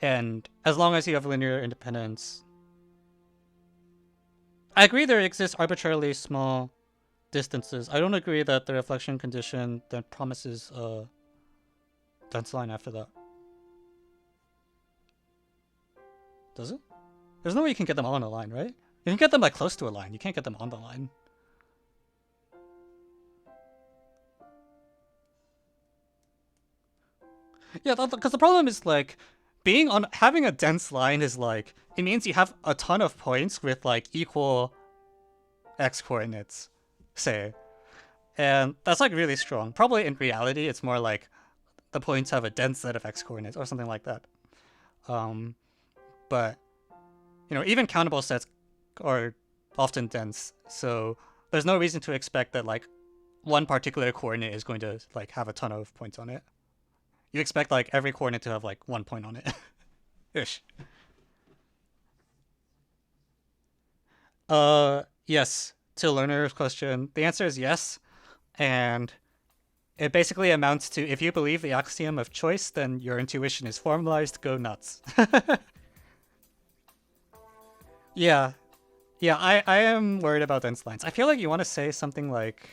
and as long as you have linear independence. I agree there exist arbitrarily small distances. I don't agree that the reflection condition that promises a dense line after that. Does it? There's no way you can get them on a line, right? You can get them like close to a line. You can't get them on the line. Yeah, because the problem is like having a dense line is like it means you have a ton of points with like equal x coordinates, say, and that's like really strong. Probably in reality, it's more like the points have a dense set of x coordinates or something like that. But you know, even countable sets are often dense, so there's no reason to expect that like one particular coordinate is going to like have a ton of points on it. You expect like every coordinate to have like 1 point on it. Ish. Yes. To learner's question, the answer is yes. And it basically amounts to if you believe the axiom of choice, then your intuition is formalized, go nuts. Yeah. Yeah, I am worried about dense lines. I feel like you want to say something like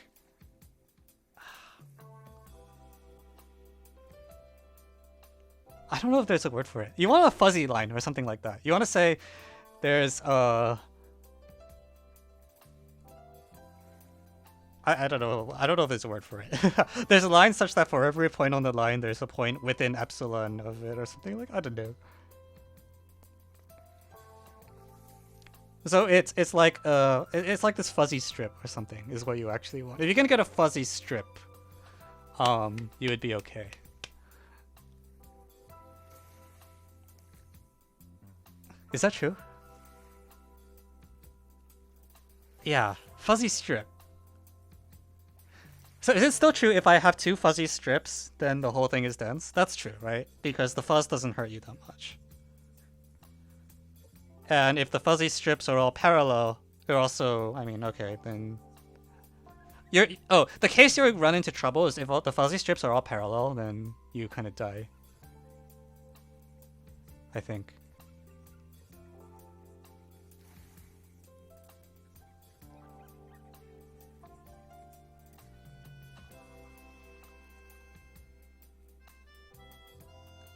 I don't know if there's a word for it. You want a fuzzy line or something like that. You want to say there's I don't know. I don't know if there's a word for it. There's a line such that for every point on the line, there's a point within epsilon of it or something like I don't know. So it's like this fuzzy strip or something is what you actually want. If you can get a fuzzy strip, you would be okay. Is that true? Yeah, fuzzy strip. So is it still true if I have two fuzzy strips, then the whole thing is dense? That's true, right? Because the fuzz doesn't hurt you that much. And if the fuzzy strips are all parallel, they're also, I mean, okay, then... the case you run into trouble is if all the fuzzy strips are all parallel, then you kind of die. I think.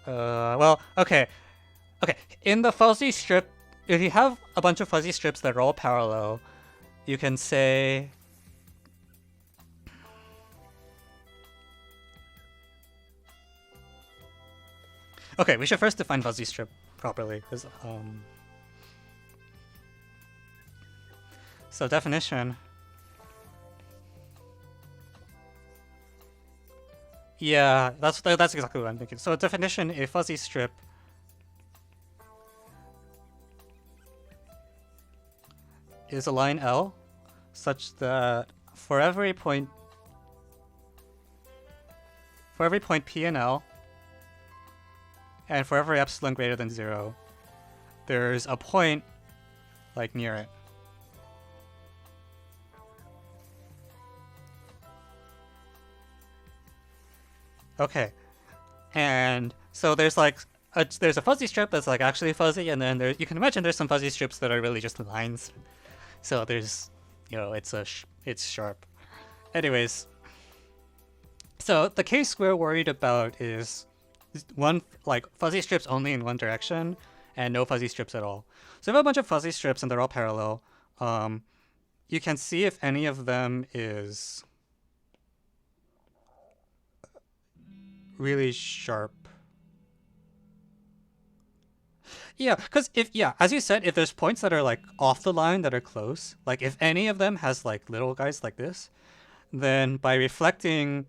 Well, okay. Okay, in the fuzzy strip, if you have a bunch of fuzzy strips that are all parallel, you can say... Okay, we should first define fuzzy strip properly. So definition... Yeah, that's exactly what I'm thinking. So definition, a fuzzy strip is a line L such that for every point P and L and for every epsilon greater than 0, there's a point like near it. Okay, and so there's like there's a fuzzy strip that's like actually fuzzy, and then you can imagine there's some fuzzy strips that are really just lines. So there's, you know, it's sharp. Anyways, so the case we're worried about is one like fuzzy strips only in one direction and no fuzzy strips at all. So if you have a bunch of fuzzy strips and they're all parallel, you can see if any of them is really sharp. Yeah, because as you said, if there's points that are like off the line that are close, like if any of them has like little guys like this, then by reflecting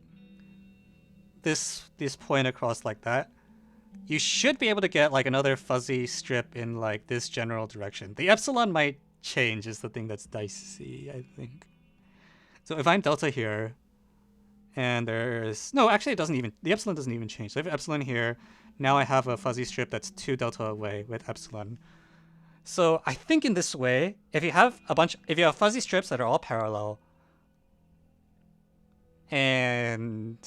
this point across like that, you should be able to get like another fuzzy strip in like this general direction. The epsilon might change is the thing that's dicey, I think. So if I'm delta here, and there's no, actually it doesn't even, the epsilon doesn't even change. So I have epsilon here. Now I have a fuzzy strip that's 2 delta away with epsilon. So I think in this way, if you have fuzzy strips that are all parallel, and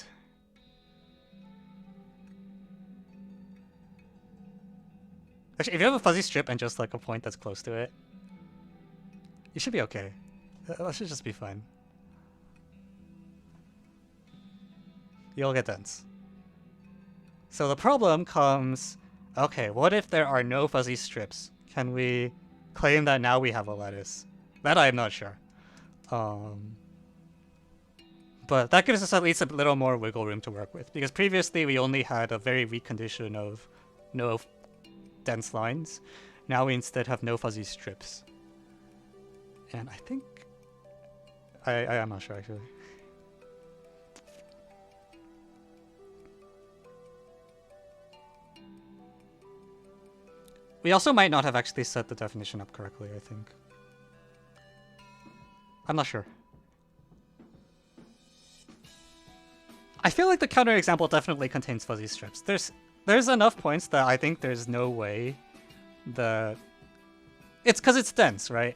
actually if you have a fuzzy strip and just like a point that's close to it, you should be okay. That should just be fine. You'll get dense. So the problem comes, okay, what if there are no fuzzy strips? Can we claim that now we have a lattice? That I am not sure. But that gives us at least a little more wiggle room to work with, because previously we only had a very weak condition of no dense lines. Now we instead have no fuzzy strips. And I think... I am not sure, actually. We also might not have actually set the definition up correctly, I think. I'm not sure. I feel like the counterexample definitely contains fuzzy strips. There's enough points that I think there's no way that... It's because it's dense, right?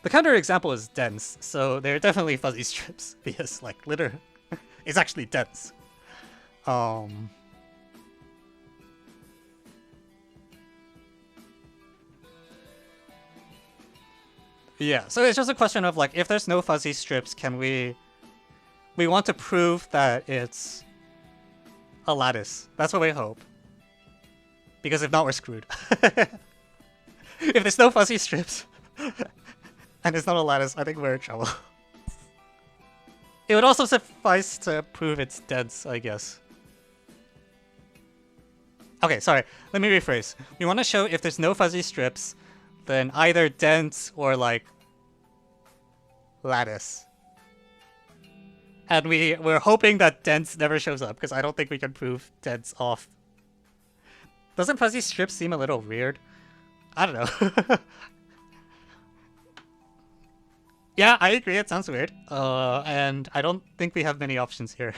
The counterexample is dense, so there are definitely fuzzy strips, because, like, literally, it's actually dense. Yeah, so it's just a question of, like, if there's no fuzzy strips, can we want to prove that it's a lattice. That's what we hope. Because if not, we're screwed. If there's no fuzzy strips, and it's not a lattice, I think we're in trouble. It would also suffice to prove it's dense, I guess. Okay, sorry. Let me rephrase. We want to show if there's no fuzzy strips, then either dense or, like, lattice. And we're hoping that dense never shows up, because I don't think we can prove dense off. Doesn't fuzzy strips seem a little weird? I don't know. Yeah, I agree, it sounds weird. And I don't think we have many options here.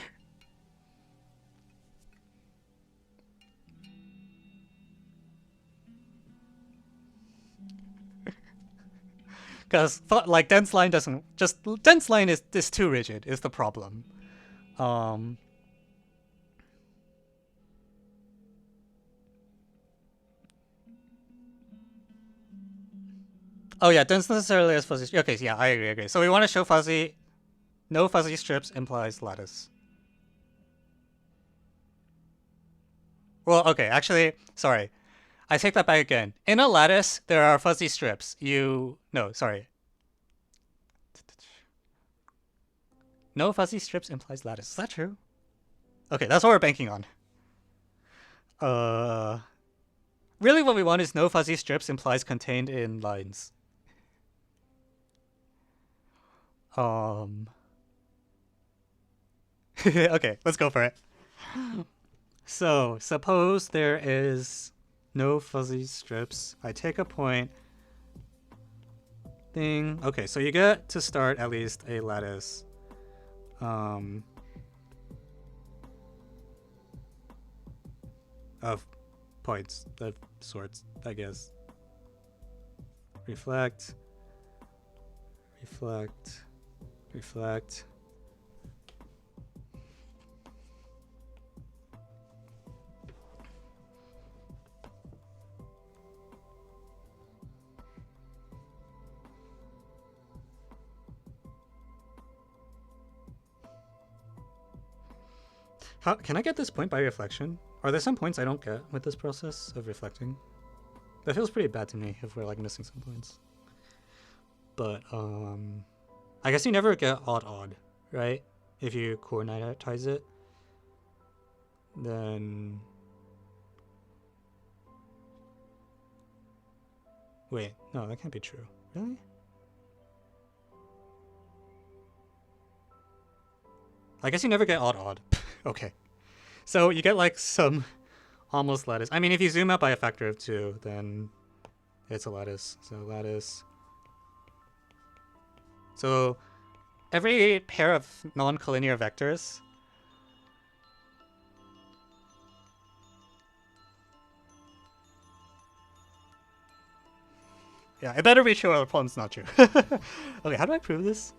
Because, like, dense line doesn't... dense line is too rigid, is the problem. Oh yeah, dense necessarily has fuzzy... Okay, yeah, I agree. So we want to show fuzzy... No fuzzy strips implies lattice. Well, okay, actually, sorry. I take that back again. In a lattice, there are fuzzy strips. No, sorry. No fuzzy strips implies lattice. Is that true? Okay, that's what we're banking on. Really what we want is no fuzzy strips implies contained in lines. Okay, let's go for it. So, suppose there is no fuzzy strips. I take a point. Thing. Okay, so you get to start at least a lattice. Of points, of sorts, I guess. Reflect. Reflect. Reflect. How can I get this point by reflection? Are there some points I don't get with this process of reflecting? That feels pretty bad to me if we're like missing some points. But I guess you never get odd, right? If you coordinatize it, then Wait, no, that can't be true. Really? I guess you never get odd. Okay. So you get like some almost lattice. I mean, if you zoom out by a factor of 2, then it's a lattice. So lattice. So every pair of non-collinear vectors yeah, it better be true or the problem's not true. Okay, how do I prove this?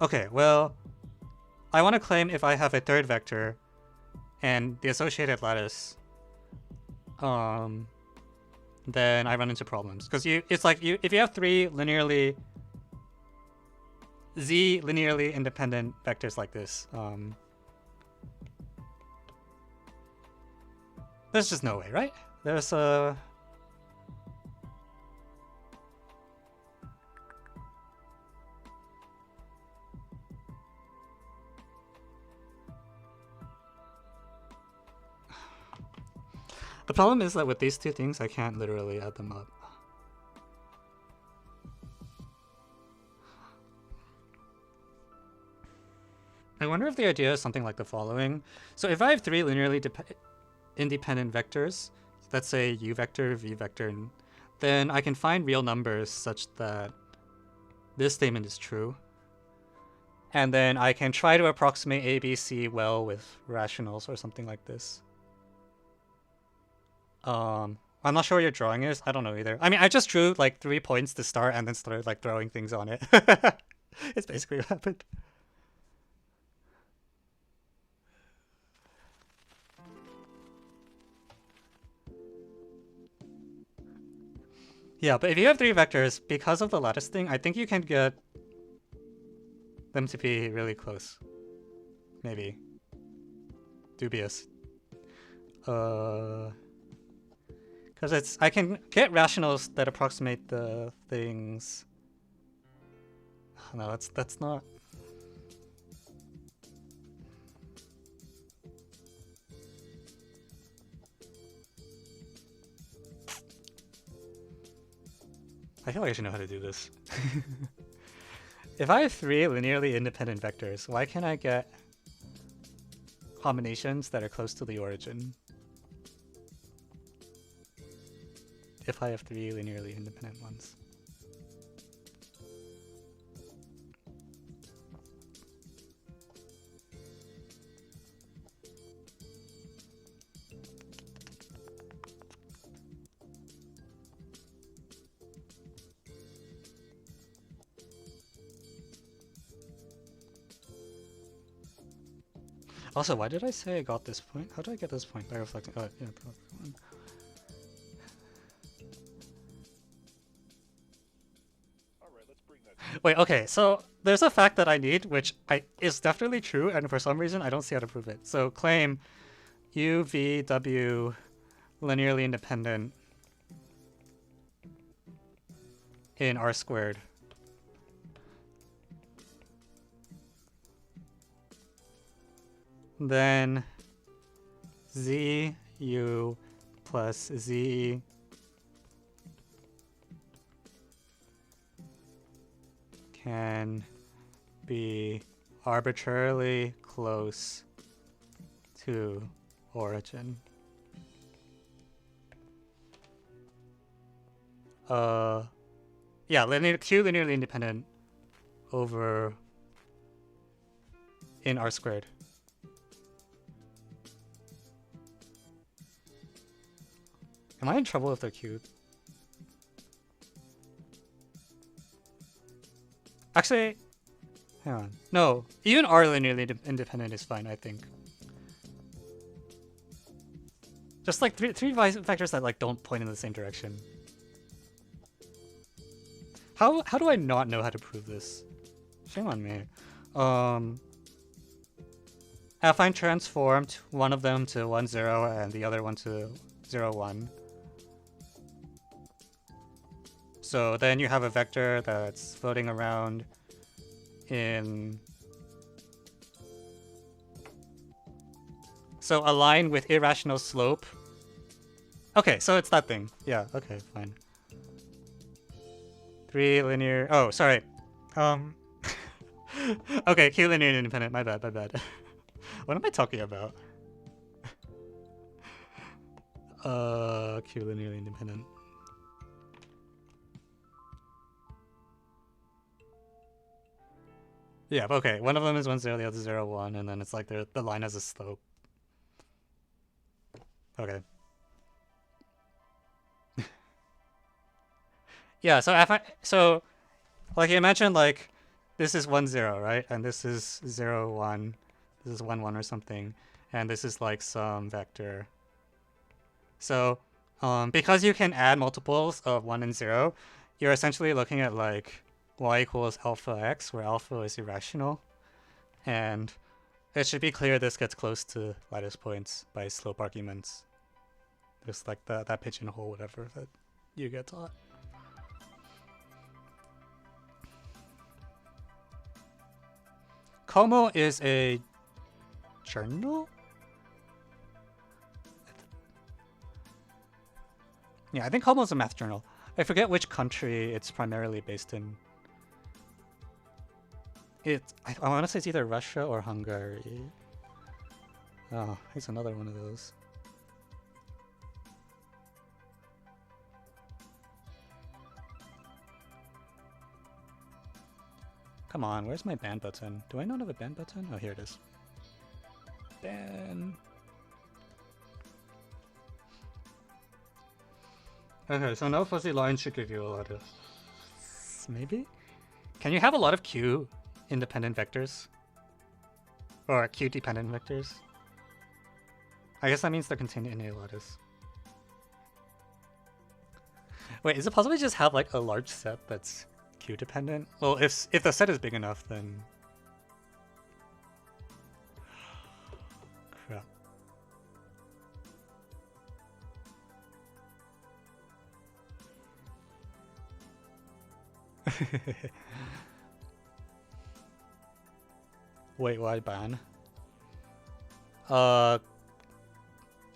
Okay, well, I want to claim if I have a third vector and the associated lattice, then I run into problems. Because it's like if you have 3 linearly linearly independent vectors like this, there's just no way, right? There's a the problem is that with these two things, I can't literally add them up. I wonder if the idea is something like the following. So if I have 3 linearly independent vectors, let's say u vector, v vector, then I can find real numbers such that this statement is true. And then I can try to approximate A, B, C well with rationals or something like this. I'm not sure what your drawing is. I don't know either. I mean, I just drew like 3 points to start and then started like throwing things on it. It's basically what happened. Yeah, but if you have 3 vectors, because of the lattice thing, I think you can get them to be really close. Maybe. Dubious. Because I can get rationals that approximate the things. No, that's not. I feel like I should know how to do this. If I have 3 linearly independent vectors, why can't I get combinations that are close to the origin? If I have 3 linearly independent ones. Also, why did I say I got this point? How did I get this point? By reflecting. Oh, yeah. Wait, okay, so there's a fact that I need, which is definitely true, and for some reason I don't see how to prove it. So claim U, V, W linearly independent in R squared. Then Z U plus Z can be arbitrarily close to origin. Yeah, Q linearly independent over in R squared. Am I in trouble if they're cubed? Actually, hang on. No, even R linearly independent is fine, I think. Just like three vectors that like don't point in the same direction. How do I not know how to prove this? Shame on me. Affine transformed one of them to 1, 0 and the other one to 0, 1. So then you have a vector that's floating around in... So a line with irrational slope Okay, so it's that thing. Yeah, okay, fine. 3 linear. Oh, sorry. Okay, Q linear independent. My bad, my bad. What am I talking about? Q linearly independent. Yeah, okay. One of them is 1, 0, the other 0, 1, and then it's like the line has a slope. Okay. Yeah, so like imagine like this is 1, 0, right? And this is 0, 1. This is 1, 1 or something. And this is like some vector. So because you can add multiples of 1 and 0, you're essentially looking at like y equals alpha x, where alpha is irrational. And it should be clear this gets close to lattice points by slope arguments. Just like that pigeonhole, whatever that you get taught. KoMaL is a journal? Yeah, I think KoMaL is a math journal. I forget which country it's primarily based in. I want to say it's either Russia or Hungary. Oh, it's another one of those. Come on, where's my ban button? Do I not have a ban button? Oh, here it is. Ban. Okay, so no fuzzy lines should give you a lot of... Maybe? Can you have a lot of Q independent vectors? Or Q dependent vectors? I guess that means they're contained in a lattice. Wait, is it possible to just have like a large set that's Q dependent? Well, if the set is big enough, then... Crap. Wait, why ban?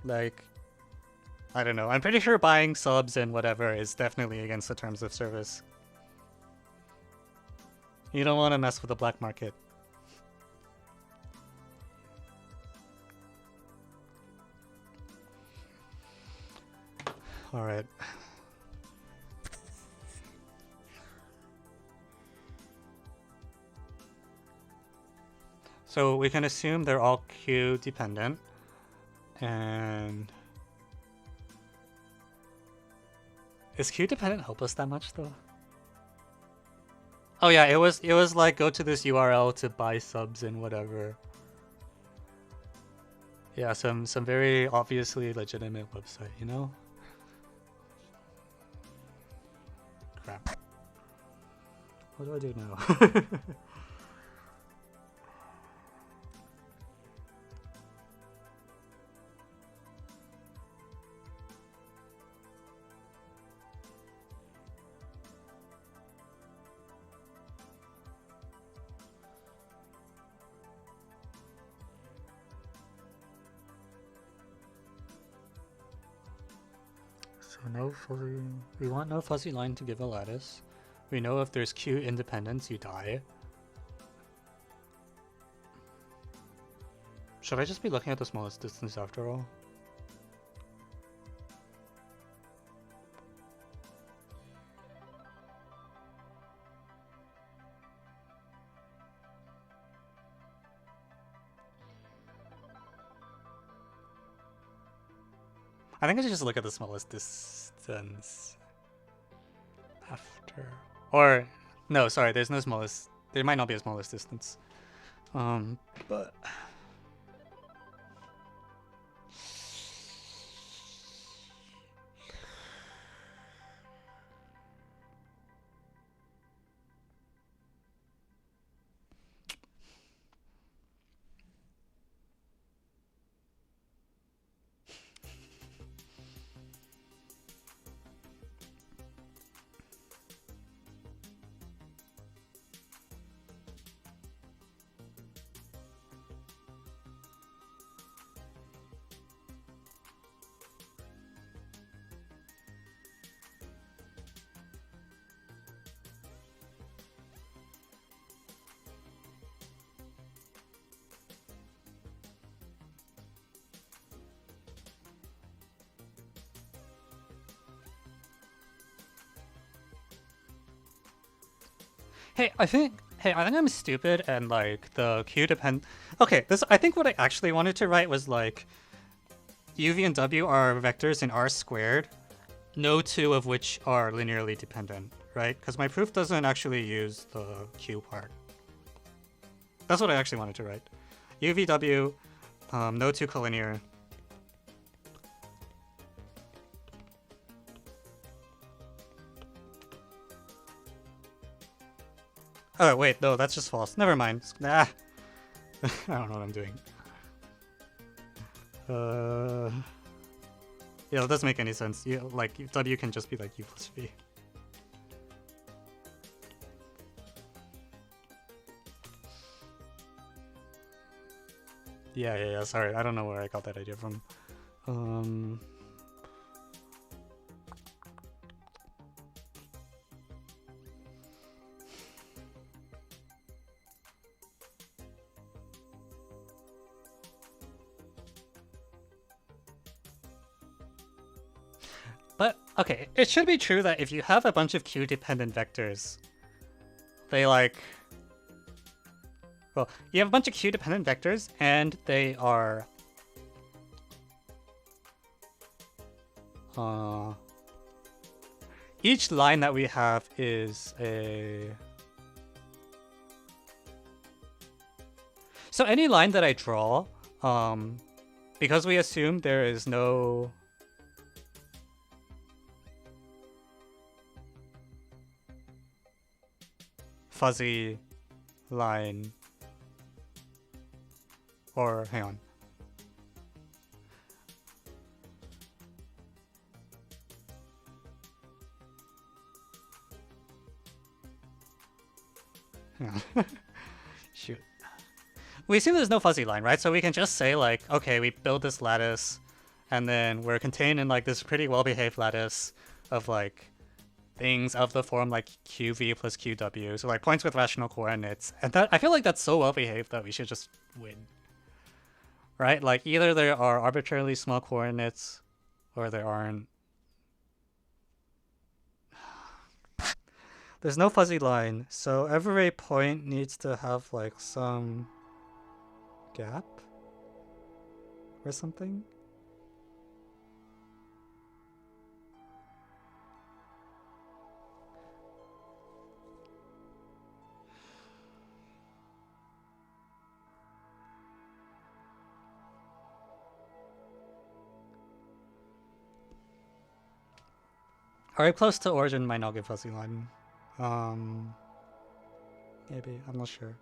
Like, I don't know. I'm pretty sure buying subs and whatever is definitely against the terms of service. You don't want to mess with the black market. Alright. So we can assume they're all Q dependent. And... Is Q dependent help us that much though? Oh yeah, it was like go to this URL to buy subs and whatever. Yeah, some very obviously legitimate website, you know? Crap. What do I do now? No fuzzy. We want no fuzzy line to give a lattice. We know if there's Q independence, you die. Should I just be looking at the smallest distance after all? I think I should just look at the smallest distance after. Or, no, sorry, there's no smallest. There might not be a smallest distance. But... Hey, I think I'm stupid and like the Q depend. Okay, this I think what I actually wanted to write was like UV and W are vectors in R squared, no two of which are linearly dependent, right? Because my proof doesn't actually use the Q part. That's what I actually wanted to write. UVW, no two collinear. Oh wait, no, that's just false. Never mind. Nah. I don't know what I'm doing. Yeah, that doesn't make any sense. Like W can just be like U plus V. Yeah. Sorry, I don't know where I got that idea from. But okay, it should be true that if you have a bunch of Q-dependent vectors, they like. Well, you have a bunch of Q-dependent vectors, and they are. Each line that we have is a. So any line that I draw, because we assume there is no. Fuzzy line. Or hang on. Shoot. We assume there's no fuzzy line, right? So we can just say like, okay, we build this lattice, and then we're contained in like this pretty well-behaved lattice of like things of the form like QV plus QW, so like points with rational coordinates. And that I feel like that's so well-behaved that we should just win. Right? Like either there are arbitrarily small coordinates or there aren't. There's no fuzzy line, so every point needs to have like some gap or something. Alright, close to origin might not get fuzzy line. Maybe, I'm not sure.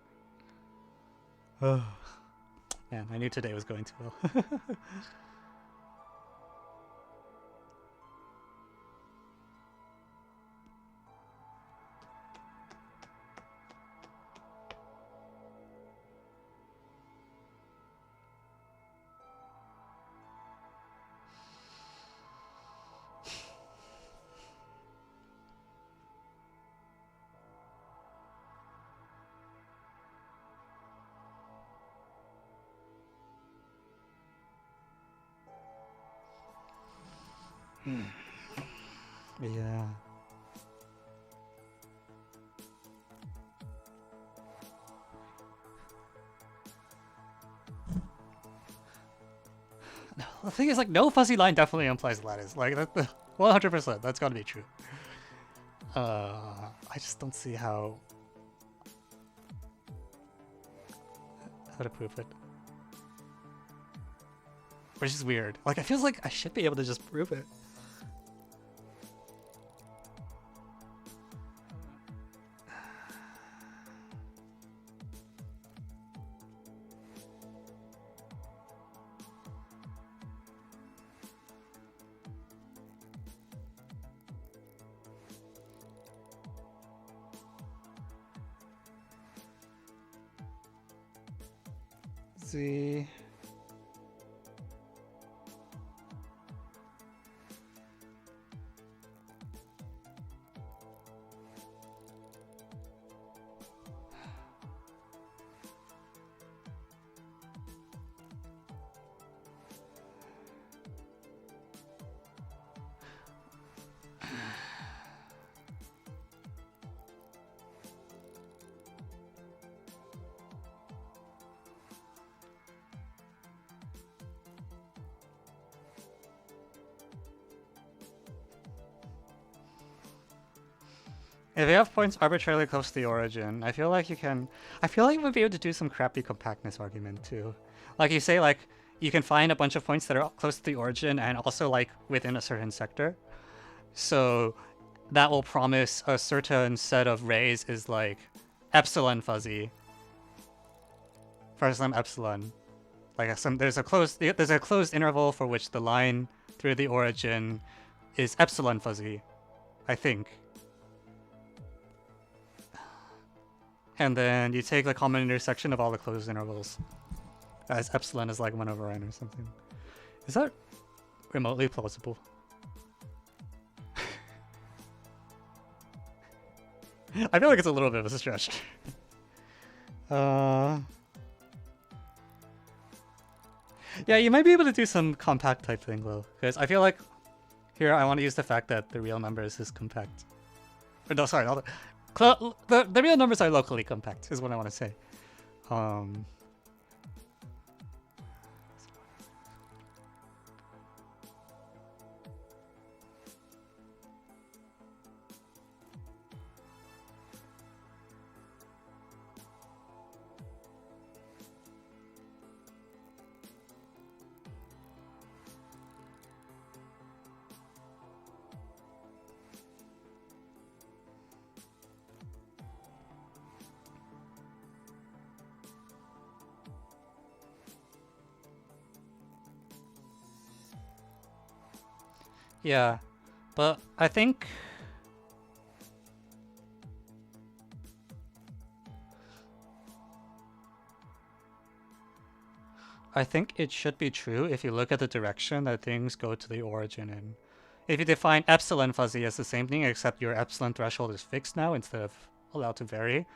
Oh, man, I knew today was going too well. Yeah. The thing is, like, no fuzzy line definitely implies lattice. Like, that, 100%. That's gotta be true. I just don't see how to prove it. Which is weird. Like, I feel like I should be able to just prove it. See. If you have points arbitrarily close to the origin, I feel like you can... I feel like you would be able to do some crappy compactness argument too. Like you say, like, you can find a bunch of points that are close to the origin and also like within a certain sector. So that will promise a certain set of rays is like epsilon fuzzy for some epsilon. Like there's a closed interval for which the line through the origin is epsilon fuzzy, I think. And then you take the common intersection of all the closed intervals, as epsilon is like 1 over n or something. Is that remotely plausible? I feel like it's a little bit of a stretch. Yeah, you might be able to do some compact type thing though, because I feel like here I want to use the fact that the real numbers is compact. Or no, sorry, the real numbers are locally compact is what I want to say. Yeah, but I think it should be true if you look at the direction that things go to the origin in. If you define epsilon fuzzy as the same thing except your epsilon threshold is fixed now instead of allowed to vary,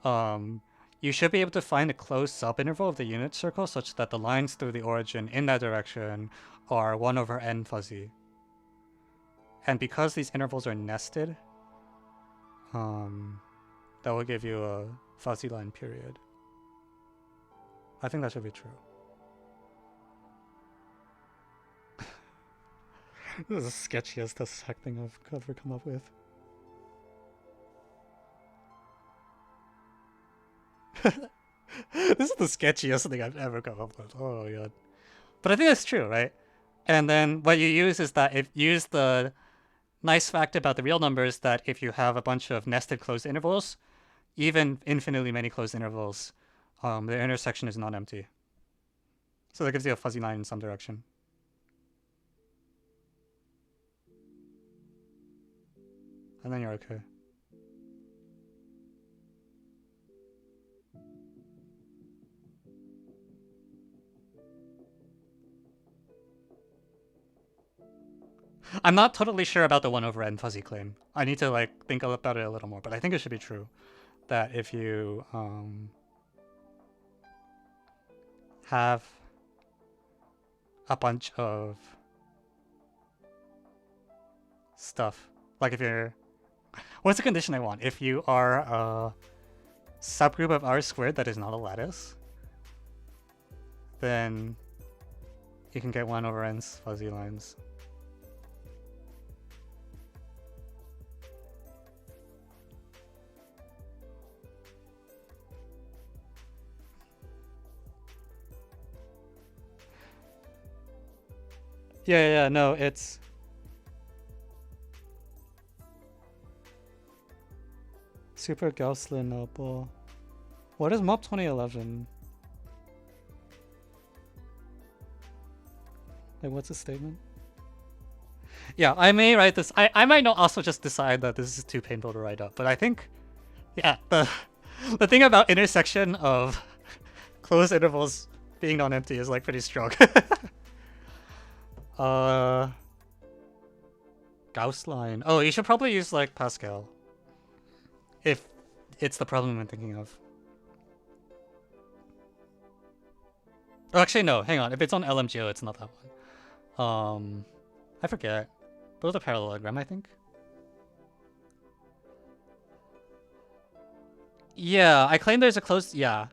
you should be able to find a closed subinterval of the unit circle such that the lines through the origin in that direction are 1 over n fuzzy. And because these intervals are nested, that will give you a fuzzy line period. I think that should be true. This is the sketchiest dissect thing I've ever come up with. This is the sketchiest thing I've ever come up with. Oh my god. But I think that's true, right? And then what you use is that if you use the nice fact about the real numbers that if you have a bunch of nested closed intervals, even infinitely many closed intervals, the intersection is not empty. So that gives you a fuzzy line in some direction. And then you're okay. I'm not totally sure about the 1 over n fuzzy claim. I need to like think about it a little more, but I think it should be true that if you have a bunch of stuff, like if you're, what's the condition I want? If you are a subgroup of R squared that is not a lattice, then you can get 1 over n's fuzzy lines. Yeah, no, it's... Super Gaussian Noble. What is MOP 2011? Like, what's the statement? Yeah, I may write this. I might not also just decide that this is too painful to write up, but I think, yeah, the thing about intersection of closed intervals being non-empty is like pretty strong. Gauss line. Oh, you should probably use like Pascal. If it's the problem I'm thinking of. Oh, actually no, hang on. If it's on LMGO, it's not that one. I forget. But with a parallelogram, I think. Yeah, I claim there's a closed... Yeah.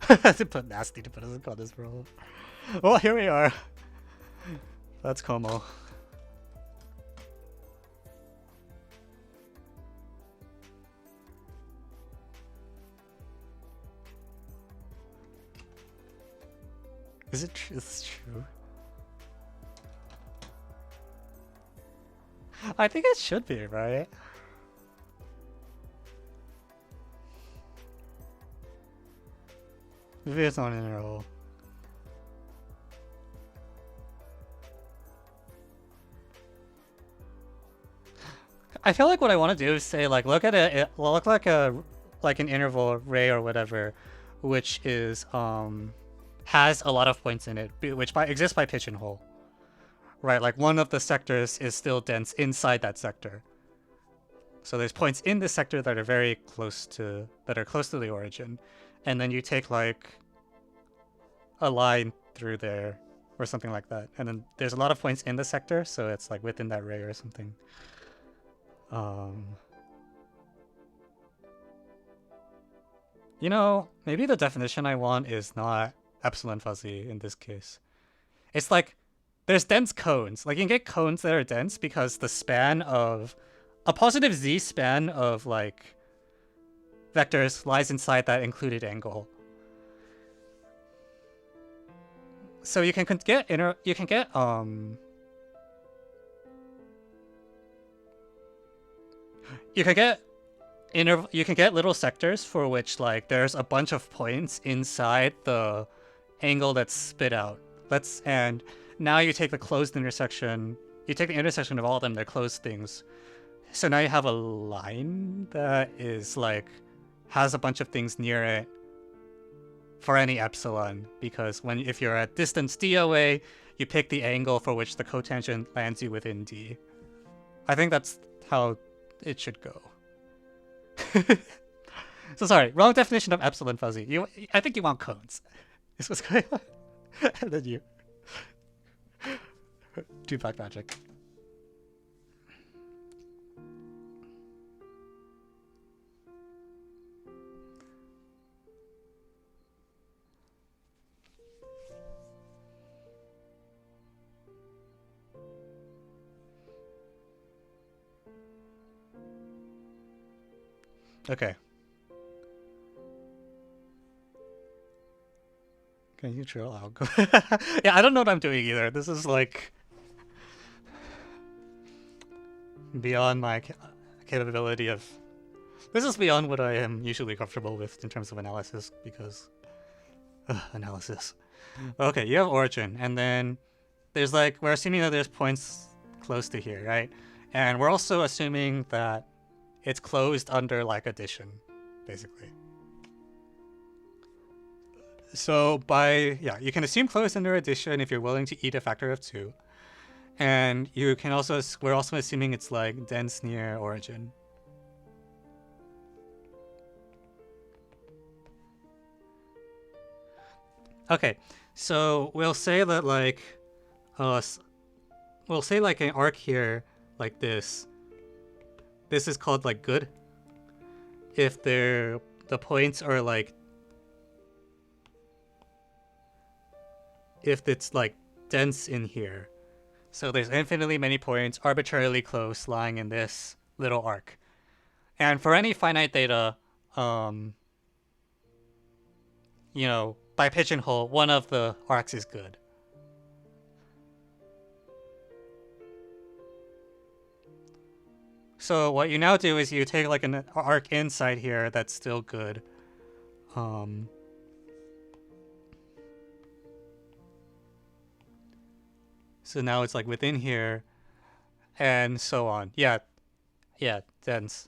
To put nasty to put us on this problem. Well, here we are. That's KoMaL. Is it true? Is this true? I think it should be, right? Maybe it's not in a row. I feel like what I want to do is say like look at it look like an interval array or whatever, which is has a lot of points in it, which exists by pigeonhole. Right, like one of the sectors is still dense inside that sector. So there's points in this sector that are very close to the origin, and then you take like a line through there or something like that, and then there's a lot of points in the sector, so it's like within that array or something. You know, maybe the definition I want is not epsilon fuzzy in this case. It's like there's dense cones. Like you can get cones that are dense because the span of a positive z span of like vectors lies inside that included angle. So you can get you can get little sectors for which like there's a bunch of points inside the angle that's spit out. And now you take the closed intersection. You take the intersection of all of them. They're closed things. So now you have a line that is like has a bunch of things near it for any epsilon, because if you're at distance d away, you pick the angle for which the cotangent lands you within d. I think that's how it should go. So sorry, wrong definition of epsilon fuzzy. I think you want cones. Is what's going on. And then you do black magic. Okay. Can you drill? I'll go. Yeah, I don't know what I'm doing either. This is like beyond my capability of. This is beyond what I am usually comfortable with in terms of analysis, because analysis. Okay, you have origin, and then there's like we're assuming that there's points close to here, right? And we're also assuming that it's closed under like addition, basically. So you can assume closed under addition if you're willing to eat a factor of 2. And you can also, we're also assuming it's like dense near origin. Okay, so we'll say that like, we'll say like an arc here, like this. This is called like good. If the points are like, if it's like dense in here. So there's infinitely many points arbitrarily close lying in this little arc. And for any finite data, you know, by pigeonhole, one of the arcs is good. So what you now do is you take like an arc inside here that's still good. So now it's like within here, and so on. Yeah, dense.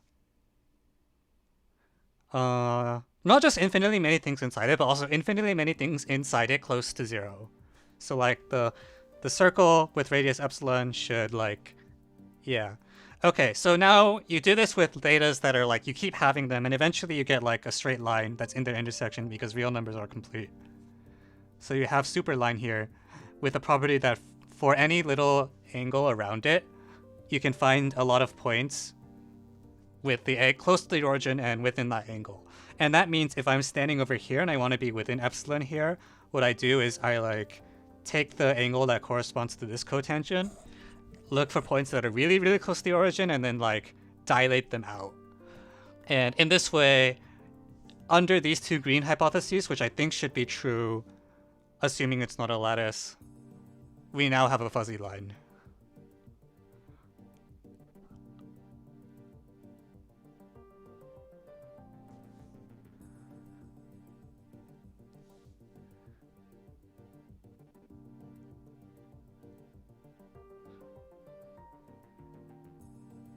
Not just infinitely many things inside it, but also infinitely many things inside it close to 0. So like the circle with radius epsilon should like, yeah. Okay, so now you do this with datas that are like, you keep having them, and eventually you get like a straight line that's in their intersection because real numbers are complete. So you have superline here with a property that for any little angle around it, you can find a lot of points with the egg close to the origin and within that angle. And that means if I'm standing over here and I want to be within epsilon here, what I do is I like take the angle that corresponds to this cotangent, look for points that are really, really close to the origin, and then like dilate them out. And in this way, under these two green hypotheses, which I think should be true, assuming it's not a lattice, we now have a fuzzy line.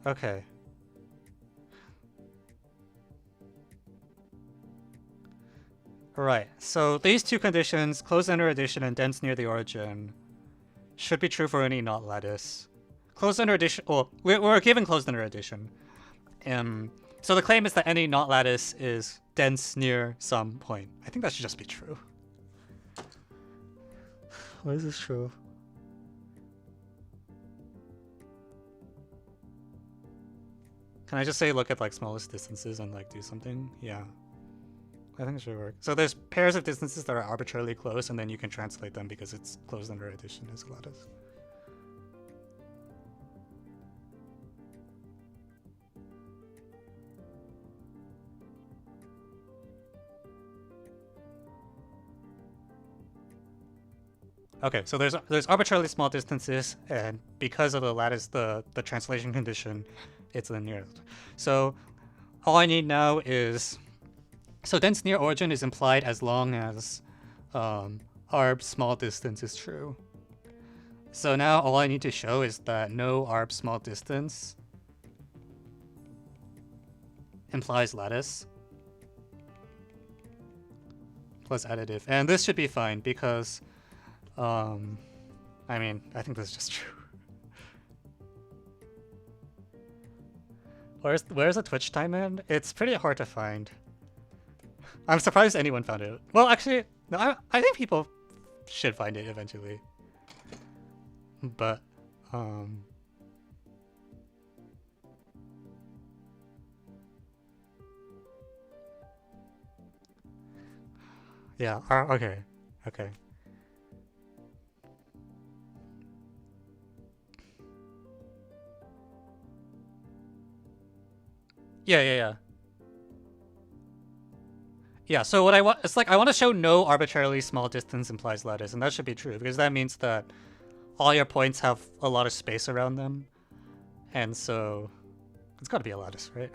Okay. Right, so these two conditions, closed inner addition and dense near the origin, should be true for any not lattice. Closed inner addition, well, we're given closed inner addition. So the claim is that any not lattice is dense near some point. I think that should just be true. Why is this true? Can I just say look at like smallest distances and like do something? Yeah. I think it should work. So there's pairs of distances that are arbitrarily close, and then you can translate them because it's closed under addition as a lattice. Okay, so there's arbitrarily small distances, and because of the lattice, the translation condition, it's linear. So all I need now is, so dense near origin is implied as long as arb small distance is true. So now all I need to show is that no arb small distance implies lattice plus additive, and this should be fine because I mean, I think this is just true. Where's the Twitch time in? It's pretty hard to find. I'm surprised anyone found it. Well, actually, no, I think people should find it eventually. But, yeah, okay, okay. Yeah. Yeah, so what I want, it's like I want to show no arbitrarily small distance implies lattice, and that should be true, because that means that all your points have a lot of space around them, and so it's got to be a lattice, right?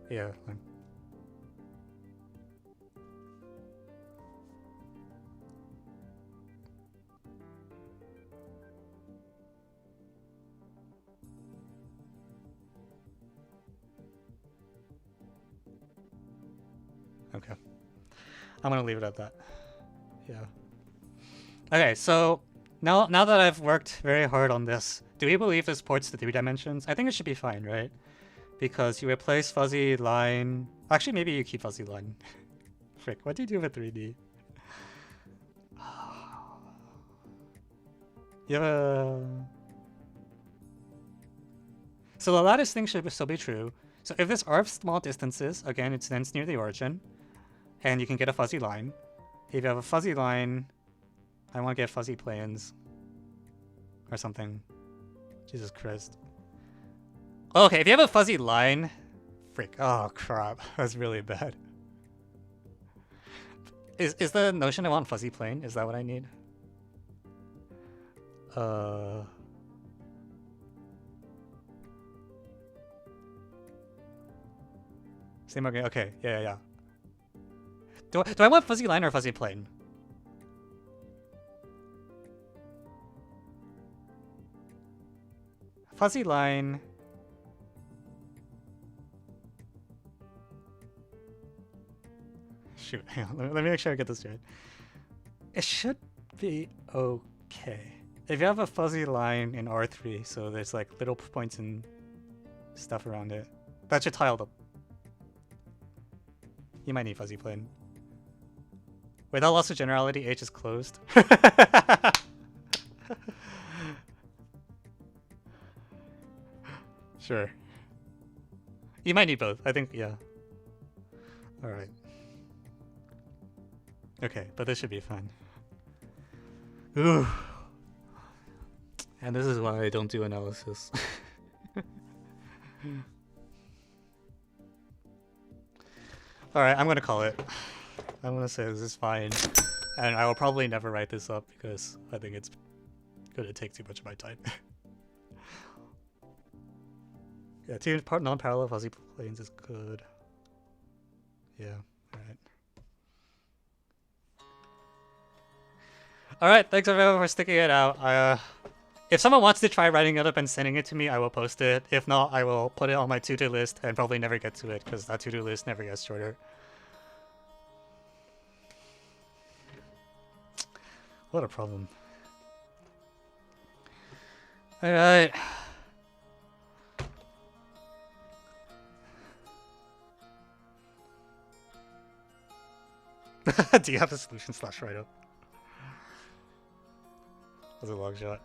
Yeah. Okay. I'm gonna leave it at that. Yeah. Okay, so now that I've worked very hard on this, do we believe this ports to 3 dimensions? I think it should be fine, right? Because you replace fuzzy line. Actually, maybe you keep fuzzy line. Frick, what do you do with 3D? You have a... So the lattice thing should still be true. So if this arb small distances, again, it's dense near the origin, and you can get a fuzzy line. If you have a fuzzy line, I want to get fuzzy planes or something. Jesus Christ. Okay, if you have a fuzzy line, frick. Oh crap, that's really bad. Is the notion I want fuzzy plane? Is that what I need? Same again. Okay, yeah. Do I want fuzzy line or fuzzy plane? Fuzzy line. Shoot, hang on. Let me make sure I get this right. It should be okay. If you have a fuzzy line in R3, so there's like little points and stuff around it, that should tile up. You might need fuzzy plane. Without loss of generality, H is closed. Sure. You might need both. I think, yeah. Alright. Okay, but this should be fine. Ooh. And this is why I don't do analysis. Alright, I'm gonna call it. I'm gonna say this is fine. And I will probably never write this up because I think it's gonna take too much of my time. Yeah, two non-parallel fuzzy planes is good. Yeah, alright. Alright, thanks everyone for sticking it out. If someone wants to try writing it up and sending it to me, I will post it. If not, I will put it on my to-do list and probably never get to it because that to-do list never gets shorter. What a problem. Alright. Do you have a solution / write-up? That's a long shot.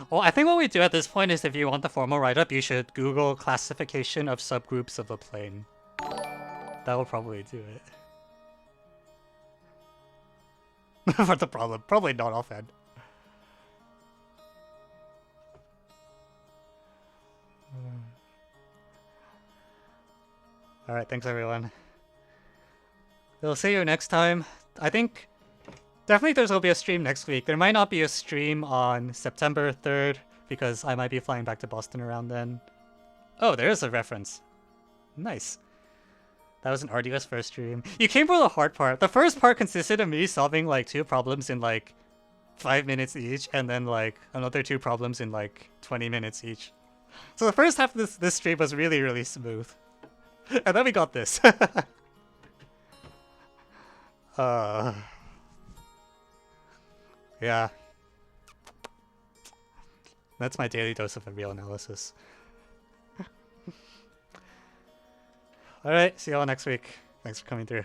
Well, I think what we do at this point is if you want the formal write-up, you should Google classification of subgroups of a plane. That will probably do it. For the problem. Probably not offhand. Alright, thanks everyone. We'll see you next time. I think definitely there's gonna be a stream next week. There might not be a stream on September 3rd because I might be flying back to Boston around then. Oh, there is a reference. Nice. That was an arduous first stream. You came for the hard part. The first part consisted of me solving like 2 problems in like 5 minutes each, and then like another 2 problems in like 20 minutes each. So the first half of this stream was really, really smooth. And then we got this. Yeah. That's my daily dose of a real analysis. Alright, see y'all next week. Thanks for coming through.